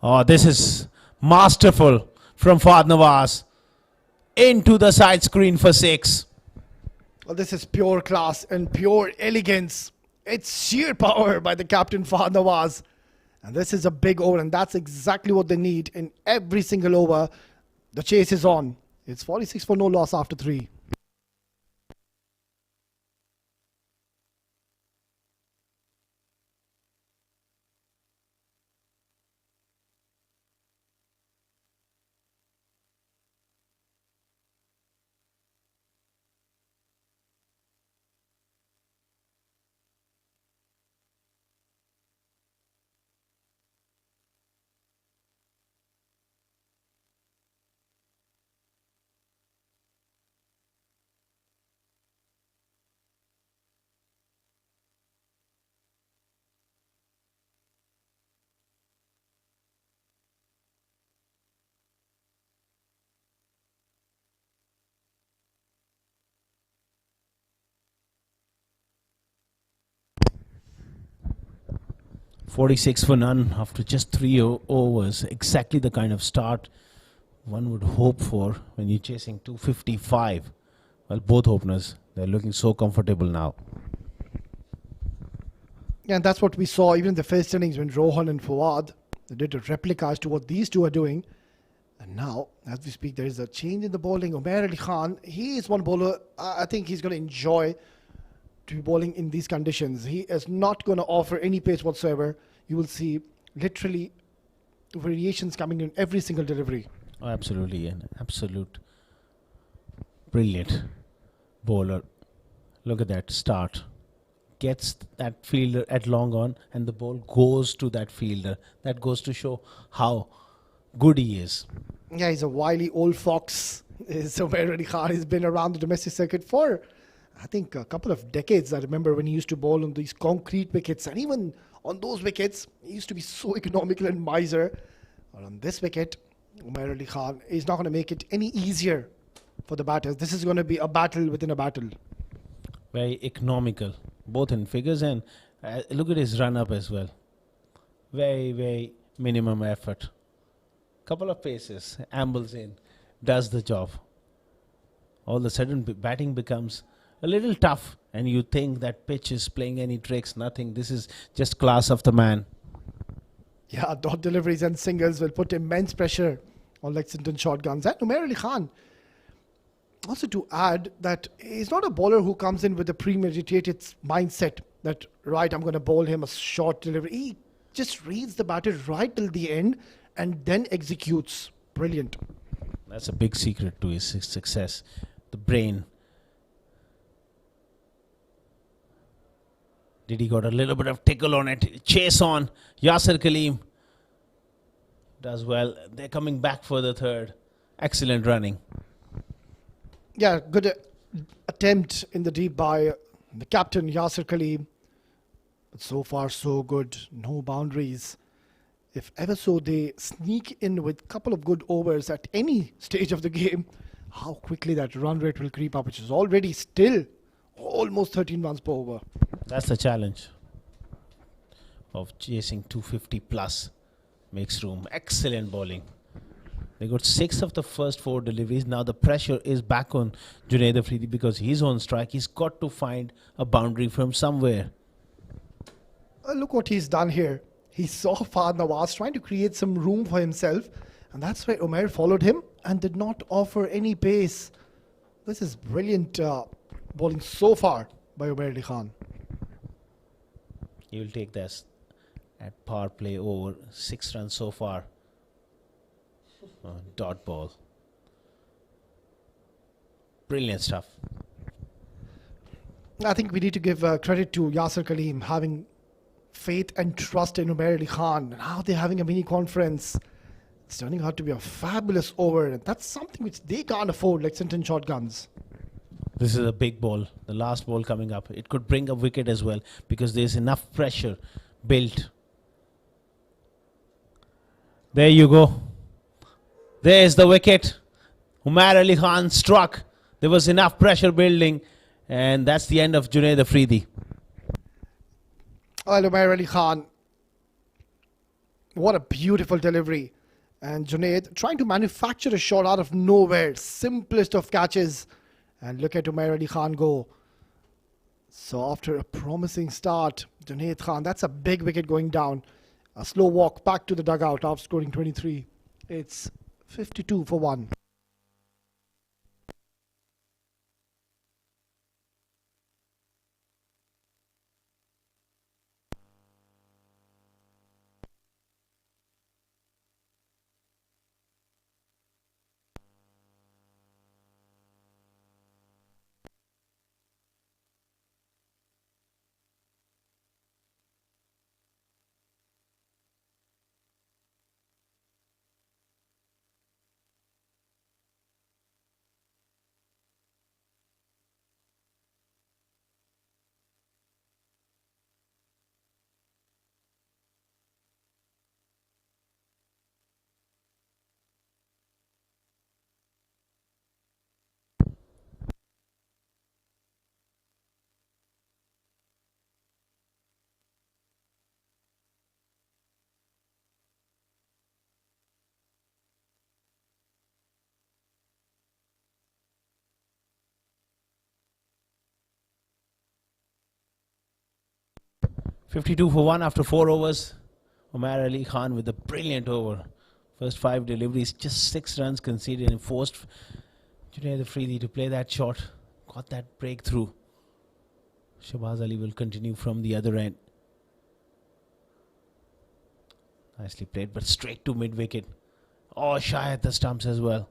Oh, this is masterful from Fahad Nawaz. Into the side screen for 6. Well, this is pure class and pure elegance. It's sheer power by the captain Fahad Nawaz. And this is a big over, and that's exactly what they need in every single over. The chase is on. It's 46 for no loss after 3. 46 for none after just 3 overs. Exactly the kind of start one would hope for when you're chasing 255. Well, both openers, they're looking so comfortable now. And that's what we saw even in the first innings when Rohan and Fawad they did a replica as to what these two are doing. And now, as we speak, there is a change in the bowling. Umair Ali Khan, he is one bowler, I think he's going to enjoy to be bowling in these conditions. He is not going to offer any pace whatsoever. You will see literally variations coming in every single delivery. Oh, absolutely, an absolute brilliant bowler. Look at that start. Gets that fielder at long on, and the ball goes to that fielder. That goes to show how good he is. Yeah, he's a wily old fox. So Umair Ali Khan has been around the domestic circuit for, I think, a couple of decades. I remember when he used to bowl on these concrete wickets, and even on those wickets, he used to be so economical and miser. But on this wicket, Umair Ali Khan is not going to make it any easier for the batters. This is going to be a battle within a battle. Very economical, both in figures and look at his run up as well. Very, very minimum effort. Couple of paces, ambles in, does the job. All of a sudden, batting becomes a little tough, and you think that pitch is playing any tricks. Nothing. This is just class of the man. Yeah, dot deliveries and singles will put immense pressure on Lexington shotguns. And Umair Ali Khan, also to add that he's not a bowler who comes in with a premeditated mindset that, right, I'm going to bowl him a short delivery. He just reads the batter right till the end and then executes. Brilliant. That's a big secret to his success. The brain. Did he got a little bit of tickle on it? Chase on. Yasir Kaleem does well. They're coming back for the third. Excellent running. Yeah, good attempt in the deep by the captain Yasir Kaleem. But so far so good. No boundaries. If ever so they sneak in with a couple of good overs at any stage of the game, how quickly that run rate will creep up, which is already still almost 13 runs per over. That's the challenge of chasing 250 plus. Makes room. Excellent bowling. They got 6 of the first 4 deliveries. Now the pressure is back on Junaid Afridi because he's on strike. He's got to find a boundary from somewhere. Look what he's done here. He saw Fahad Nawaz trying to create some room for himself, and that's why Umair followed him and did not offer any pace. This is brilliant bowling so far by Umair Ali Khan. He will take this at power play over. 6 runs so far. Dot ball. Brilliant stuff. I think we need to give credit to Yasir Kaleem having faith and trust in Umair Ali Khan. Now they're having a mini conference. It's turning out to be a fabulous over, and that's something which they can't afford, Lexington shotguns. This is a big ball. The last ball coming up. It could bring a wicket as well because there's enough pressure built. There you go. There's the wicket. Umair Ali Khan struck. There was enough pressure building, and that's the end of Junaid Afridi. Well, Umair Ali Khan, what a beautiful delivery. And Junaid trying to manufacture a shot out of nowhere. Simplest of catches. And look at Umair Ali Khan go. So after a promising start, Junaid Khan, that's a big wicket going down. A slow walk back to the dugout after scoring 23. It's 52 for 1. 52 for 1 after 4 overs. Umar Ali Khan with a brilliant over. First 5 deliveries, just 6 runs conceded and forced Junaid Afridi to play that shot. Got that breakthrough. Shahbaz Ali will continue from the other end. Nicely played, but straight to mid-wicket. Oh, shy at the stumps as well.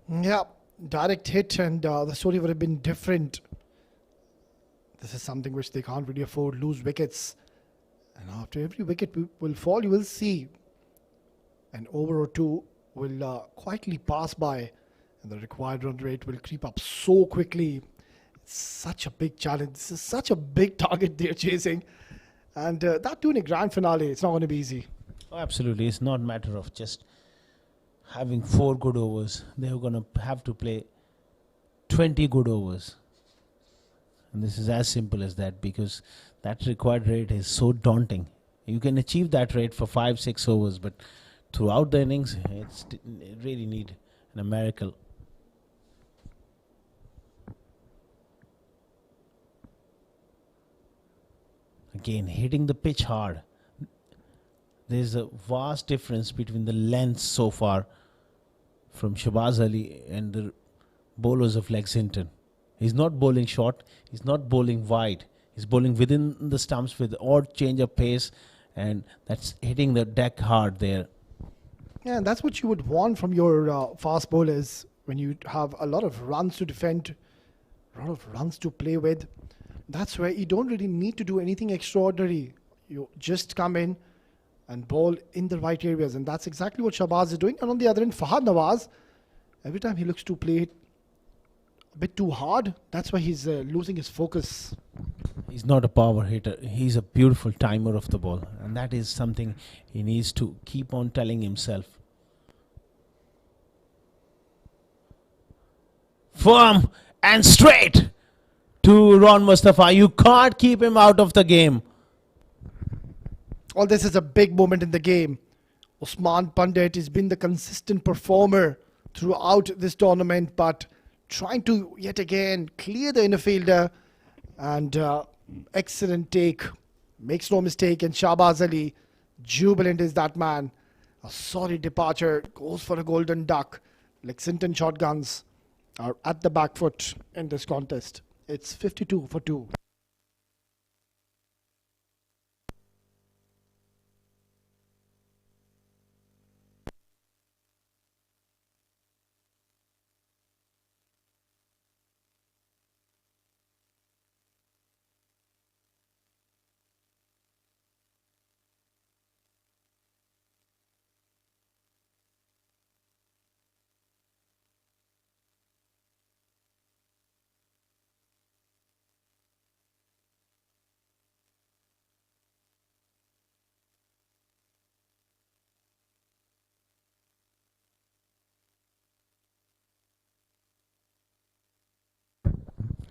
Yeah, direct hit, and the story would have been different. This is something which they can't really afford, lose wickets. And after every wicket will fall, you will see an over or two will quietly pass by, and the required run rate will creep up so quickly. It's such a big challenge. This is such a big target they're chasing. And that too in a grand finale, it's not going to be easy. Oh, absolutely. It's not a matter of just having 4 good overs. They're going to have to play 20 good overs. And this is as simple as that, because that required rate is so daunting. You can achieve that rate for 5-6 overs, but throughout the innings, it really need a miracle. Again, hitting the pitch hard. There's a vast difference between the lengths so far from Shahbaz Ali and the bowlers of Lexington. He's not bowling short, he's not bowling wide. He's bowling within the stumps with odd change of pace, and that's hitting the deck hard there. Yeah, and that's what you would want from your fast bowlers when you have a lot of runs to defend, a lot of runs to play with. That's where you don't really need to do anything extraordinary. You just come in and bowl in the right areas, and that's exactly what Shahbaz is doing. And on the other end, Fahad Nawaz, every time he looks to play it a bit too hard, that's why he's losing his focus. He's not a power hitter. He's a beautiful timer of the ball, and that is something he needs to keep on telling himself. Firm and straight to Ron Mustafa. You can't keep him out of the game. All this is a big moment in the game. Usman Pandit has been the consistent performer throughout this tournament, but trying to yet again clear the inner fielder, and excellent take. Makes no mistake, and Shahbaz Ali, jubilant is that man. A solid departure, goes for a golden duck. Lexington shotguns are at the back foot in this contest. It's 52 for 2.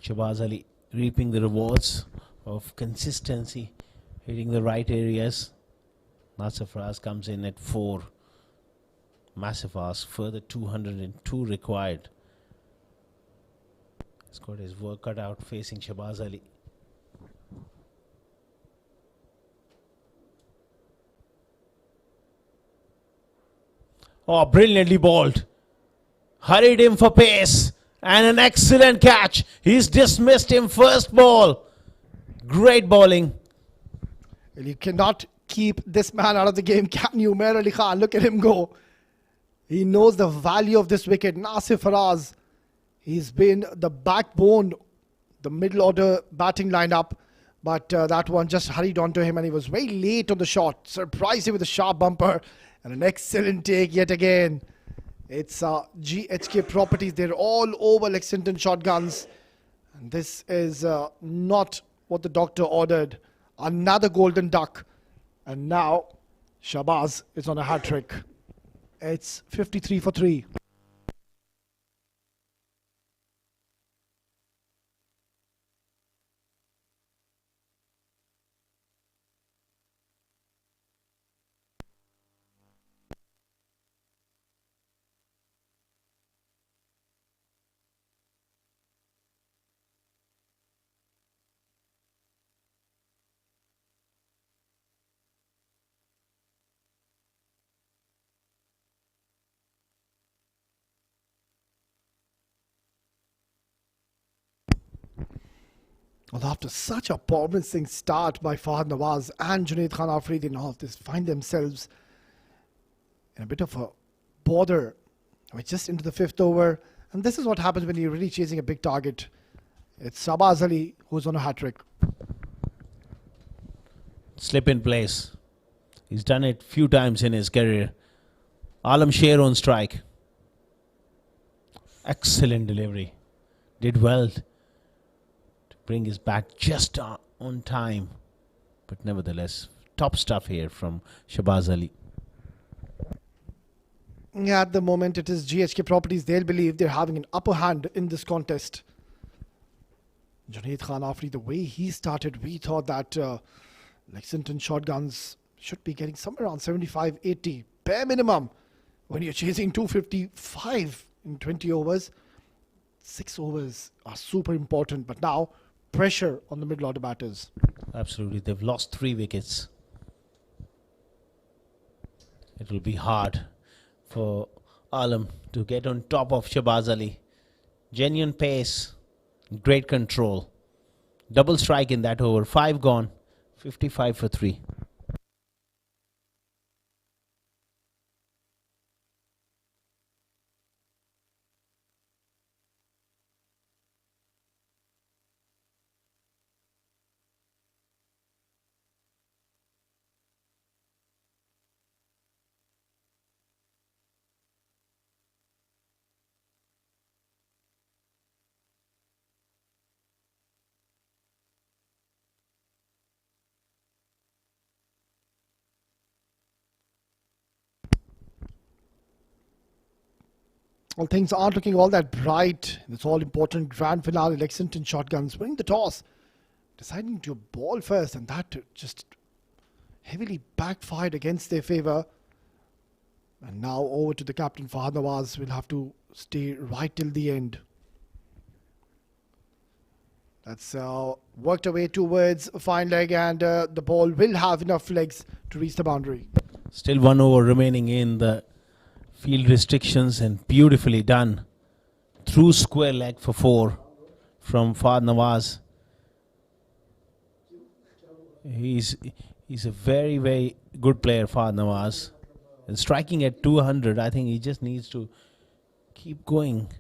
Shahbaz Ali reaping the rewards of consistency, hitting the right areas. Nasir Faraz comes in at 4. Massive ask, further 202 required. He's got his work cut out facing Shahbaz Ali. Oh, brilliantly bowled. Hurried him for pace. And an excellent catch. He's dismissed him first ball. Great bowling. Well, you cannot keep this man out of the game, can you? Umar Ali Khan, look at him go. He knows the value of this wicket. Nasir Faraz, he's been the backbone, the middle order batting lineup. But that one just hurried onto him, and he was very late on the shot. Surprised him with a sharp bumper and an excellent take yet again. It's GHK properties. They're all over Lexington shotguns. And this is not what the doctor ordered. Another golden duck. And now Shahbaz is on a hat trick. It's 53 for 3. Well, after such a promising start by Fahad Nawaz and Junaid Khan Afridi, now they find themselves in a bit of a bother. We're just into the 5th over, and this is what happens when you're really chasing a big target. It's Shahbaz Ali who's on a hat-trick. Slip in place. He's done it few times in his career. Alam Sher on strike. Excellent delivery. Did well to bring his bat just on time. But nevertheless, top stuff here from Shahbaz Ali. At the moment, it is GHK Properties. They'll believe they're having an upper hand in this contest. Junaid Khan Afridi, the way he started, we thought that Lexington shotguns should be getting somewhere around 75, 80, bare minimum. When you're chasing 255 in 20 overs, 6 overs are super important. But now, pressure on the middle order batters. Absolutely. They've lost 3 wickets. It will be hard for Alam to get on top of Shahbaz Ali. Genuine pace, great control. Double strike in that over. 5 gone, 55 for 3. Well, things aren't looking all that bright. This all-important grand finale, Lexington shotguns winning the toss, deciding to ball first, and that just heavily backfired against their favour. And now over to the captain, Fahad Nawaz. Will have to stay right till the end. That's worked away towards a fine leg, and the ball will have enough legs to reach the boundary. Still 1 over remaining in the field restrictions, and beautifully done. Through square leg for 4 from Fahad Nawaz. He's a very, very good player, Fahad Nawaz. And striking at 200, I think he just needs to keep going.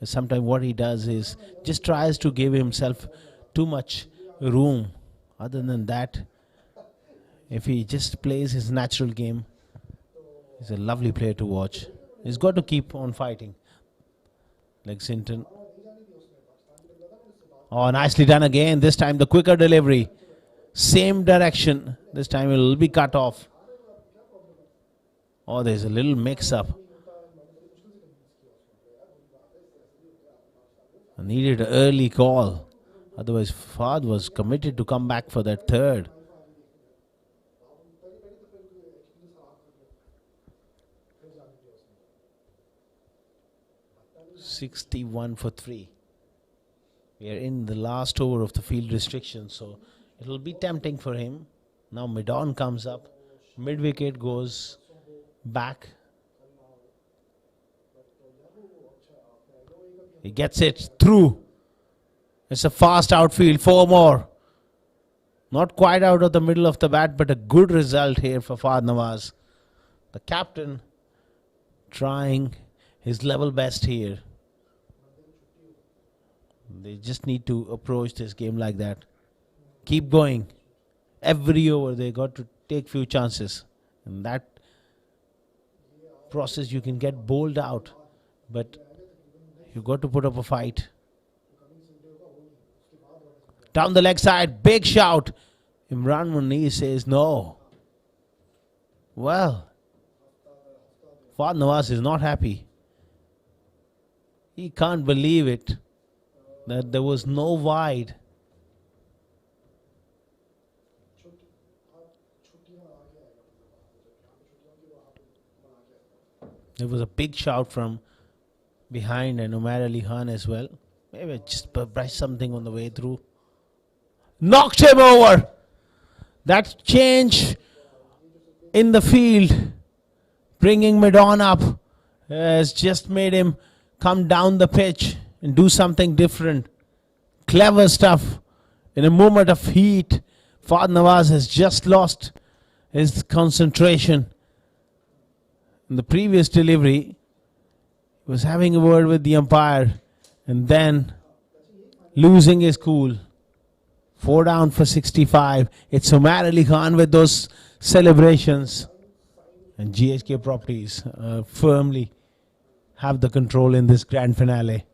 Sometimes what he does is just tries to give himself too much room. Other than that, if he just plays his natural game, he's a lovely player to watch. He's got to keep on fighting. Lexington. Oh, nicely done again. This time the quicker delivery. Same direction. This time it will be cut off. Oh, there's a little mix-up. I needed an early call. Otherwise, Fahad was committed to come back for that third. $61 for 3. We are in the last over of the field restriction, so it will be tempting for him. Now mid-on comes up. Mid-wicket goes back. He gets it through. It's a fast outfield. 4 more. Not quite out of the middle of the bat, but a good result here for Fahad Nawaz. The captain trying his level best here. They just need to approach this game like that. Keep going. Every over they got to take few chances. In that process you can get bowled out. But you got to put up a fight. Down the leg side, big shout. Imran Munir says no. Well, Fahad Nawaz is not happy. He can't believe it that there was no wide. There was a big shout from behind, and Umar Ali Khan as well. Maybe just brush something on the way through. Knocked him over. That change in the field, bringing mid-on up, has just made him come down the pitch and do something different. Clever stuff in a moment of heat, Fahd Nawaz has just lost his concentration. In the previous delivery, he was having a word with the umpire and then losing his cool. 4 down for 65. It's Umar Ali Khan with those celebrations. And GHK Properties firmly have the control in this grand finale.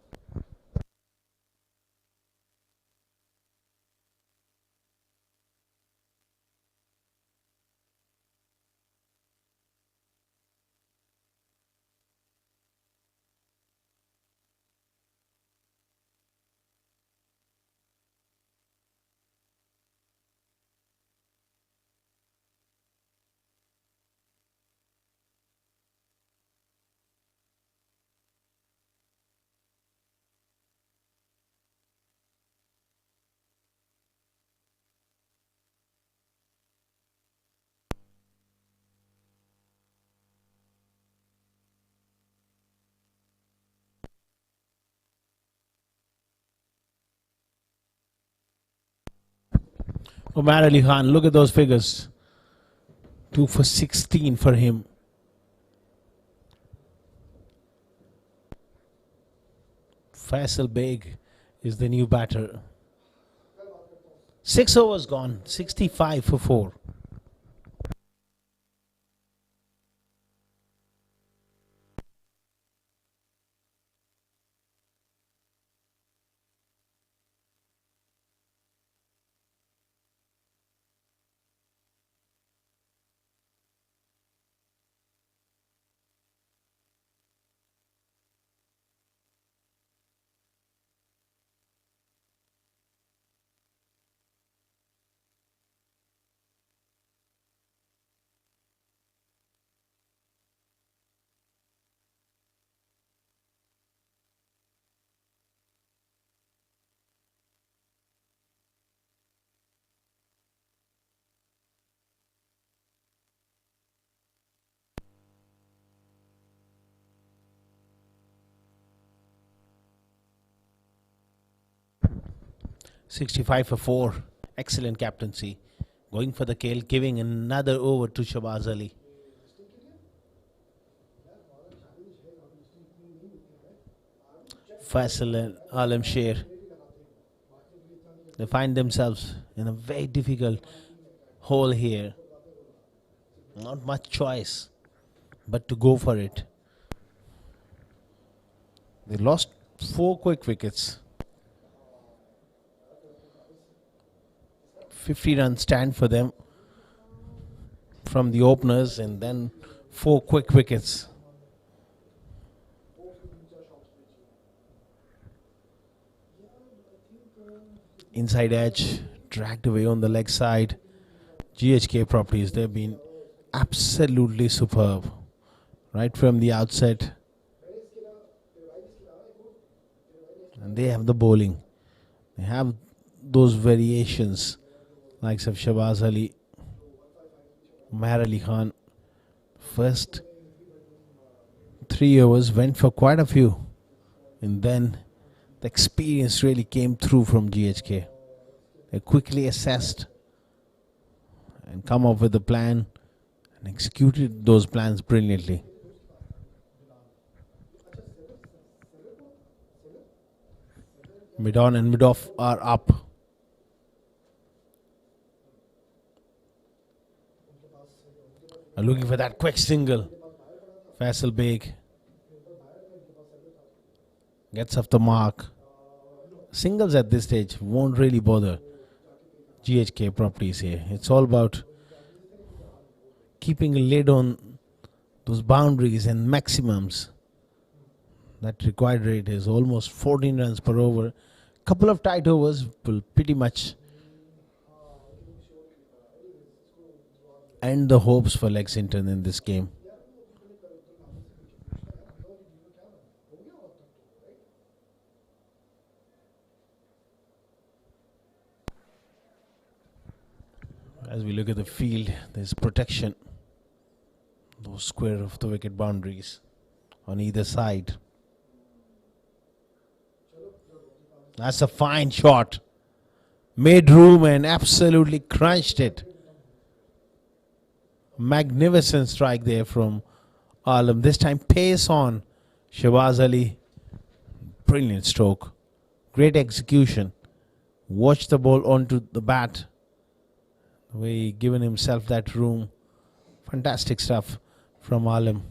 Umar Ali Khan, look at those figures. 2 for 16 for him. Faisal Beg is the new batter. 6 overs gone, 65 for 4. $65 for 4. Excellent captaincy. Going for the kill, giving another over to Shahbaz Ali. Faisal and Alam Sher. They find themselves in a very difficult hole here. Not much choice, but to go for it. They lost 4 quick wickets. 50-run stand for them from the openers and then 4 quick wickets. Inside edge, dragged away on the leg side. GHK Properties, they've been absolutely superb right from the outset. And they have the bowling. They have those variations likes of Shahbaz Ali, Umar Ali Khan. First 3 overs went for quite a few. And then the experience really came through from GHK. They quickly assessed and come up with a plan and executed those plans brilliantly. Mid-on and mid-off are up. Are looking for that quick single. Faisal Beg gets off the mark. Singles at this stage won't really bother GHK Properties here. It's all about keeping a lid on those boundaries and maximums. That required rate is almost 14 runs per over. Couple of tight overs will pretty much end the hopes for Lexington in this game. As we look at the field, there's protection. Those square of the wicket boundaries on either side. That's a fine shot. made room and absolutely crunched it. Magnificent strike there from Alam. This time pace on Shabaz Ali. Brilliant stroke. Great execution. Watch the ball onto the bat. The way he given himself that room. Fantastic stuff from Alam.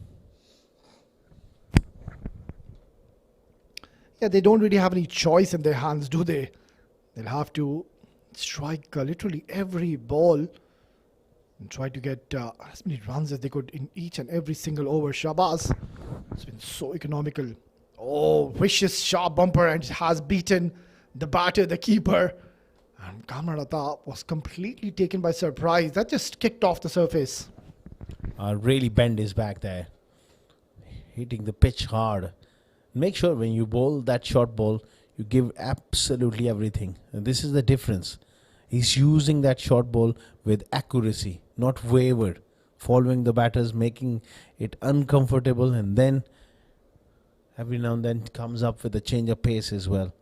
Yeah, they don't really have any choice in their hands, do they? They'll have to strike literally every ball and try to get as many runs as they could in each and every single over. Shabazz has been so economical. Oh, vicious sharp bumper, and has beaten the batter, the keeper. And Kamran Atta was completely taken by surprise. That just kicked off the surface. Really bend his back there. Hitting the pitch hard. Make sure when you bowl that short ball, you give absolutely everything. And this is the difference. He's using that short ball with accuracy, not wavered, following the batters, making it uncomfortable, and then every now and then comes up with a change of pace as well.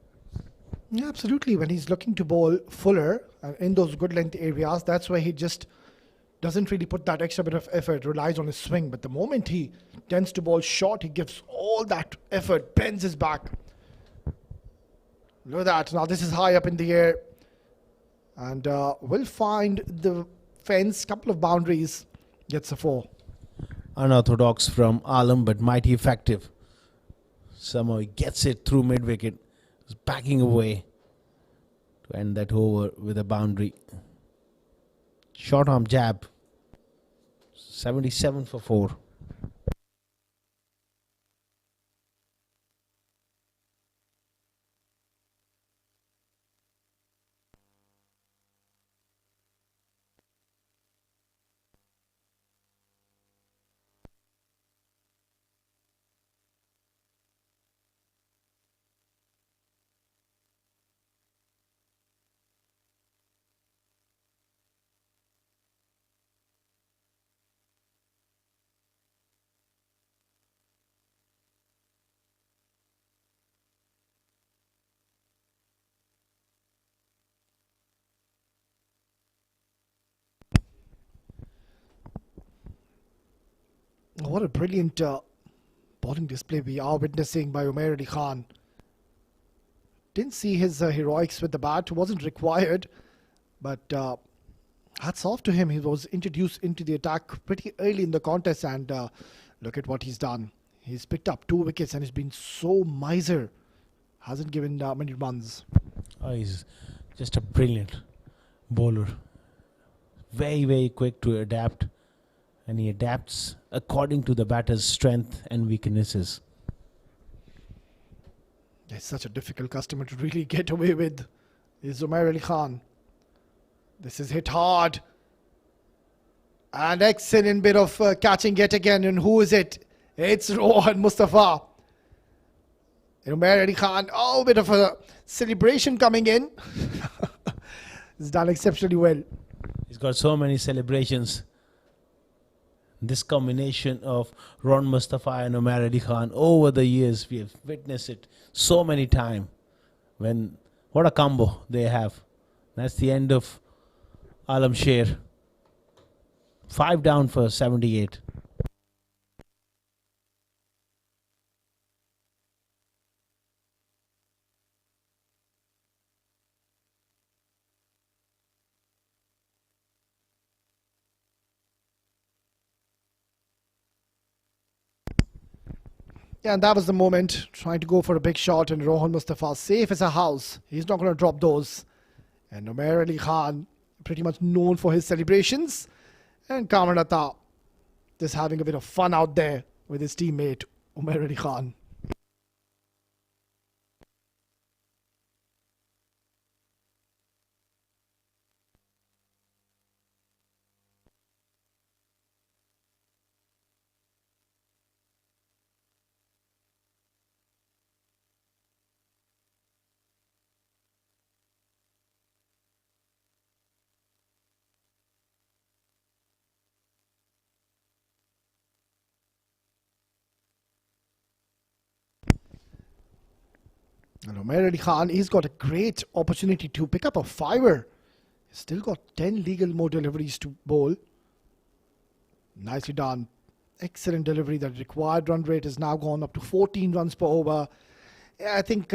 Yeah, absolutely. When he's looking to bowl fuller and in those good length areas, that's why he just doesn't really put that extra bit of effort, relies on his swing. But the moment he tends to bowl short, he gives all that effort, bends his back. Look at that. Now this is high up in the air. And will find the fence, couple of boundaries, gets a 4. Unorthodox from Alam, but mighty effective. Somehow he gets it through mid-wicket. He's backing away to end that over with a boundary. Short arm jab. 77 for 4. What a brilliant bowling display we are witnessing by Umair Ali Khan. Didn't see his heroics with the bat, wasn't required, but hats off to him. He was introduced into the attack pretty early in the contest, and look at what he's done. He's picked up 2 wickets and he's been so miser. Hasn't given many runs. Oh, he's just a brilliant bowler. Very, very quick to adapt. And he adapts according to the batter's strength and weaknesses. He's such a difficult customer to really get away with. Is Umair Ali Khan. This is hit hard. And excellent bit of catching yet again. And who is it? It's Rohan Mustafa. And Umair Ali Khan. Oh, bit of a celebration coming in. He's done exceptionally well. He's got so many celebrations. This combination of Ron Mustafa and Umair Ali Khan, over the years, we have witnessed it so many times. What a combo they have. That's the end of Alam Sher. 5 down for 78. Yeah, and that was the moment. Trying to go for a big shot, and Rohan Mustafa safe as a house. He's not going to drop those. And Umair Ali Khan, pretty much known for his celebrations. And Kamran Atta just having a bit of fun out there with his teammate Umair Ali Khan. And Umair Ali Khan, he's got a great opportunity to pick up a fiver. He's still got 10 legal more deliveries to bowl. Nicely done. Excellent delivery. The required run rate has now gone up to 14 runs per over. Yeah, I think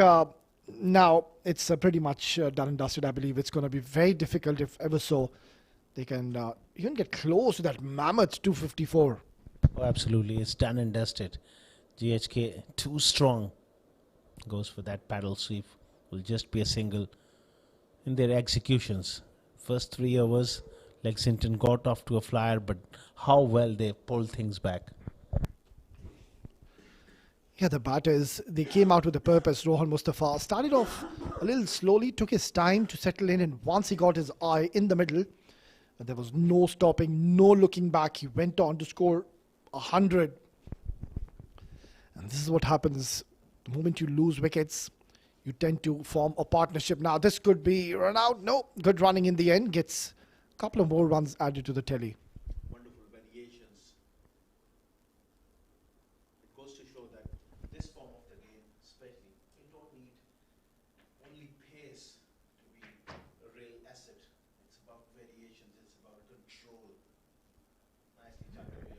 now it's pretty much done and dusted. I believe it's going to be very difficult, if ever so, they can even get close to that mammoth 254. Oh, absolutely. It's done and dusted. GHK too strong. Goes for that paddle sweep. Will just be a single in their executions. First 3 overs, Lexington got off to a flyer, but how well they pulled things back. Yeah, the batters, they came out with a purpose. Rohan Mustafa started off a little slowly, took his time to settle in, and once he got his eye in the middle, there was no stopping, no looking back. He went on to score 100. And this is what happens. The moment you lose wickets, you tend to form a partnership. Now, this could be run out. No, good running in the end. Gets a couple of more runs added to the tally. Wonderful variations. It goes to show that this form of the game, especially, you don't need only pace to be a real asset. It's about variations, it's about control. Nicely done here.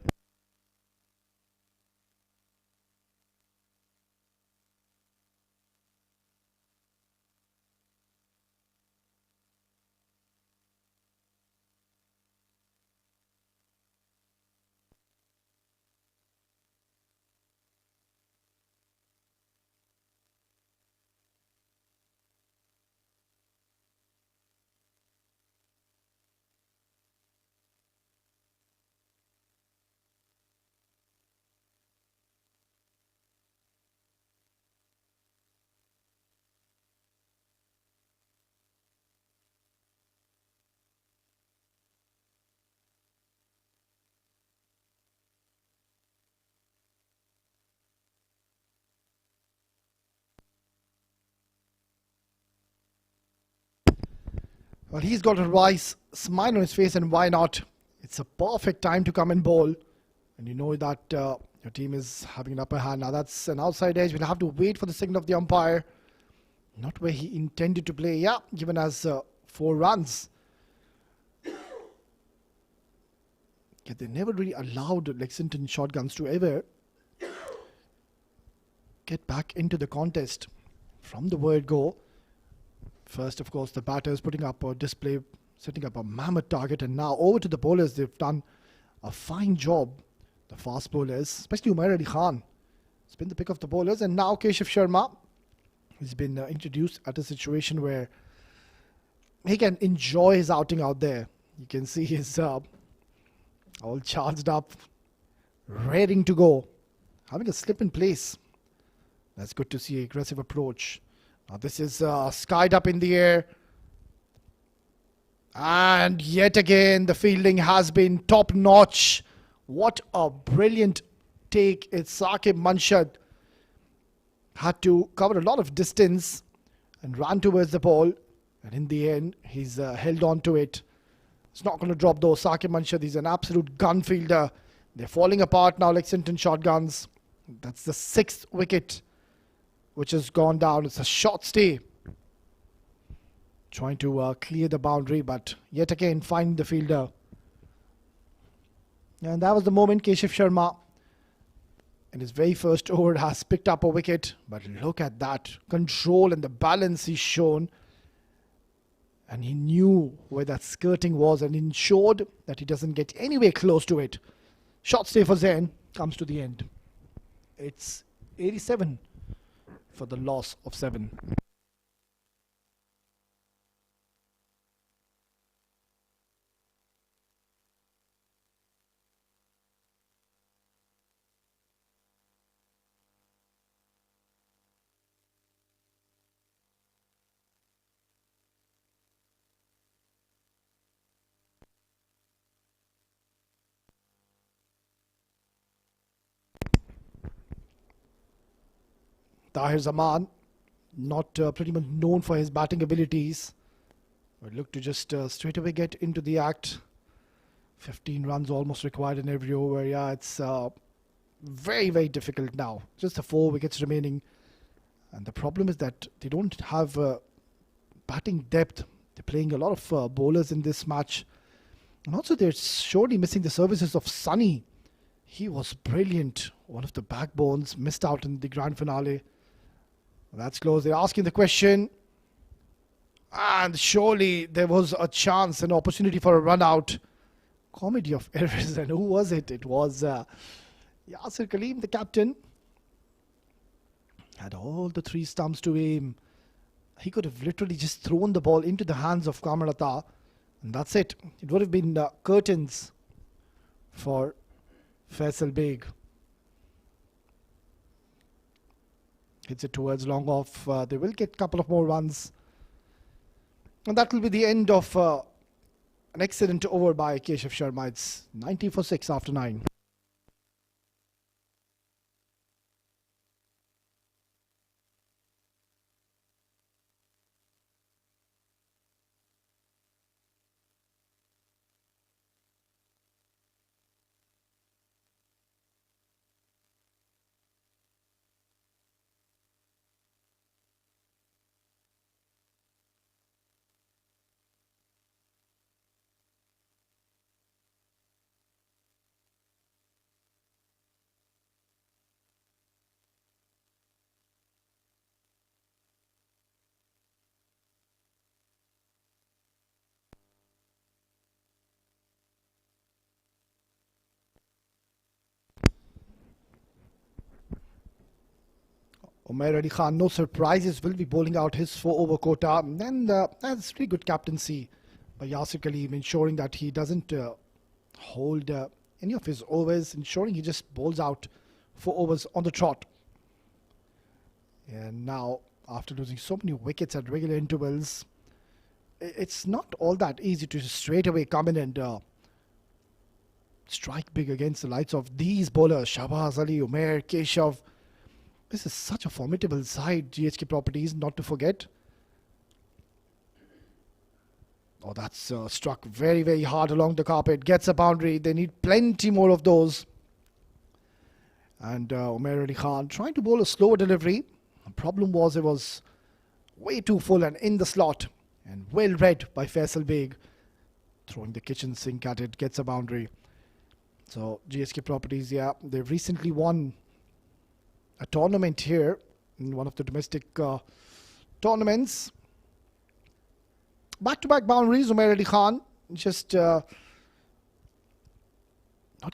Well, he's got a nice smile on his face, and why not? It's a perfect time to come and bowl. And you know that your team is having an upper hand. Now, that's an outside edge. We'll have to wait for the signal of the umpire. Not where he intended to play. Yeah, given us 4 runs. Yeah, they never really allowed Lexington shotguns to ever get back into the contest from the word go. First, of course, the batters putting up a display, setting up a mammoth target, and now over to the bowlers. They've done a fine job. The fast bowlers, especially Umair Ali Khan, it's been the pick of the bowlers, and now Keshav Sharma has been introduced at a situation where he can enjoy his outing out there. You can see he's all charged up, raring to go, having a slip in place. That's good to see. Aggressive approach. Now this is skied up in the air. And yet again, the fielding has been top notch. What a brilliant take. It's Saqib Manshad. Had to cover a lot of distance and ran towards the ball. And in the end, he's held on to it. It's not going to drop though. Saqib Manshad, he's an absolute gun fielder. They're falling apart now, Lexington shotguns. That's the 6th wicket which has gone down. It's a short stay. Trying to clear the boundary, but yet again find the fielder. And that was the moment Keshav Sharma, in his very first over, has picked up a wicket. But look at that control and the balance he's shown. And he knew where that skirting was and ensured that he doesn't get anywhere close to it. Short stay for Zain comes to the end. It's 87 for the loss of 7. Tahir Zaman, not pretty much known for his batting abilities, but look to just straight away get into the act. 15 runs almost required in every over. Yeah, it's very, very difficult now. Just the 4 wickets remaining. And the problem is that they don't have batting depth. They're playing a lot of bowlers in this match. And also they're surely missing the services of Sunny. He was brilliant. One of the backbones, missed out in the grand finale. That's close. They're asking the question. And surely there was a chance, an opportunity for a run out. Comedy of errors. And who was it? It was Yasir Kaleem, the captain. Had all the 3 stumps to aim. He could have literally just thrown the ball into the hands of Kamranata. And that's it. It would have been curtains for Faisal Beg. Hits it towards long off. They will get a couple of more runs. And that will be the end of an excellent over by Keshav Sharma. It's 90 for 6 after 9. Umair Ali Khan, no surprises, will be bowling out his 4-over quota. And that's really good captaincy by Yasir Kaleem, ensuring that he doesn't hold any of his overs, ensuring he just bowls out 4 overs on the trot. And now, after losing so many wickets at regular intervals, it's not all that easy to straight away come in and strike big against the likes of these bowlers. Shahbaz Ali, Umair, Keshav. This is such a formidable side, GHK Properties, not to forget. Oh, that's struck very, very hard along the carpet. Gets a boundary. They need plenty more of those. And Umair Ali Khan trying to bowl a slower delivery. The problem was it was way too full and in the slot. And well read by Faisal Beg. Throwing the kitchen sink at it. Gets a boundary. So GHK Properties, yeah, they've recently won a tournament here in one of the domestic tournaments. Back-to-back boundaries. Umair Ali Khan just not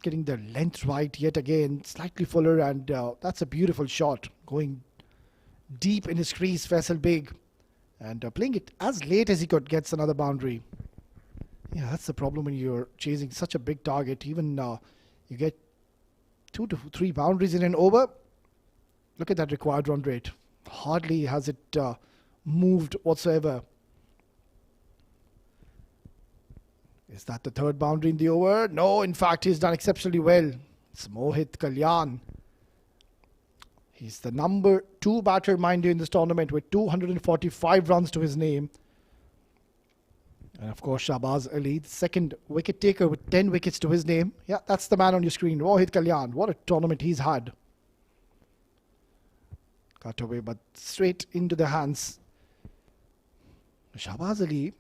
getting the length right yet again. Slightly fuller, and that's a beautiful shot. Going deep in his crease, Faisal Beg. And playing it as late as he could, gets another boundary. Yeah, that's the problem when you're chasing such a big target. Even you get 2 to 3 boundaries in an over. Look at that required run rate. Hardly has it moved whatsoever. Is that the 3rd boundary in the over? No, in fact, he's done exceptionally well. It's Mohit Kalyan. He's the number 2 batter, mind you, in this tournament with 245 runs to his name. And of course, Shahbaz Ali, the 2nd wicket taker with 10 wickets to his name. Yeah, that's the man on your screen, Mohit Kalyan. What a tournament he's had. Cut away, but straight into the hands. Shahbaz Ali,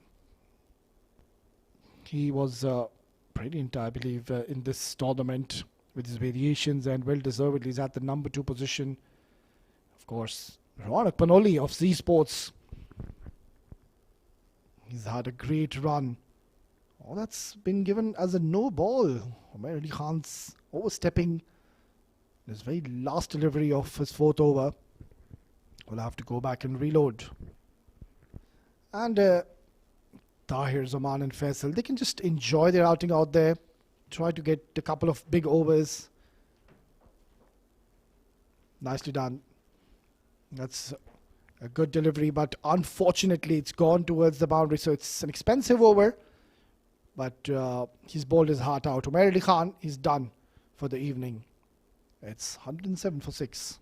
he was brilliant, I believe, in this tournament with his variations, and well deservedly he's at the number 2 position. Of course, Ronak Panoli of Z Sports. He's had a great run. Oh, that's been given as a no ball. Umair Ali Khan's overstepping his very last delivery of his 4th over. We'll have to go back and reload. And Tahir, Zaman and Faisal, they can just enjoy their outing out there. Try to get a couple of big overs. Nicely done. That's a good delivery, but unfortunately it's gone towards the boundary. So it's an expensive over, but he's bowled his heart out. Umair Ali Khan is done for the evening. It's 107 for 6.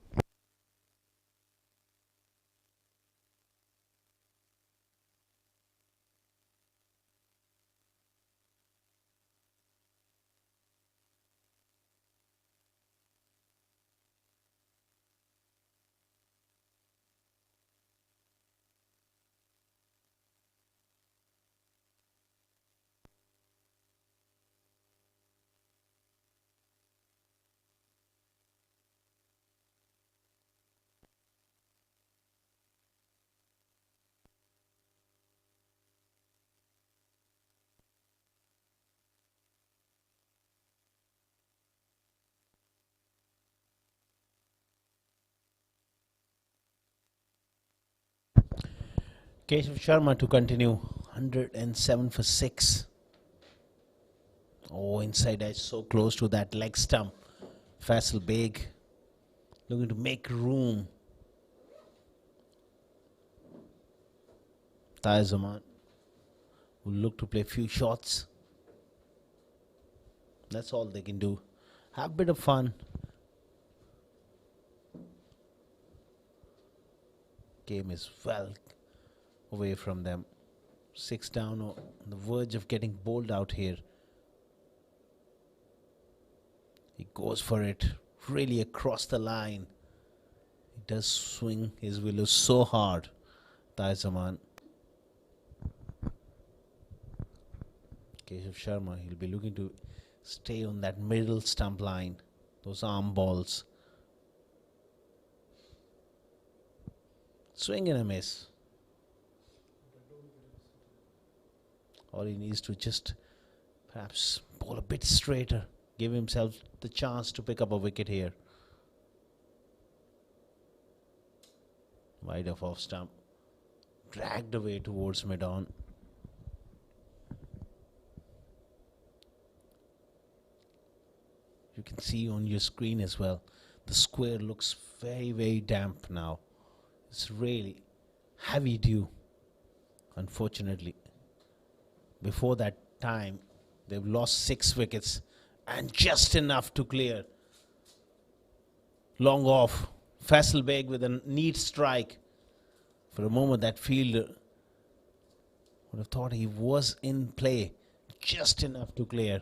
Keshav Sharma to continue. 107 for 6. Oh, inside edge, so close to that leg stump. Faisal Beg looking to make room. Tahir Zaman will look to play a few shots. That's all they can do. Have a bit of fun. Game is well away from them. 6 down on the verge of getting bowled out here. He goes for it really across the line. He does swing his willows so hard. Tahir Zaman. Keshav Sharma, he'll be looking to stay on that middle stump line. Those arm balls. Swing and a miss. All he needs to just perhaps bowl a bit straighter. Give himself the chance to pick up a wicket here. Wide off stump. Dragged away towards mid-on. You can see on your screen as well. The square looks very, very damp now. It's really heavy dew, unfortunately. Before that time, they've lost 6 wickets and just enough to clear. Long off. Faisal Beg with a neat strike. For a moment, that fielder would have thought he was in play. Just enough to clear.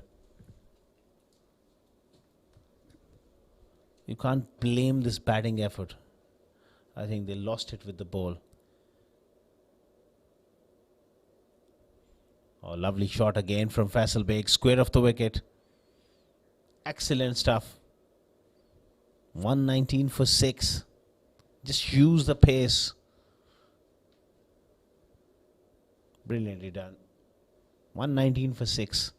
You can't blame this batting effort. I think they lost it with the ball. Oh, lovely shot again from Faisal Beg. Square of the wicket. Excellent stuff. 119 for 6. Just use the pace. Brilliantly done. 119 for 6.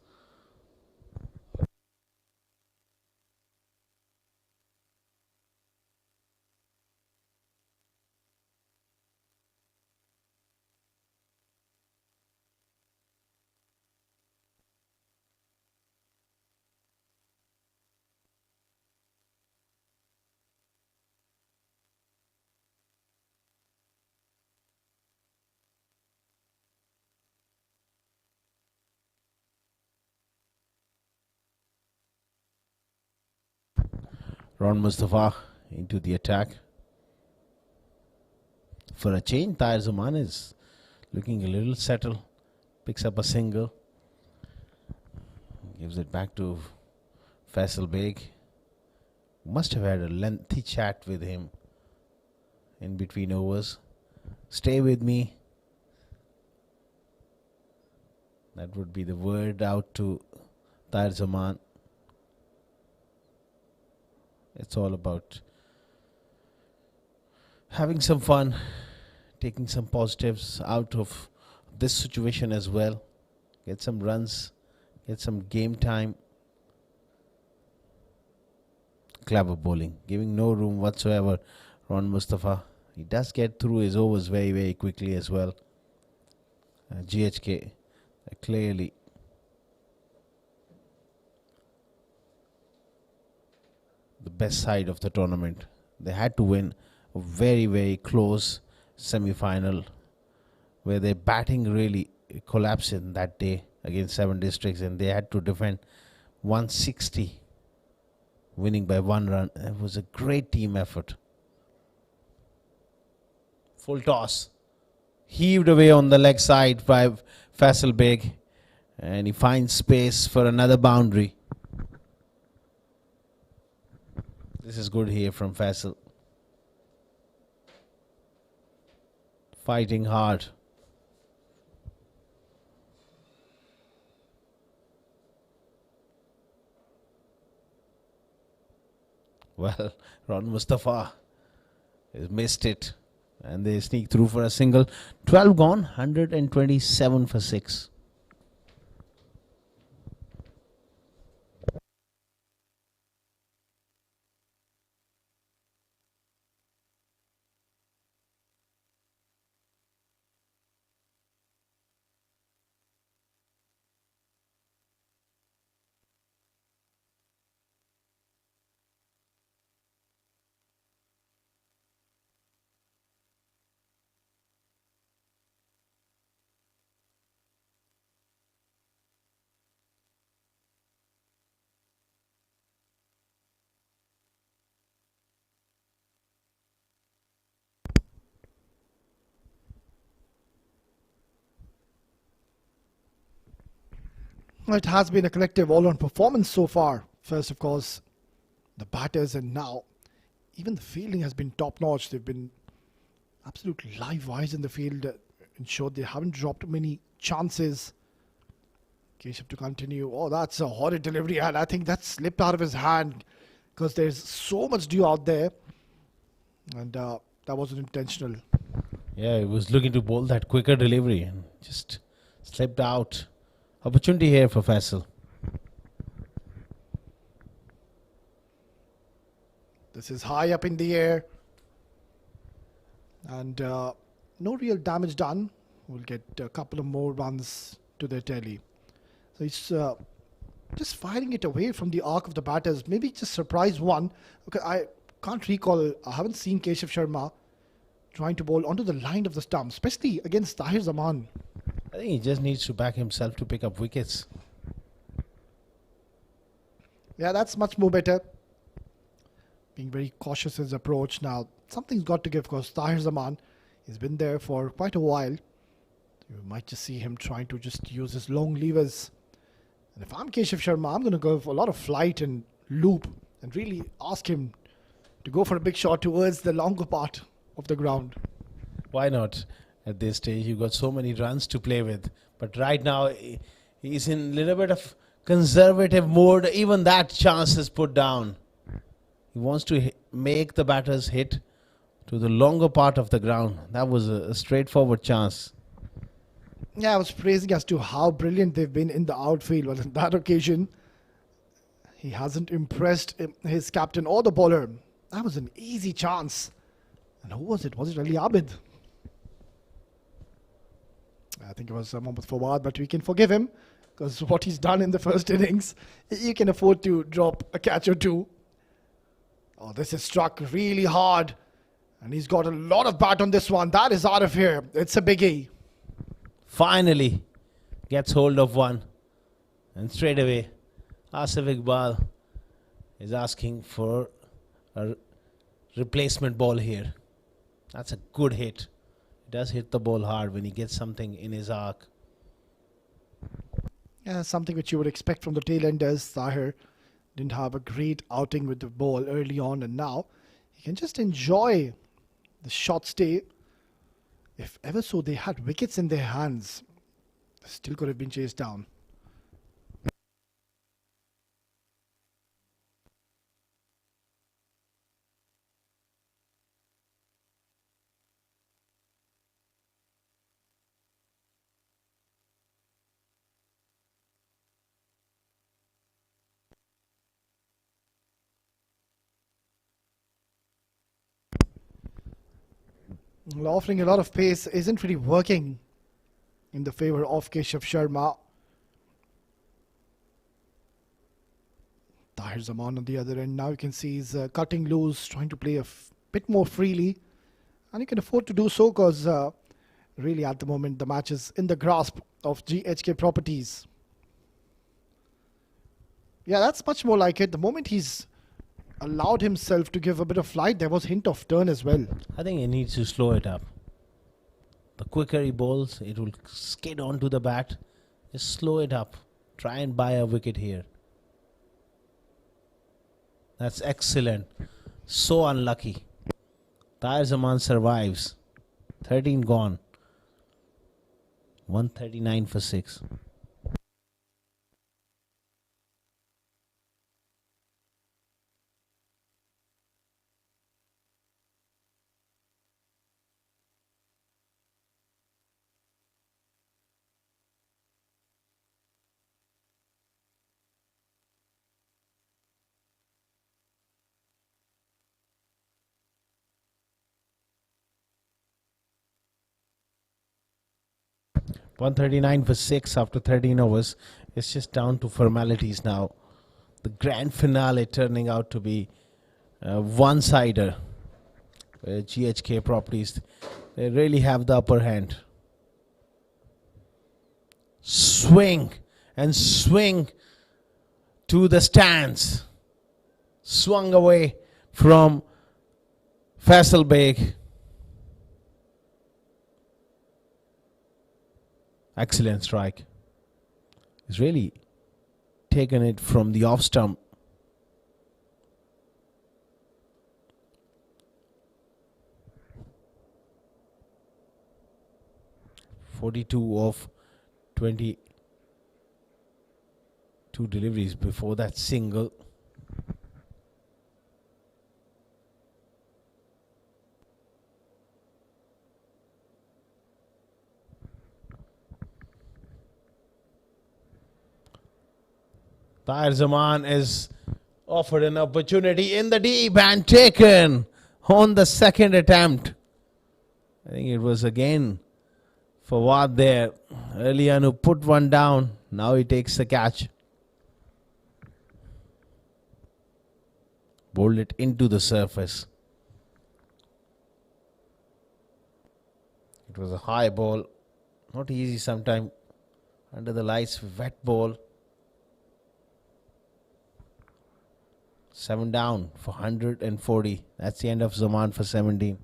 Ron Mustafa into the attack. For a change, Tahir Zaman is looking a little settled. Picks up a single. Gives it back to Faisal Beg. Must have had a lengthy chat with him in between overs. Stay with me. That would be the word out to Tahir Zaman. It's all about having some fun, taking some positives out of this situation as well. Get some runs, get some game time. Clever bowling, giving no room whatsoever. Ron Mustafa, he does get through his overs very, very quickly as well. GHK, clearly the best side of the tournament. They had to win a very, very close semi-final where their batting really collapsed in that day against 7 districts, and they had to defend 160, winning by 1 run. It was a great team effort. Full toss. Heaved away on the leg side by Faisal Beg, and he finds space for another boundary. This is good here from Faisal. Fighting hard. Well, Ron Mustafa has missed it. And they sneak through for a single. 12 gone, 127 for 6. Well, it has been a collective all-round performance so far. First, of course, the batters, and now even the fielding has been top-notch. They've been absolute live wires in the field, ensured they haven't dropped many chances. Keshav to continue. Oh, that's a horrid delivery, and I think that slipped out of his hand because there's so much dew out there, and that wasn't intentional. Yeah, he was looking to bowl that quicker delivery and just slipped out. Opportunity here for Faisal. This is high up in the air, and no real damage done. We'll get a couple of more runs to the tally. So he's just firing it away from the arc of the batters. Maybe just surprise one. Okay, I can't recall. I haven't seen Keshav Sharma trying to bowl onto the line of the stump, especially against Tahir Zaman. I think he just needs to back himself to pick up wickets. Yeah, that's much more better. Being very cautious in his approach. Now, something's got to give because Tahir Zaman has been there for quite a while. You might just see him trying to just use his long levers. And if I'm Keshav Sharma, I'm going to go for a lot of flight and loop and really ask him to go for a big shot towards the longer part of the ground. Why not? At this stage, you've got so many runs to play with. But right now, he's in a little bit of conservative mode. Even that chance is put down. He wants to make the batters hit to the longer part of the ground. That was a straightforward chance. Yeah, I was praising as to how brilliant they've been in the outfield. Well, on that occasion, he hasn't impressed his captain or the bowler. That was an easy chance. And who was it? Was it Ali Abid? I think it was Mohammad Fawad, but we can forgive him because what he's done in the first innings, you can afford to drop a catch or two. Oh, this is struck really hard. And he's got a lot of bat on this one. That is out of here. It's a biggie. Finally gets hold of one. And straight away, Asif Iqbal is asking for a replacement ball here. That's a good hit. He does hit the ball hard when he gets something in his arc. Yeah, something which you would expect from the tail-enders. Tahir didn't have a great outing with the ball early on, and now he can just enjoy the short stay. If ever so they had wickets in their hands, they still could have been chased down. Well, offering a lot of pace isn't really working in the favor of Keshav Sharma. Tahir Zaman on the other end. Now you can see he's cutting loose, trying to play a bit more freely. And he can afford to do so because really at the moment the match is in the grasp of GHK Properties. Yeah, that's much more like it. The moment he's allowed himself to give a bit of flight, there was hint of turn as well. I think he needs to slow it up. The quicker he bowls, it will skid onto the bat. Just slow it up. Try and buy a wicket here. That's excellent. So unlucky. Tahir Zaman survives. 13 gone. 139 for 6. $139 for 6 after 13 overs. It's just down to formalities now. The grand finale turning out to be one-sider. GHK Properties, they really have the upper hand. Swing and swing to the stands. Swung away from Faisal Beg. Excellent strike. He's really taken it from the off stump. (42 of 22 deliveries before that single. Tahir Zaman is offered an opportunity in the deep and taken on the second attempt. I think it was again Fawad there. Elianu put one down. Now he takes the catch. Bowled it into the surface. It was a high ball. Not easy sometimes. Under the lights, wet ball. 7 down for 140. That's the end of Zaman for 17.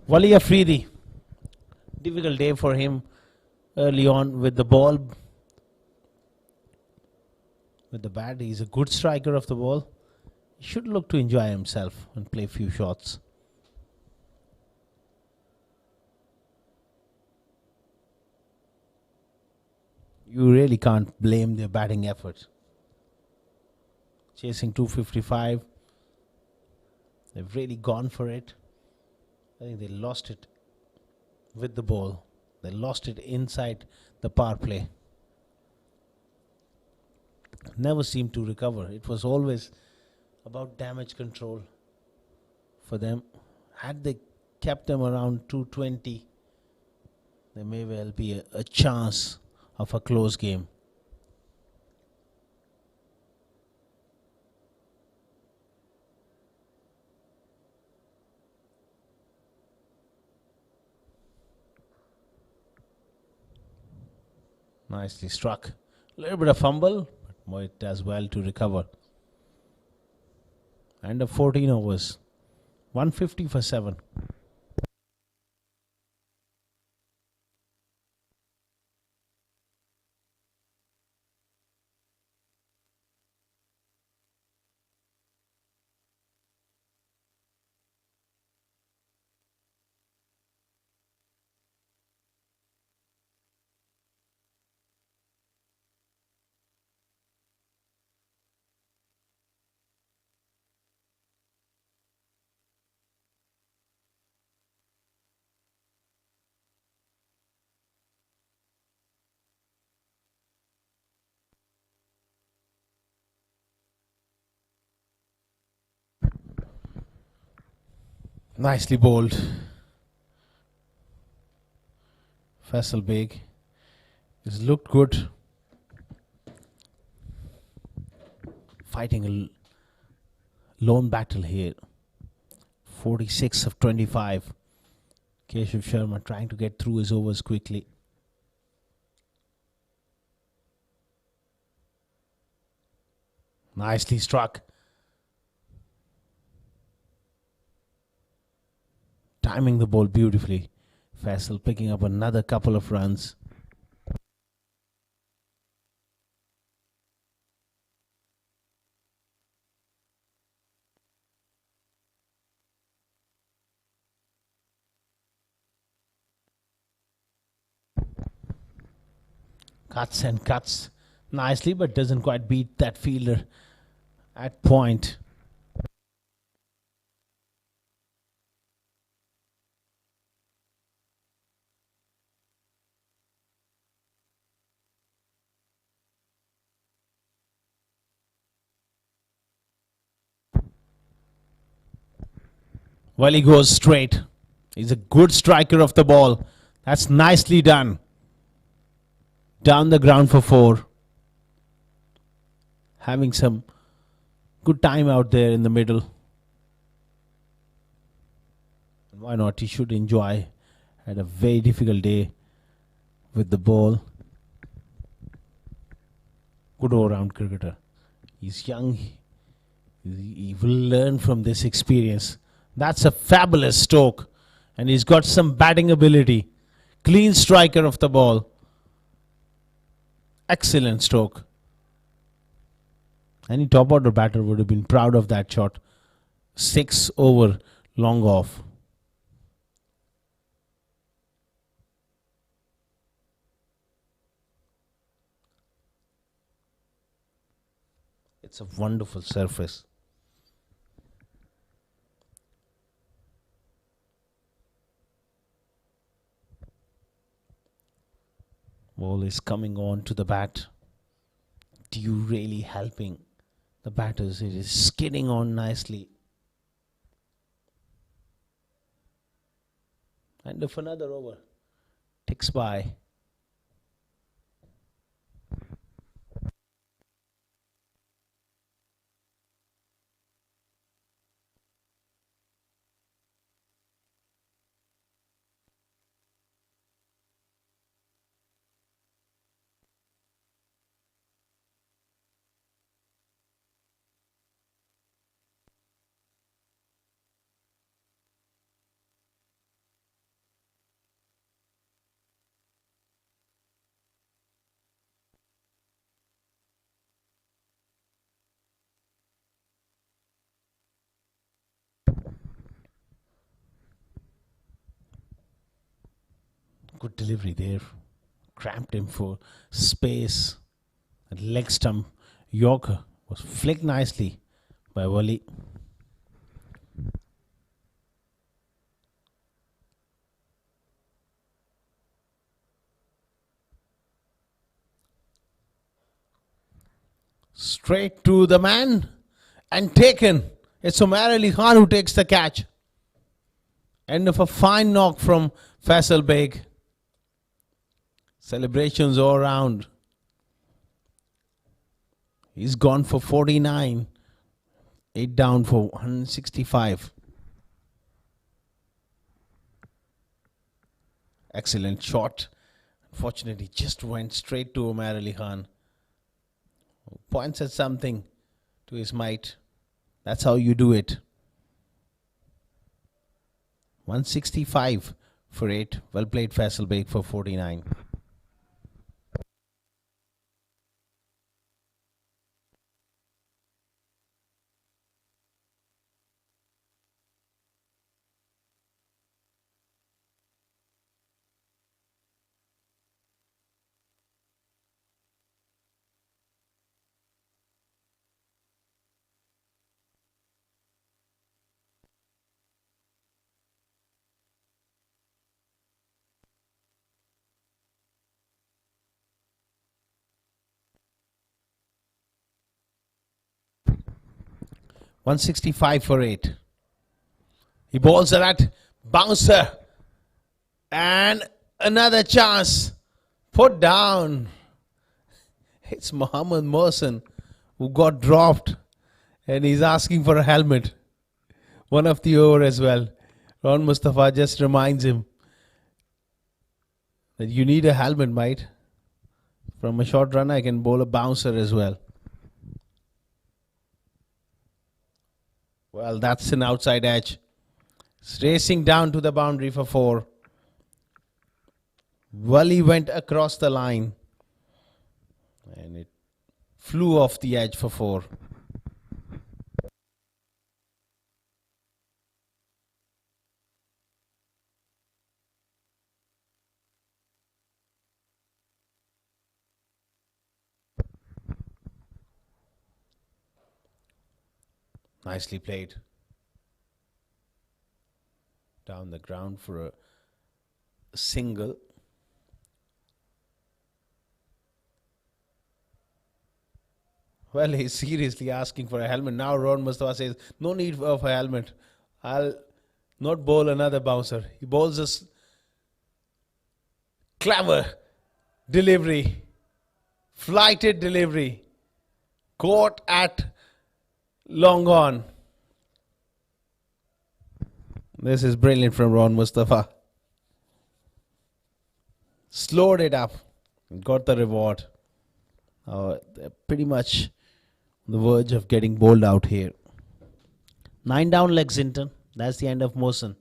Wali Afridi. Difficult day for him early on with the ball. With the bat, he's a good striker of the ball. He should look to enjoy himself and play a few shots. You really can't blame their batting efforts. Chasing 255. They've really gone for it. I think they lost it with the ball. They lost it inside the power play. Never seemed to recover. It was always about damage control for them. Had they kept them around 220, there may well be a chance of a close game. Nicely struck. A little bit of fumble, but Mohit does well to recover. And a 14 overs. 150 for 7. Nicely bowled. Faisal Beg. It's looked good. Fighting a lone battle here. 46 of 25. Keshav Sharma trying to get through his overs quickly. Nicely struck. Timing the ball beautifully. Faisal picking up another couple of runs. Cuts and cuts nicely, but doesn't quite beat that fielder at point. Well, he goes straight. He's a good striker of the ball. That's nicely done. Down the ground for 4. Having some good time out there in the middle. And why not? He should enjoy. Had a very difficult day with the ball. Good all-round cricketer. He's young. He will learn from this experience. That's a fabulous stroke. And he's got some batting ability. Clean striker of the ball. Excellent stroke. Any top order batter would have been proud of that shot. 6 over, long off. It's a wonderful surface. Ball is coming on to the bat. Dew really helping the batters. It is skidding on nicely. And if another over ticks by. Good delivery there. Cramped him for space. And leg stump Yorker was flicked nicely by Wali. Straight to the man and taken. It's Umar Ali Khan who takes the catch. End of a fine knock from Faisal Beg. Celebrations all around. He's gone for 49. 8 down for 165. Excellent shot. Unfortunately, just went straight to Umar Ali Khan. Points at something to his mate. That's how you do it. 165 for 8. Well played, Faisal Beg, for 49. .165 for 8. He bowls a that bouncer. And another chance. Put down. It's Mohammad Mohsen who got dropped. And he's asking for a helmet. One of the over as well. Ron Mustafa just reminds him that you need a helmet, mate. From a short run, I can bowl a bouncer as well. Well, that's an outside edge. It's racing down to the boundary for 4. Wali went across the line. And it flew off the edge for 4. Nicely played. Down the ground for a single. Well, he's seriously asking for a helmet. Now Ron Mustafa says, no need of a helmet. I'll not bowl another bouncer. He bowls a clever delivery. Flighted delivery. Caught at long on. This is brilliant from Ron Mustafa. Slowed it up. Got the reward. They're pretty much on the verge of getting bowled out here. 9 down Lexington. That's the end of motion.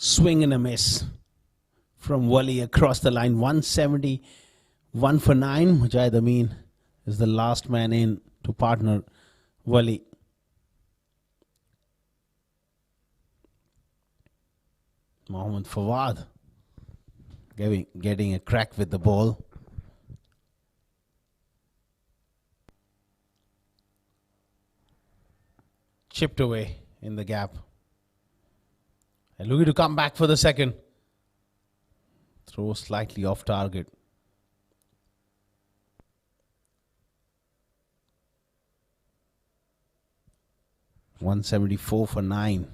Swing and a miss from Wali across the line. 171 for 9. Mujahid Amin is the last man in to partner Wali. Mohammad Fawad getting a crack with the ball. Chipped away in the gap. And looking to come back for the second. Throw slightly off target. $174 for 9.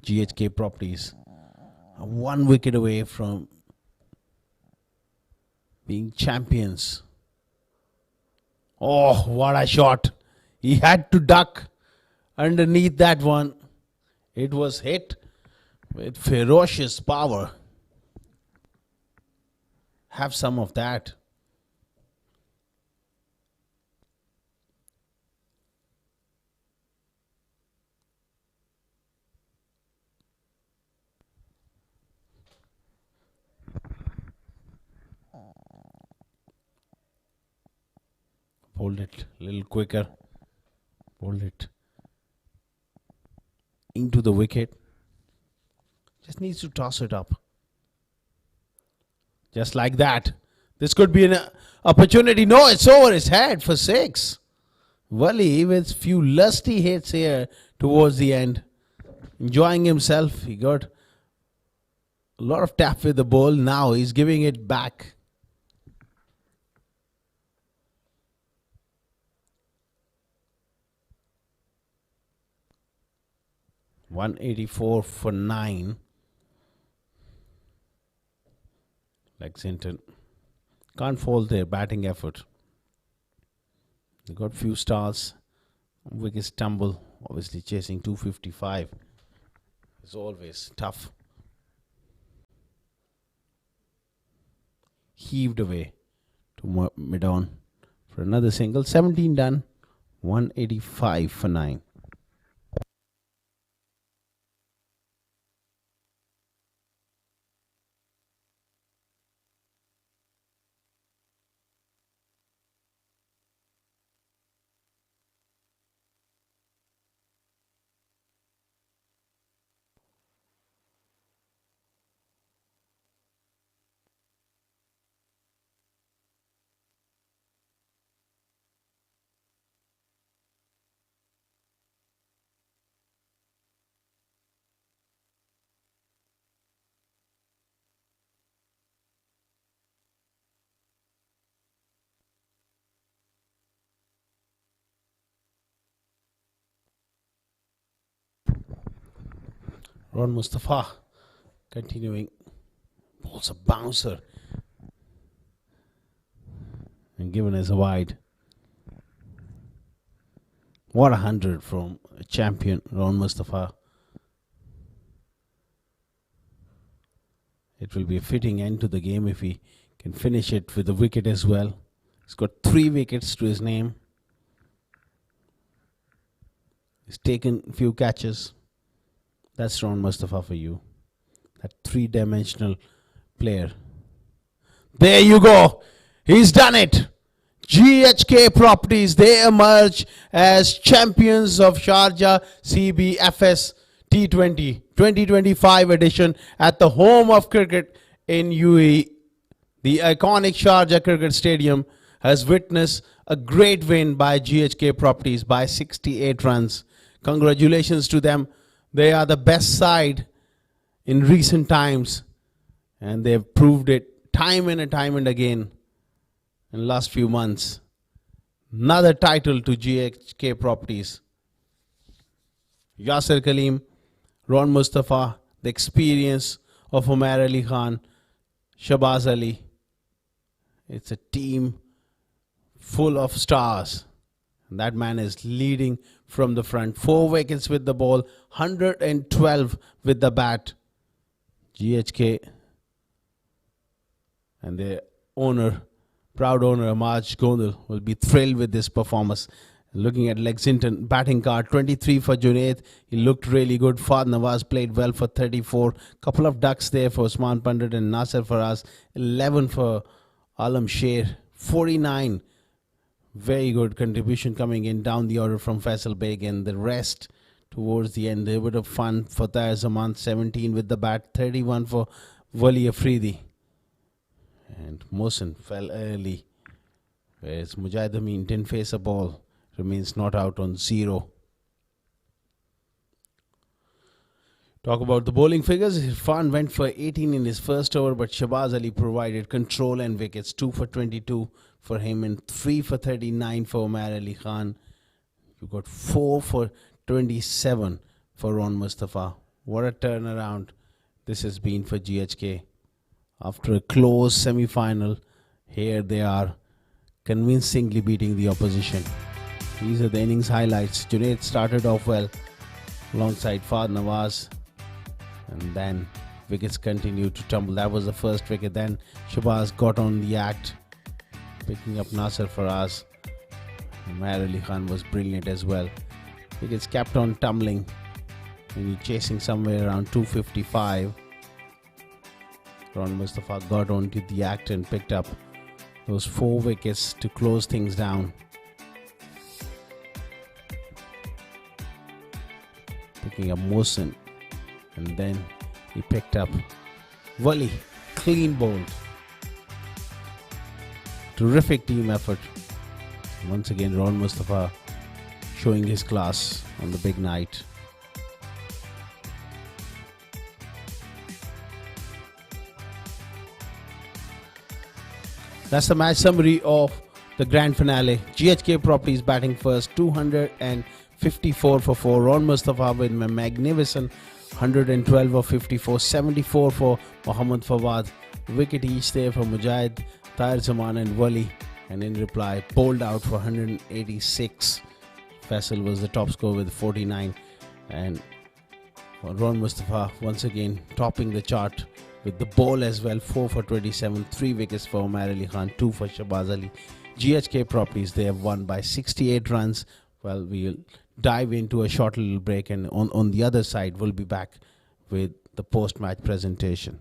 GHK Properties. 1 wicket away from being champions. Oh, what a shot. He had to duck underneath that one. It was hit with ferocious power. Have some of that. Hold it a little quicker. Hold it into the wicket. Just needs to toss it up. Just like that. This could be an opportunity. No, it's over his head for 6. Wali with few lusty hits here towards the end. Enjoying himself. He got a lot of tap with the ball. Now he's giving it back. $184 for 9. Lexington can't fault their batting effort. They got few stars. Wickets tumble. Obviously chasing 255 is always tough. Heaved away to mid-on for another single. 17 done. 185 for 9. Ron Mustafa continuing. Ball's a bouncer. And given as a wide. What 100 from a champion, Ron Mustafa. It will be a fitting end to the game if he can finish it with the wicket as well. He's got 3 wickets to his name. He's taken a few catches. That's Ron Mustafa for you. That 3-dimensional player. There you go. He's done it. GHK Properties, they emerge as champions of Sharjah CBFS T20 2025 edition at the home of cricket in UAE. The iconic Sharjah Cricket Stadium has witnessed a great win by GHK Properties by 68 runs. Congratulations to them. They are the best side in recent times, and they've proved it time and again in the last few months. Another title to GHK Properties. Yasir Kaleem, Ron Mustafa, the experience of Umar Ali Khan, Shahbaz Ali. It's a team full of stars. That man is leading from the front. 4 wickets with the ball, 112 with the bat. GHK and their owner, proud owner Amaj Gondal, will be thrilled with this performance. Looking at Lexington batting card, 23 for Junaid. He looked really good. Fahd Nawaz played well for 34. Couple of ducks there for Usman Pandit and Nasser Faraz. 11 for Alam Sher. 49. Very good contribution coming in down the order from Faisal Beg, and the rest towards the end. A bit of fun for Tahir Zaman. 17 with the bat. 31 for Wali Afridi. And Mohsin fell early, whereas Mujahid Amin didn't face a ball. Remains not out on 0. Talk about the bowling figures. Irfan went for 18 in his first over, but Shahbaz Ali provided control and wickets. 2 for 22 for him and 3 for 39 for Umar Ali Khan. You got 4 for 27 for Ron Mustafa. What a turnaround this has been for GHK. After a close semi-final, here they are convincingly beating the opposition. These are the innings highlights. Junaid started off well alongside Fahd Nawaz, and then wickets continued to tumble. That was the first wicket. Then Shahbaz got on the act, picking up Nasser Faraz. Umar Ali Khan was brilliant as well. Wickets kept on tumbling, and you're chasing somewhere around 255. Ron Mustafa got onto the act and picked up those 4 wickets to close things down. Picking up Mohsin, and then he picked up Wali, clean bowled. Terrific team effort. Once again, Ron Mustafa showing his class on the big night. That's the match summary of the grand finale. GHK Properties batting first, 254 for 4. Ron Mustafa with a magnificent 112 for 54. 74 for Mohammad Fawad. Wicket each there for Mujahid, Tahir Zaman and Wali. And in reply, bowled out for 186. Faisal was the top scorer with 49. And Ron Mustafa once again topping the chart with the ball as well. 4 for 27. 3 wickets for Umar Ali Khan. 2 for Shahbaz Ali. GHK Properties, they have won by 68 runs. Well, we'll dive into a short little break, and on the other side we'll be back with the post-match presentation.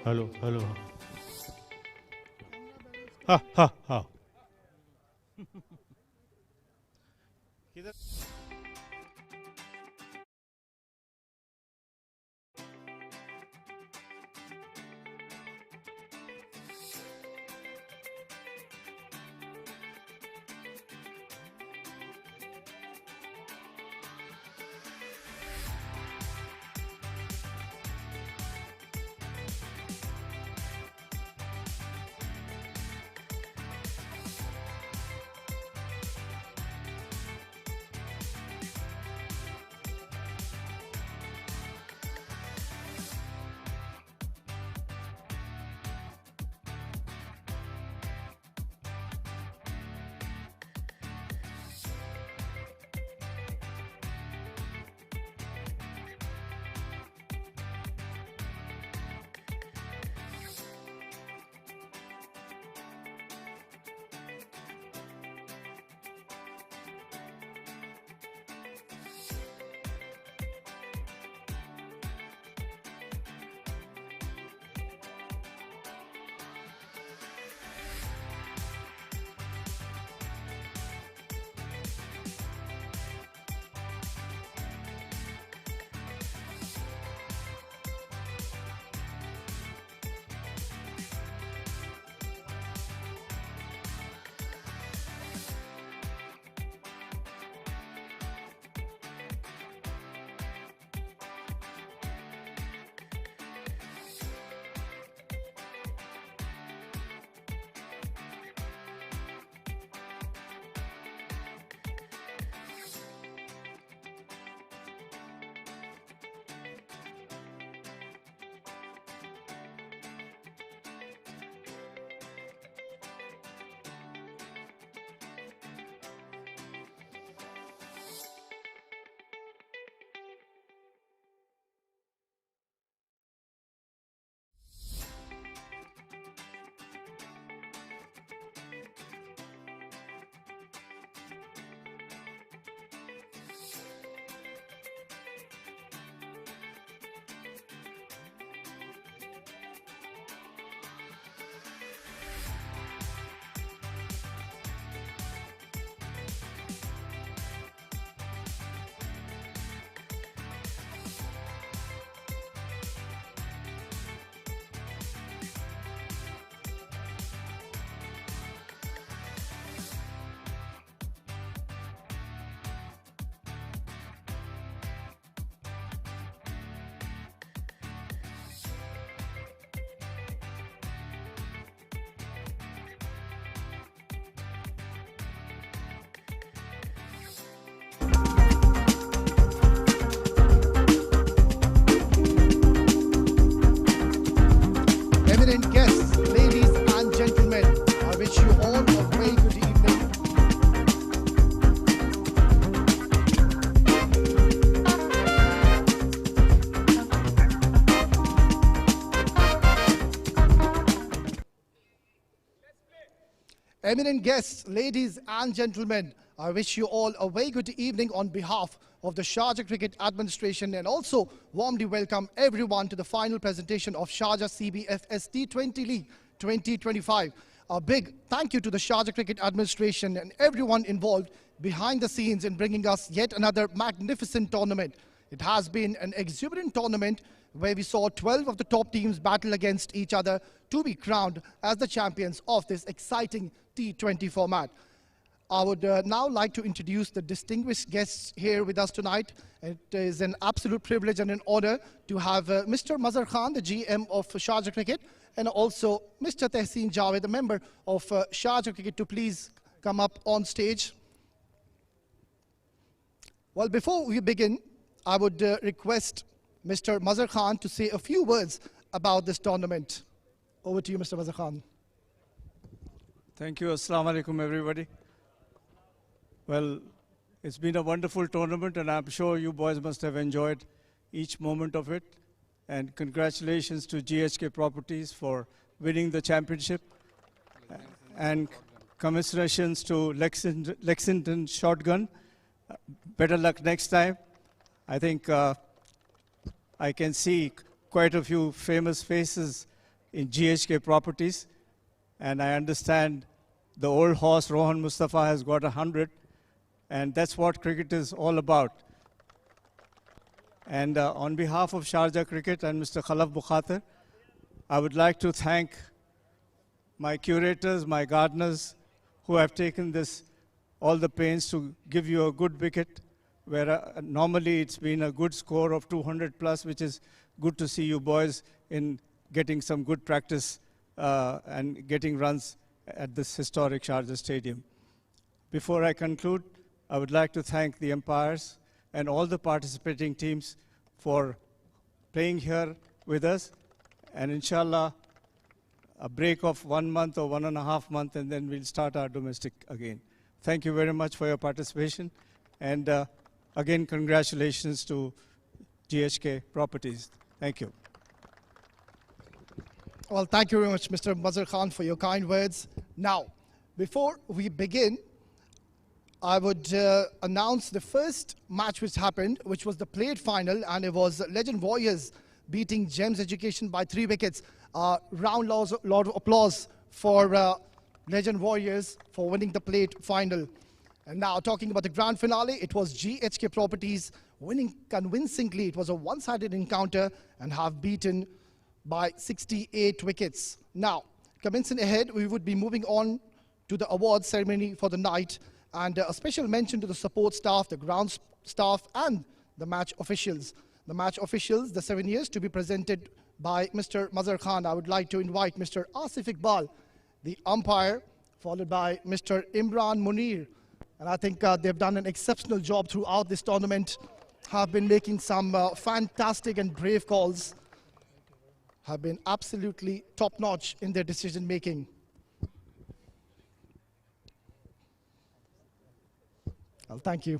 Hello, hello. Ha, ha, ha. Eminent guests, ladies and gentlemen, I wish you all a very good evening. Eminent guests, ladies and gentlemen, I wish you all a very good evening on behalf of the Sharjah Cricket Administration, and also warmly welcome everyone to the final presentation of Sharjah CBFS T20 League 2025. A big thank you to the Sharjah Cricket Administration and everyone involved behind the scenes in bringing us yet another magnificent tournament. It has been an exuberant tournament where we saw 12 of the top teams battle against each other to be crowned as the champions of this exciting T20 format. I would now like to introduce the distinguished guests here with us tonight. It is an absolute privilege and an honor to have Mr. Mazhar Khan, the GM of Sharjah Cricket, and also Mr. Tehseen Javed, a member of Sharjah Cricket, to please come up on stage. Well, before we begin, I would request Mr. Mazhar Khan to say a few words about this tournament. Over to you, Mr. Mazhar Khan. Thank you. Assalamu alaikum, everybody. Well, it's been a wonderful tournament, and I'm sure you boys must have enjoyed each moment of it. And congratulations to GHK Properties for winning the championship. And commiserations to Lexington Shotgun. Better luck next time. I think I can see quite a few famous faces in GHK properties. And I understand the old horse, Rohan Mustafa, has got 100. And that's what cricket is all about. And on behalf of Sharjah Cricket and Mr. Khalaf Bukhater, I would like to thank my curators, my gardeners, who have taken this, all the pains to give you a good wicket, where normally it's been a good score of 200 plus, which is good to see you boys in getting some good practice and getting runs at this historic Sharjah Stadium. Before I conclude, I would like to thank the umpires and all the participating teams for playing here with us. And inshallah, a break of 1 month or 1.5 months, and then we'll start our domestic again. Thank you very much for your participation. And again, congratulations to GHK Properties. Thank you. Well, thank you very much, Mr. Mazhar Khan, for your kind words. Now, before we begin, I would announce the first match which happened, which was the plate final, and it was Legend Warriors beating Gems Education by 3 wickets. Round lot of applause for Legend Warriors for winning the plate final. And now talking about the grand finale, it was GHK Properties winning convincingly. It was a one-sided encounter and have beaten by 68 wickets. Now, commencing ahead, we would be moving on to the awards ceremony for the night, and a special mention to the support staff, the ground staff, and the match officials. The match officials, the 7 years, to be presented by Mr. Mazhar Khan. I would like to invite Mr. Asif Iqbal, the umpire, followed by Mr. Imran Munir. And I think they've done an exceptional job throughout this tournament, have been making some fantastic and brave calls, have been absolutely top-notch in their decision-making. Well, thank you.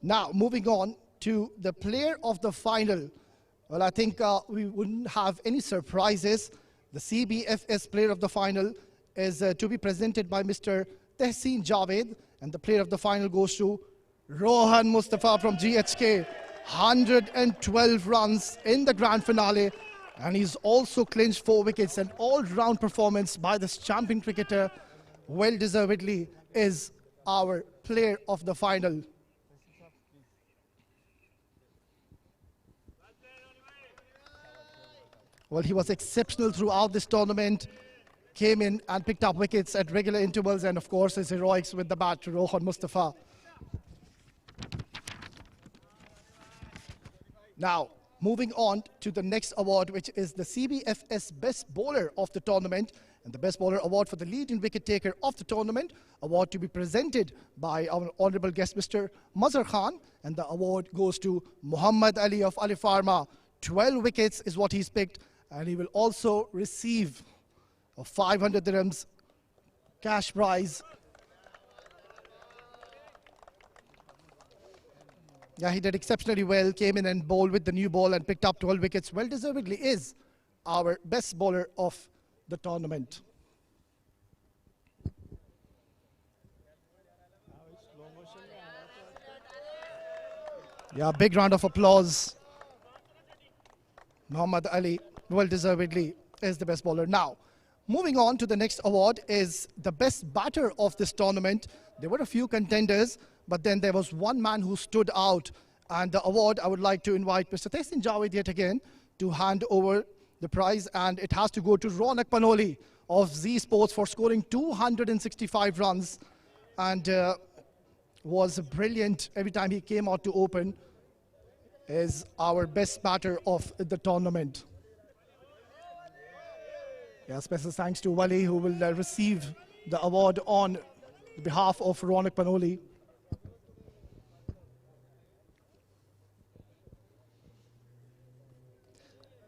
Now, moving on to the player of the final. Well, I think we wouldn't have any surprises. The CBFS player of the final is to be presented by Mr. Tehseen Javed, and the player of the final goes to Rohan Mustafa from GHK. 112 runs in the grand finale, and he's also clinched 4 wickets. An all-round performance by this champion cricketer, well deservedly, is our player of the final. Well, he was exceptional throughout this tournament, came in and picked up wickets at regular intervals, and of course his heroics with the bat, Rohan Mustafa. Now, moving on to the next award, which is the CBFS Best Bowler of the tournament, and the Best Bowler Award for the leading wicket taker of the tournament, award to be presented by our honorable guest, Mr. Mazhar Khan, and the award goes to Muhammad Ali of Ali Pharma. 12 wickets is what he's picked, and he will also receive a 500 dirhams cash prize. Yeah, he did exceptionally well, came in and bowled with the new ball and picked up 12 wickets. Well deservedly is our best bowler of the tournament. Yeah, big round of applause. Muhammad Ali, well deservedly, is the best bowler. Now, moving on to the next award is the best batter of this tournament. There were a few contenders, but then there was one man who stood out. And the award, I would like to invite Mr. Tehseen Javed yet again to hand over the prize. And it has to go to Ronak Panoli of Z Sports for scoring 265 runs. And was brilliant every time he came out to open. Is our best batter of the tournament. Yeah, special thanks to Wali, who will receive the award on behalf of Ronak Panoli.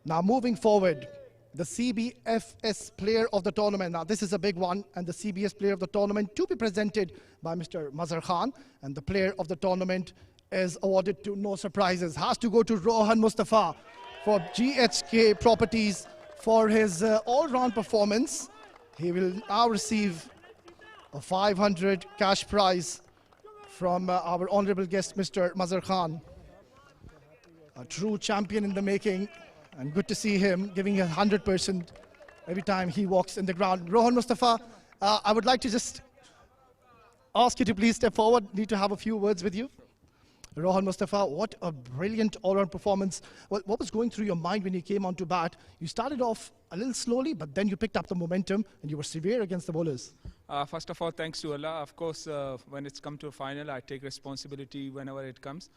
Now moving forward, the CBFS player of the tournament. Now this is a big one, and the CBS player of the tournament to be presented by Mr. Mazhar Khan, and the player of the tournament is awarded to no surprises. Has to go to Rohan Mustafa for GHK Properties for his all-round performance. He will now receive a 500 cash prize from our honorable guest, Mr. Mazhar Khan. A true champion in the making, and good to see him giving 100%. every time he walks in the ground. Rohan Mustafa, I would like to just ask you to please step forward. Need to have a few words with you. Rohan Mustafa, what a brilliant all-round performance. What was going through your mind when you came onto bat? You started off a little slowly, but then you picked up the momentum and you were severe against the bowlers. First of all, thanks to Allah. Of course, when it's come to a final, I take responsibility whenever it comes.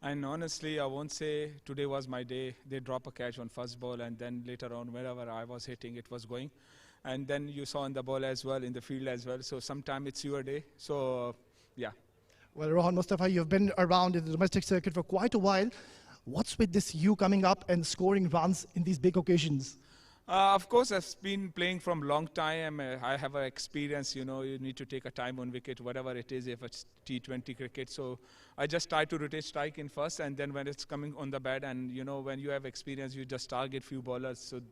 And honestly, I won't say today was my day. They drop a catch on first ball, and then later on, wherever I was hitting, it was going. And then you saw in the ball as well, in the field as well. So sometimes it's your day. So, yeah. Well, Rohan Mustafa, you've been around in the domestic circuit for quite a while. What's with this you coming up and scoring runs in these big occasions? Of course, I've been playing from a long time. I have experience, you know, you need to take a time on wicket, whatever it is, if it's T20 cricket. So I just try to rotate strike in first, and then when it's coming on the bat, and, you know, when you have experience, you just target few bowlers. So,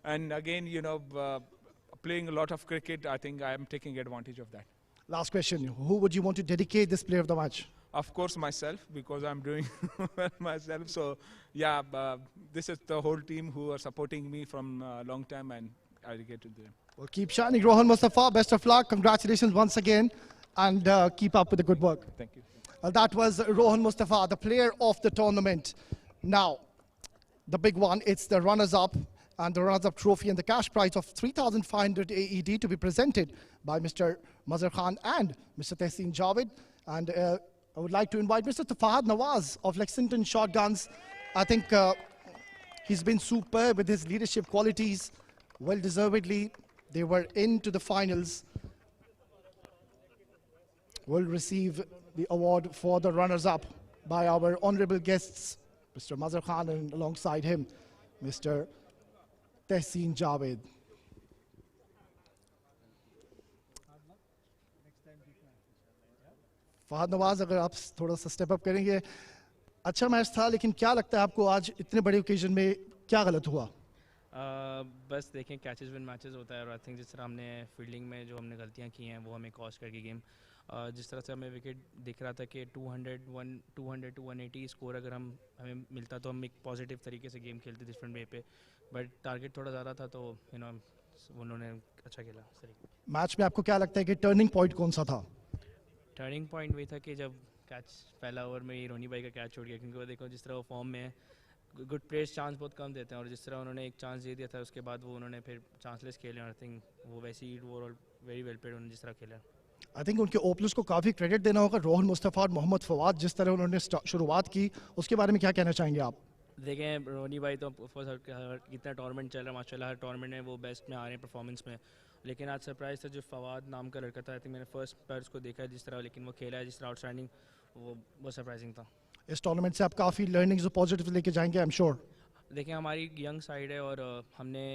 and again, you know, playing a lot of cricket, I think I am taking advantage of that. Last question, who would you want to dedicate this player of the match? Of course, myself, because I'm doing well myself. So, yeah, this is the whole team who are supporting me from a long time, and I get to them. Well, keep shining, Rohan Mustafa. Best of luck. Congratulations once again, and keep up with the good work. Thank you. That was Rohan Mustafa, the player of the tournament. Now, the big one, it's the runners-up and the runners-up trophy and the cash prize of 3,500 AED to be presented by Mr. Mazhar Khan and Mr. Tehseen Javed. And I would like to invite Mr. Fahad Nawaz of Lexington Shotguns. I think he's been superb with his leadership qualities. Well deservedly, they were into the finals. Will receive the award for the runners-up by our honorable guests, Mr. Mazhar Khan, and alongside him, Mr. Tehseen Javed. Fahad Nawaz, अगर आप थोड़ा सा step up करेंगे. अच्छा match था, लेकिन क्या लगता है आपको आज इतने बड़े ओकेजन में क्या गलत हुआ? बस देखें, कैचेस विन मैचेस होता है, और आई थिंक जिस तरह हमने फील्डिंग में जो हमने गलतियां की हैं वो हमें कॉस्ट करके गेम. जिस तरह से हमें विकेट दिख रहा था कि 200 to 180 स्कोर अगर हमें मिलता तो हम एक पॉजिटिव तरीके से गेम खेलते डिफरेंट वे पे, बट टारगेट थोड़ा ज़्यादा था, तो यू नो उन्होंने अच्छा खेला. मैच में आपको क्या लगता है कि टर्निंग पॉइंट कौन सा था? टर्निंग पॉइंट वही था कि जब कैच पहला ओवर में ही रोनी भाई का कैच छोड़ गया, क्योंकि वो देखो जिस तरह वो फॉर्म में है, गुड प्लेयर्स चांस बहुत कम देते हैं, और जिस तरह उन्होंने एक चांस दे दिया था उसके बाद वो उन्होंने फिर चांसलेस खेले, और आई थिंक वो वैसे ही ओवरऑल वेरी वेल प्लेड उन्होंने जिस तरह खेला. आई थिंक उनके ओपनर्स को काफ़ी क्रेडिट देना होगा. रोहन मुस्तफ़ा और मोहम्मद फवाद जिस तरह उन्होंने शुरुआत की, उसके बारे में क्या कहना चाहेंगे आप? देखें, रोनी भाई तो कितना टूर्नामेंट चल रहा है माशाल्लाह, हर टूर्नामेंट में वो बेस्ट में आ रहे हैं परफॉर्मेंस में, लेकिन आज सरप्राइज था जो फवाद नाम का लड़का था. आई थिंक मैंने फर्स्ट बार उसको देखा है जिस तरह, लेकिन वो खेला है जिस तरह आउटस्टैंडिंग, वो सरप्राइजिंग था. इस टूर्नामेंट से आप काफ़ी लर्निंग्स और पॉजिटिव लेके जाएंगे, आई एम श्योर. देखें, हमारी यंग साइड है और हमने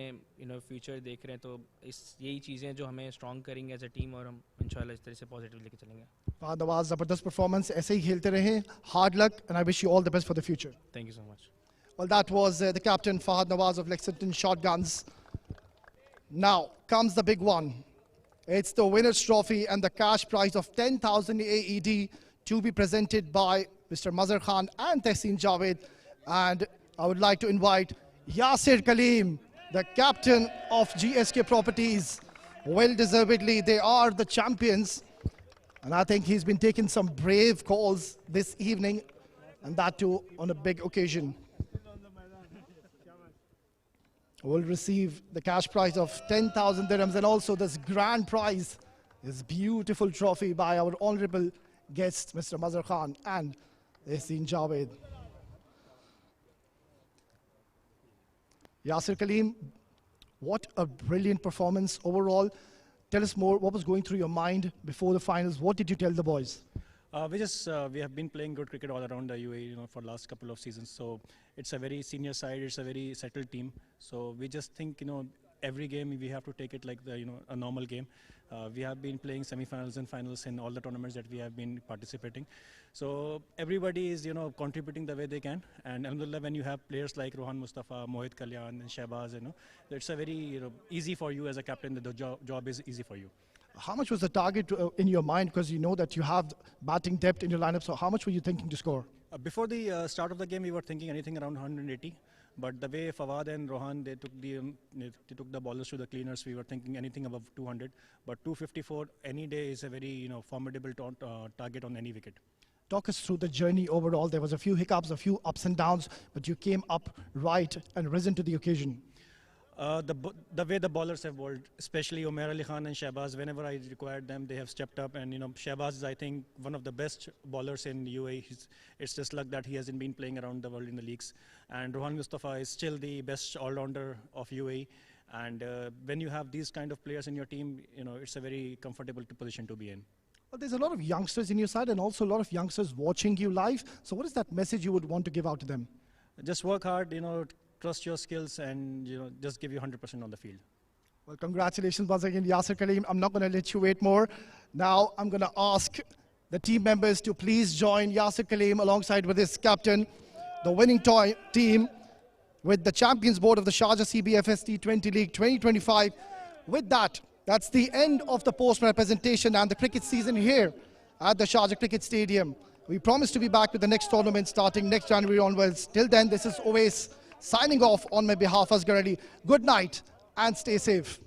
फ्यूचर देख रहे हैं, तो यही चीज़ें जो हमें स्ट्रॉन्ग करेंगे एज ए टीम, और हम इंशाल्लाह इस तरह से पॉजिटिव लेके चलेंगे. फहद नवाज, ज़बरदस्त परफॉर्मेंस, ऐसे ही खेलते रहें. Hard luck and I wish you all the best for the future. Thank you so much. Well, that was the captain, Fahad Nawaz of Lexington Shotguns. Now comes the big one. It's the winner's trophy and the cash prize of 10,000 AED to be presented by Mr. Mazhar Khan and Tehseen Javed. And I would like to invite Yasir Kaleem, the captain of GHK Properties. Well deservedly, they are the champions. And I think he's been taking some brave calls this evening, and that too on a big occasion. Will receive the cash prize of 10,000 dirhams, and also this grand prize, this beautiful trophy by our honorable guests, Mr. Mazhar Khan and Tehseen Javed. Yasir Kaleem, what a brilliant performance overall. Tell us more, what was going through your mind before the finals? What did you tell the boys? We have been playing good cricket all around the UAE, for last couple of seasons. So it's a very senior side, it's a very settled team. So we just think, every game we have to take it like a normal game. We have been playing semi-finals and finals in all the tournaments that we have been participating. So everybody is, contributing the way they can. And alhamdulillah, when you have players like Rohan Mustafa, Mohit Kalyan, and Shehbaz, it's a very, easy for you as a captain. The job is easy for you. How much was the target in your mind? Because you know that you have batting depth in your lineup. So how much were you thinking to score? Before the start of the game, we were thinking anything around 180. But the way Fawad and Rohan, they took the ballers to the cleaners, we were thinking anything above 200. But 254 any day is a very formidable target on any wicket. Talk us through the journey overall. There was a few hiccups, a few ups and downs, but you came up right and risen to the occasion. The way the bowlers have bowled, especially Umair Ali Khan and Shahbaz, whenever I required them, they have stepped up. And Shahbaz is, I think, one of the best bowlers in UAE. It's just luck that he hasn't been playing around the world in the leagues. And Rohan Mustafa is still the best all-rounder of UAE. And when you have these kind of players in your team, it's a very comfortable position to be in. Well, there's a lot of youngsters in your side and also a lot of youngsters watching you live. So what is that message you would want to give out to them? Just work hard, trust your skills, and just give you 100% on the field. Well, congratulations once again, Yasir Kaleem. I'm not going to let you wait more. Now I'm going to ask the team members to please join Yasir Kaleem alongside with his captain, the winning team with the Champions Board of the Sharjah CBFS T20 League 2025. With that, that's the end of the post-match presentation and the cricket season here at the Sharjah Cricket Stadium. We promise to be back with the next tournament starting next January onwards. Till then, this is Owais signing off on my behalf, Asghar Ali. Good night and stay safe.